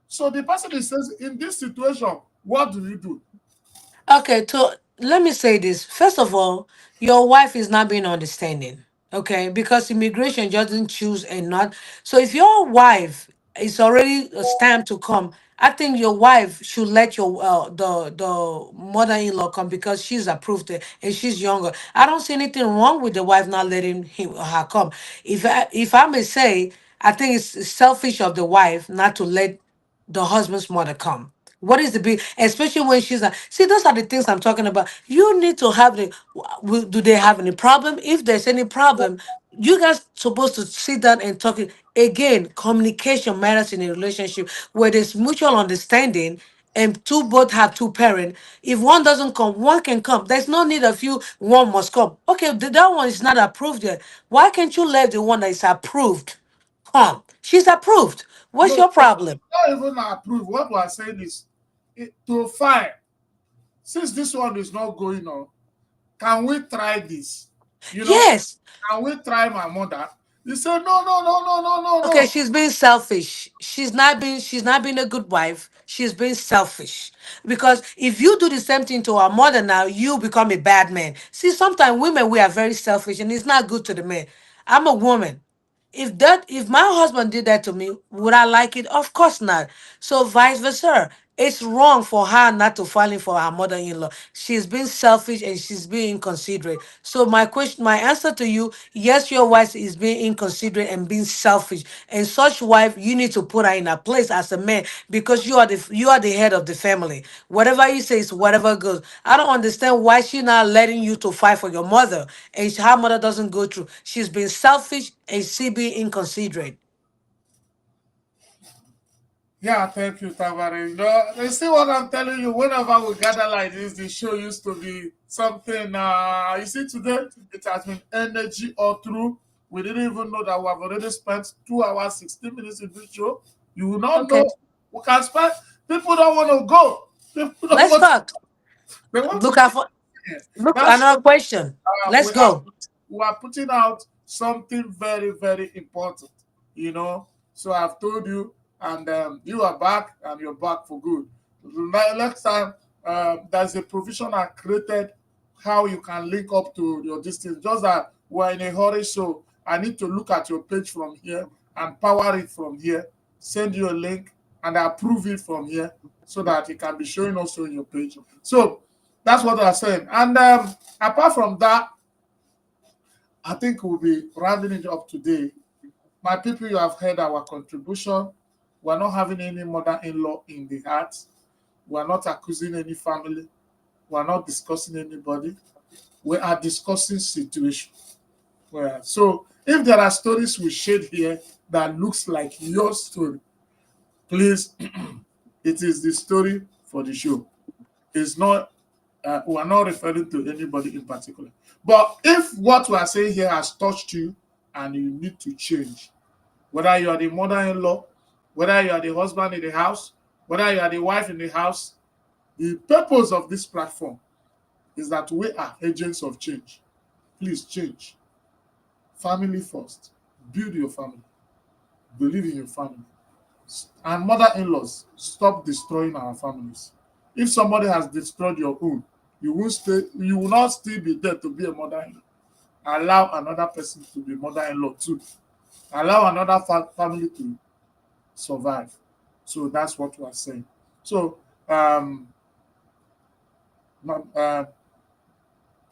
So the person is says, in this situation, what do you do? Okay, so let me say this. First of all, your wife is not being understanding. Okay, because immigration doesn't choose and not. So if your wife is already stamped to come, I think your wife should let your the mother-in-law come because she's approved it and she's younger. I don't see anything wrong with the wife not letting him or her come. If I may say, I think it's selfish of the wife not to let the husband's mother come. What is the big, especially when she's like, see, those are the things I'm talking about. You need to have the, do they have any problem? If there's any problem, you guys supposed to sit down and talk it. Again, communication matters in a relationship where there's mutual understanding and both have two parents. If one doesn't come, one can come. There's no need of you, one must come. Okay, that one is not approved yet. Why can't you let the one that is approved come? She's approved. What's No, your problem? not even approve. What we are saying is, to file. Since this one is not going on, can we try this? You know, Yes. can we try my mother? You say no, no, no, no, no, no, Okay, no. she's being selfish. She's not being a good wife. She's being selfish. Because if you do the same thing to our mother now, you become a bad man. See, sometimes women we are very selfish and it's not good to the men. I'm a woman. If my husband did that to me, would I like it? Of course not. So vice versa. It's wrong for her not to fall in for her mother-in-law. She's being selfish and she's being inconsiderate. So my answer to you, yes, your wife is being inconsiderate and being selfish. And such wife, you need to put her in a place as a man because you are the head of the family. Whatever you say is whatever goes. I don't understand why she not letting you to fight for your mother and her mother doesn't go through. She's been selfish and she being inconsiderate. Yeah, thank you, Tavare. You see what I'm telling you? Whenever we gather like this, the show used to be something. You see, today it has been energy all through. We didn't even know that we have already spent 2 hours, 16 minutes in this show. You will not Okay, know. We can spend. People don't want to go. People don't let's want to. talk. They want to Look keep at for it. look That's another question. Let's go. we are putting out something very very important. So I've told you, and you are back, and you're back for good. Next time, there's a provision I created how you can link up to your distance. Just that we're in a hurry, so I need to look at your page from here and power it from here, send you a link, and approve it from here so that it can be showing also in your page. So that's what I'm saying. And apart from that, I think we'll be rounding it up today. My people, you have heard our contribution. We're not having any mother in law in the heart. We're not accusing any family. We're not discussing anybody. We are discussing situation. So if there are stories we shared here that looks like your story, please, it is the story for the show. It's not, we are not referring to anybody in particular. But if what we are saying here has touched you and you need to change, whether you are the mother-in-law, whether you are the husband in the house, whether you are the wife in the house, the purpose of this platform is that we are agents of change. Please change. Family first. Build your family. Believe in your family. And mother-in-laws, stop destroying our families. If somebody has destroyed your own, you will not still be there to be a mother-in-law. Allow another person to be mother-in-law too. Allow another family to survive. So that's what we are saying. So um, uh,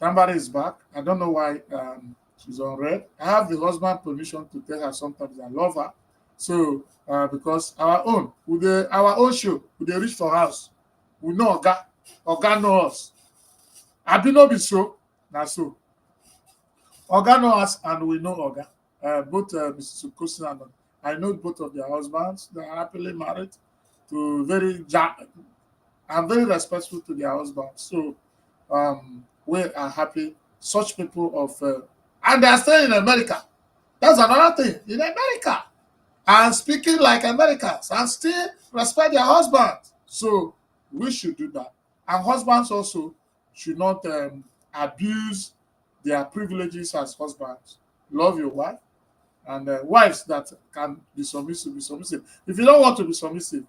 Tambari is back. I don't know why she's on red. I have the husband permission to tell her sometimes I love her. So because our own show, we dey reach for house. We know Oga know us. Abi no be so, na so. Oga know us and we know Oga. Both Mrs. Okosi and I know both of their husbands. They are happily married to and very respectful to their husbands. So we are happy. Such people and they are staying in America. That's another thing. In America. And speaking like Americans and still respect their husbands. So we should do that. And husbands also should not abuse their privileges as husbands. Love your wife. And wives that can be submissive, be submissive. If you don't want to be submissive,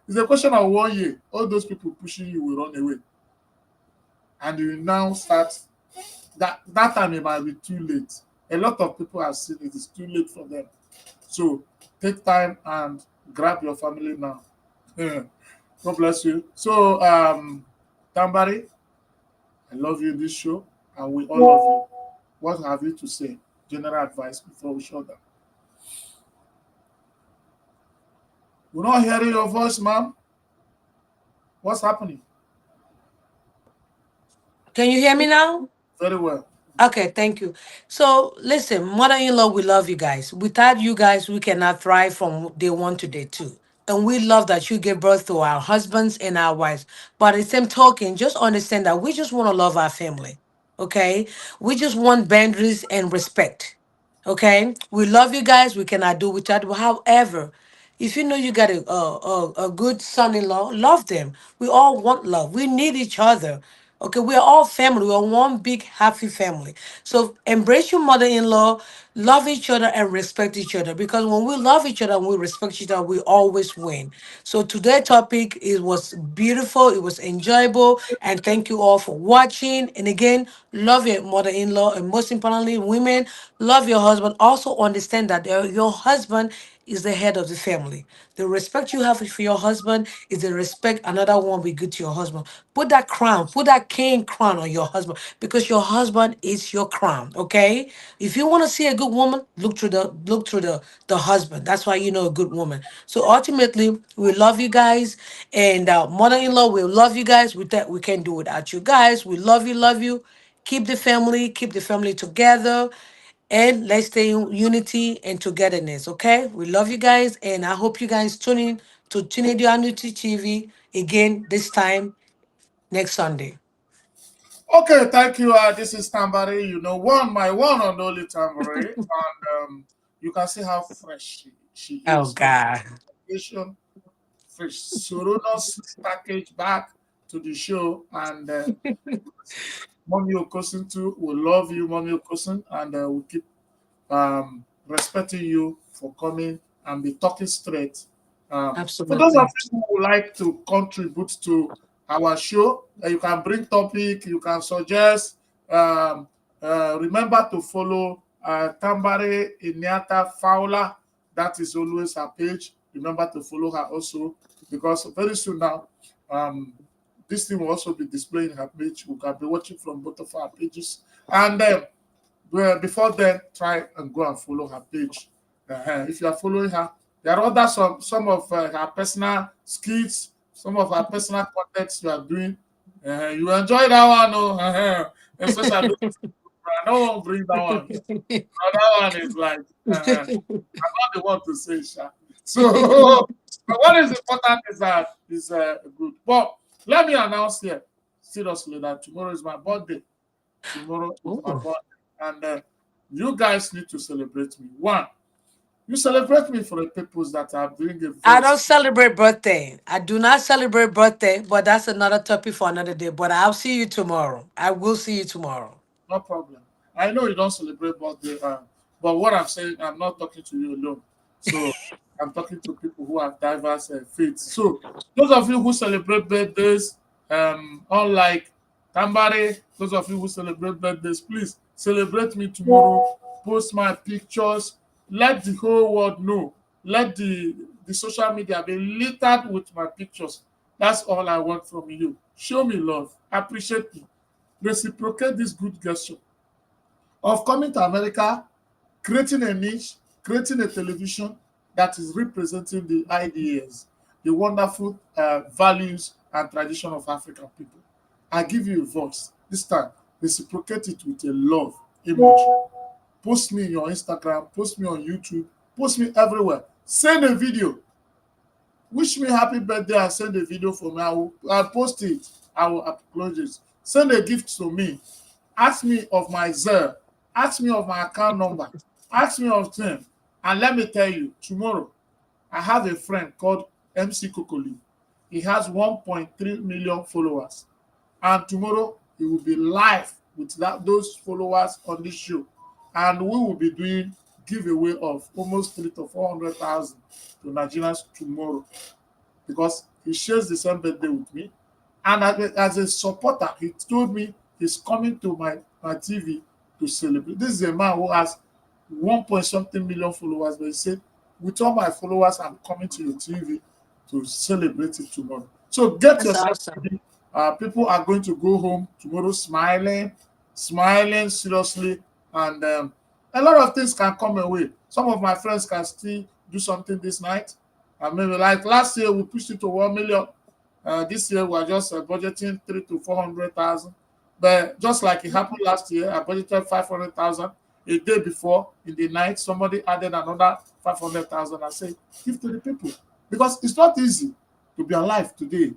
it's a question of 1 year. All those people pushing you will run away. And you now start that time it might be too late. A lot of people have seen it is too late for them. So take time and grab your family now. God bless you. So Tambari, I love you in this show, and we all love you. What have you to say? General advice before we shut down. We're not hearing your voice, ma'am. What's happening? Can you hear me now? Very well. Okay, thank you. So, listen, mother-in-law, we love you guys. Without you guys, we cannot thrive from day one to day two. And we love that you give birth to our husbands and our wives. But at the same token, just understand that we just want to love our family. Okay? We just want boundaries and respect. Okay? We love you guys. We cannot do without you. However, if you know you got a good son-in-law, love them. We all want love. We need each other. Okay, we are all family. We are one big happy family. So embrace your mother-in-law, love each other, and respect each other. Because when we love each other and we respect each other, we always win. So today's topic, it was beautiful, it was enjoyable, and thank you all for watching. And again, love your mother-in-law, and most importantly, women, love your husband. Also understand that your husband is the head of the family. The respect you have for your husband is the respect another one will give to your husband. Put that crown, put that king crown on your husband, because your husband is your crown. Okay. If you want to see a good woman, look through the husband. That's why you know a good woman. So ultimately, we love you guys, and mother-in-law, we love you guys. With that, we can't do without you guys. We love you, love you. Keep the family together, and let's stay in unity and togetherness. Okay, we love you guys, and I hope you guys tune in to Chinedu Anuti TV again this time next Sunday. Okay, thank you. This is Tambari. You know, my one and only Tambari, and you can see how fresh she Oh is. God. Congratulations, fresh. Soronos package back to the show, and Mommy Okosun too. We love you, Mommy Okosun, and we keep respecting you for coming and be talking straight. For those of Absolutely. you who would like to contribute to our show, you can bring topic, you can suggest. Um, Remember to follow Tambare Inyata Fowler. That is always her page. Remember to follow her also, because very soon now, um, this thing will also be displaying her page. We can be watching from both of our pages. And well, before then, try and go and follow her page. If you are following her, there are other some of her personal skits, some of her personal contents you are doing. You enjoy that one, oh, especially I don't bring that one here. That one is like I'm not the one to say, Sha. So, but what is important is that is good. But let me announce here seriously that tomorrow is my birthday. Tomorrow is my Ooh. birthday. And you guys need to celebrate me. One, you celebrate me for the purpose that I'm doing a I very don't celebrate birthday. I do not celebrate birthday, but that's another topic for another day. But I'll see you tomorrow. I will see you tomorrow. no problem. I know you don't celebrate birthday, but what I'm saying, I'm not talking to you alone. So I'm talking to people who have diverse faiths. So those of you who celebrate birthdays, unlike Tambari, those of you who celebrate birthdays, please celebrate me tomorrow. Post my pictures. Let the whole world know. Let the social media be littered with my pictures. That's all I want from you. Show me love. Appreciate me. Reciprocate this good gesture of coming to America, creating a niche, creating a television that is representing the ideas, the wonderful values and tradition of African people. I give you a voice. This time, reciprocate it with a love emoji. Post me in your Instagram, post me on YouTube, post me everywhere. Send a video. Wish me happy birthday and send a video for me. I'll post it. I will upload it. Send a gift to me. Ask me of my Zelle. Ask me of my account number. Ask me of them. And let me tell you, tomorrow, I have a friend called MC Kokoli. He has 1.3 million followers. And tomorrow, he will be live with those followers on this show. And we will be doing giveaway of almost 3 to 400,000 to Nigerians tomorrow, because he shares the same birthday with me. And as a supporter, he told me he's coming to my TV to celebrate. This is a man who has 1 point something million followers, but he said, with all my followers, I'm coming to your TV to celebrate it tomorrow. So get That's yourself awesome. ready. People are going to go home tomorrow smiling, smiling seriously, and a lot of things can come away. Some of my friends can still do something this night. And maybe like last year, we pushed it to 1 million. This year, we're just budgeting 3 to 400,000. But just like it happened last year, I budgeted 500,000. A day before, in the night, somebody added another 500,000. I say, give to the people. Because it's not easy to be alive today.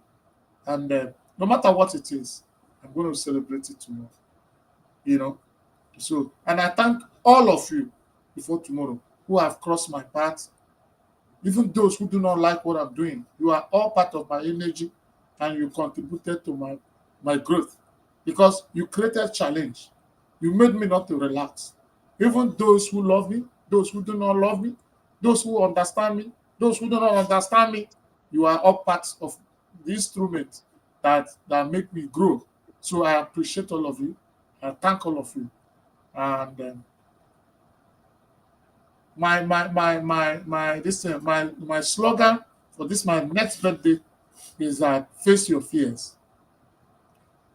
And no matter what it is, I'm going to celebrate it tomorrow. You know? So, and I thank all of you before tomorrow who have crossed my path, even those who do not like what I'm doing. You are all part of my energy and you contributed to my growth. because you created challenge. You made me not to relax. Even those who love me, those who do not love me, those who understand me, those who do not understand me, you are all parts of the instrument that make me grow. So I appreciate all of you. I thank all of you. And my this my slogan for this my next birthday is that face your fears.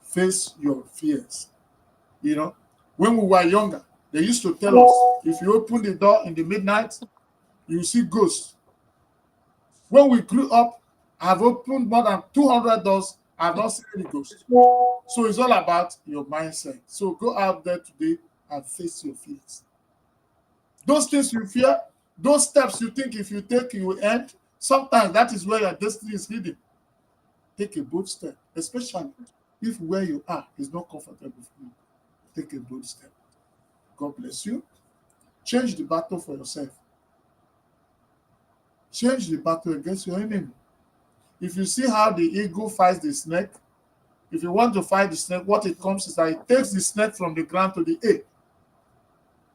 Face your fears. You know, when we were younger, they used to tell us if you open the door in the midnight, you see ghosts. When we grew up, I've opened more than 200 doors. I've not seen any ghosts. So it's all about your mindset. So go out there today and face your fears. Those things you fear, those steps you think if you take, you will end. Sometimes that is where your destiny is hidden. Take a bold step, especially if where you are is not comfortable for you. Take a bold step. God bless you. Change the battle for yourself. Change the battle against your enemy. If you see how the eagle fights the snake, if you want to fight the snake, what it comes is that it takes the snake from the ground to the air.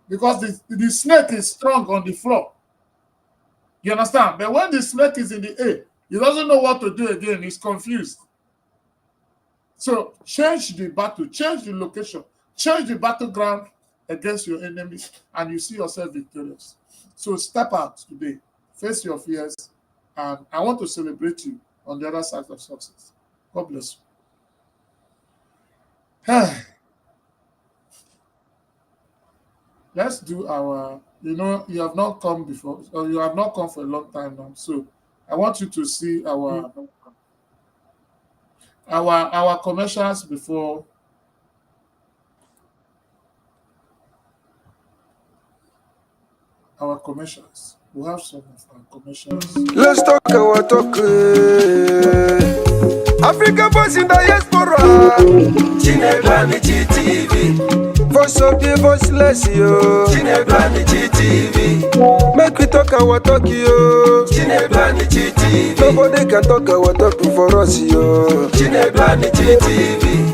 Because the snake is strong on the floor. You understand? But when the snake is in the air, he doesn't know what to do again. He's confused. So change the battle, change the location, change the battleground against your enemies, and you see yourself victorious. So step out today, face your fears, and I want to celebrate you on the other side of success. God bless you. Let's do our, you have not come before, or you have not come for a long time now. So I want you to see our commercials before our commercials. We have some of our commercials. Let's talk our talk. Africa boys in the diaspora. Chinebani TV. Voice of the voiceless, yo. Chinebani TV. Make we talk our talk, yo. Chinebani TV. Nobody can talk our talk for us, yo. Chinebani TV.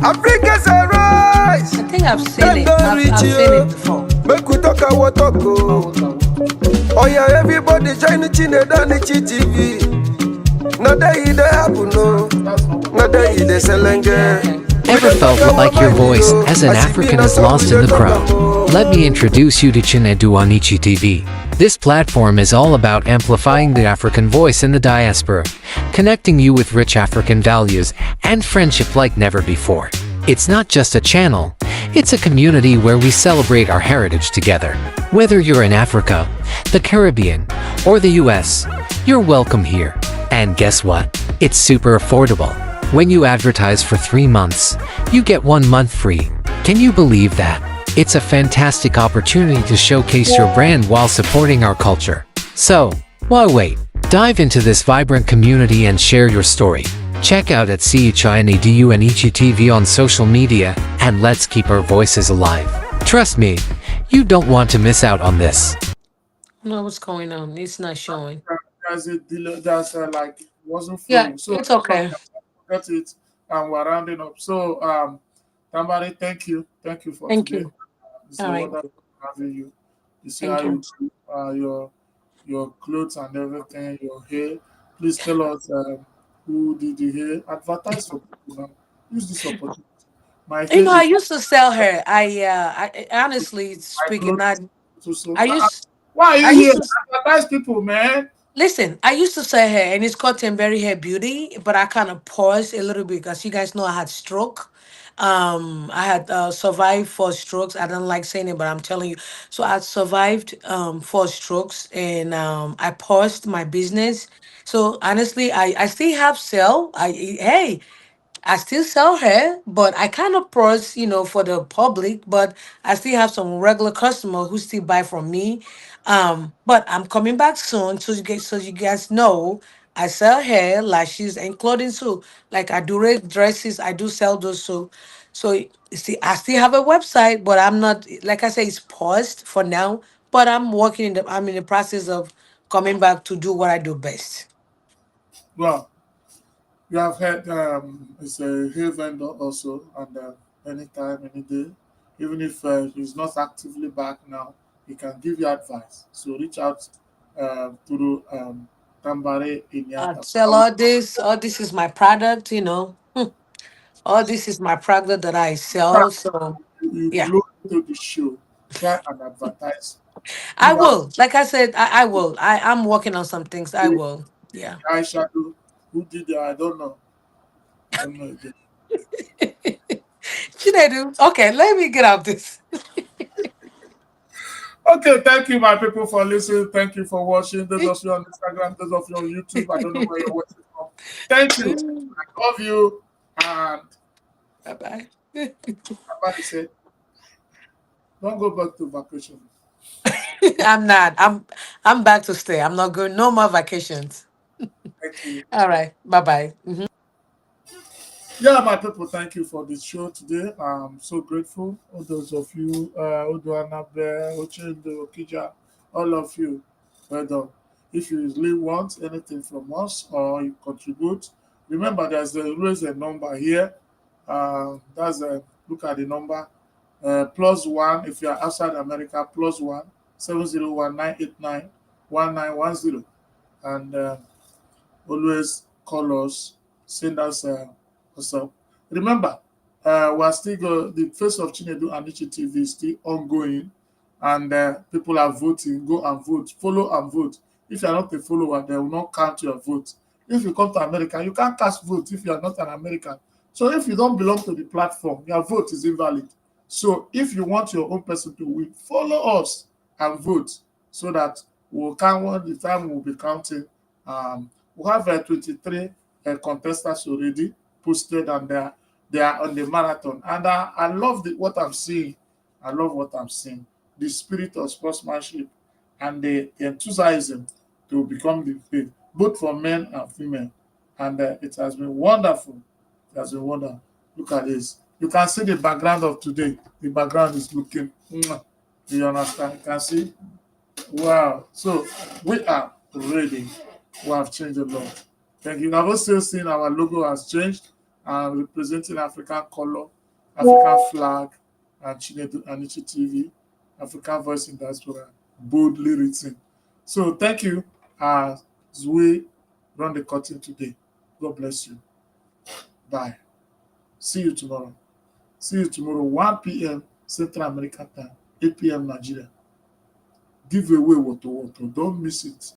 Africa's a rise. I think I've seen it. I've seen it before. Make we talk our talk, oh. Oh yeah, everybody join the Chinebani TV. Now they happen, no. Now they selenge. Ever felt like your voice as an African is lost in the crowd? Let me introduce you to Chinedu Onichi TV. This platform is all about amplifying the African voice in the diaspora, connecting you with rich African values and friendship like never before. It's not just a channel, it's a community where we celebrate our heritage together. Whether you're in Africa, the Caribbean, or the US, you're welcome here. And guess what? It's super affordable. When you advertise for 3 months, you get 1 month free. Can you believe that? It's a fantastic opportunity to showcase your brand while supporting our culture. So, why wait? Dive into this vibrant community and share your story. Check out at CHINEDU and Ichi TV on social media, and let's keep our voices alive. Trust me, you don't want to miss out on this. No, what's going on? It's not showing. There's a delay, there's like wasn't Yeah, flowing. So it's okay. that's it, and we're rounding up. So Tamari, thank you for Thank today. you. It's All a right. wonderful having you. You see how Thank you. you do, your clothes and everything, your hair. Please tell us who did the hair. Advertise for people now. Use this opportunity. My You hair know, I is used to sell her. Honestly my speaking, clothes not. too so. I used Why are I you used here? to Advertise people, man. listen. I used to sell hair, and it's called Temberry Hair Beauty. But I kind of paused a little bit because you guys know I had stroke. I had survived 4 strokes. I don't like saying it, but I'm telling you. So I survived 4 strokes, and I paused my business. So honestly, I still have sell. I still sell hair, but I kind of pros, for the public, but I still have some regular customer who still buy from me. But I'm coming back soon, so you guys know I sell hair, lashes, and clothing too. Like I do dresses, I do sell those too. So you see, I still have a website, but I'm not, like I say, it's paused for now. But I'm in the process of coming back to do what I do best. Well, You have heard it's a hair vendor also, and anytime, any day, even if he's not actively back now, he can give you advice. So reach out to Tambare Inyata. Sell all this is my product, you know. All this is my product that I sell. So You yeah. blow into the show, try and advertise. I Give out will. Like I said, I will. I'm working on some things. I the will. Yeah. eyeshadow. Who did that? I don't know. Don't know again. Chinedu, okay, let me get out this. Okay, thank you, my people, for listening. Thank you for watching. Those of you on Instagram, those of you on YouTube. I don't know where you're watching from. Thank you. I love you. And Bye bye. somebody said, don't go back to vacation. I'm not. I'm back to stay. I'm not going no more vacations. Thank you. All right. Bye bye. Yeah, my people, thank you for this show today. I'm so grateful. All those of you, Oduanabe, Ochendo, Okija, all of you, well done. If you really want anything from us or you contribute, remember there's always a number here. That's a look at the number plus one if you are outside America, plus 1 701 989 1910, and always call us, send us WhatsApp. Remember, we're still the face of Chinedu Anichi TV is still ongoing, and people are voting. Go and vote, follow and vote. If you are not a follower, they will not count your vote. If you come to America, you can't cast vote if you are not an American. So if you don't belong to the platform, your vote is invalid. So if you want your own person to win, follow us and vote so that we'll count when the time we'll be counting. We have 23 contestants already posted, and they are on the marathon. And I love what I'm seeing. I love what I'm seeing. The spirit of sportsmanship and the enthusiasm to become the fit, both for men and female. And it has been wonderful. It has been wonderful. Look at this. You can see the background of today. The background is looking. Mwah. Do you understand? You can see. Wow. So we are ready. We have changed a lot. Thank you. I've also seen our logo has changed and representing African color, African flag, and Chinedu Anichi TV, African voice in diaspora, boldly written. So thank you as we run the curtain today. God bless you. Bye. See you tomorrow. See you tomorrow, 1 p.m. Central American time, 8 p.m. Nigeria. Give away water. Don't miss it.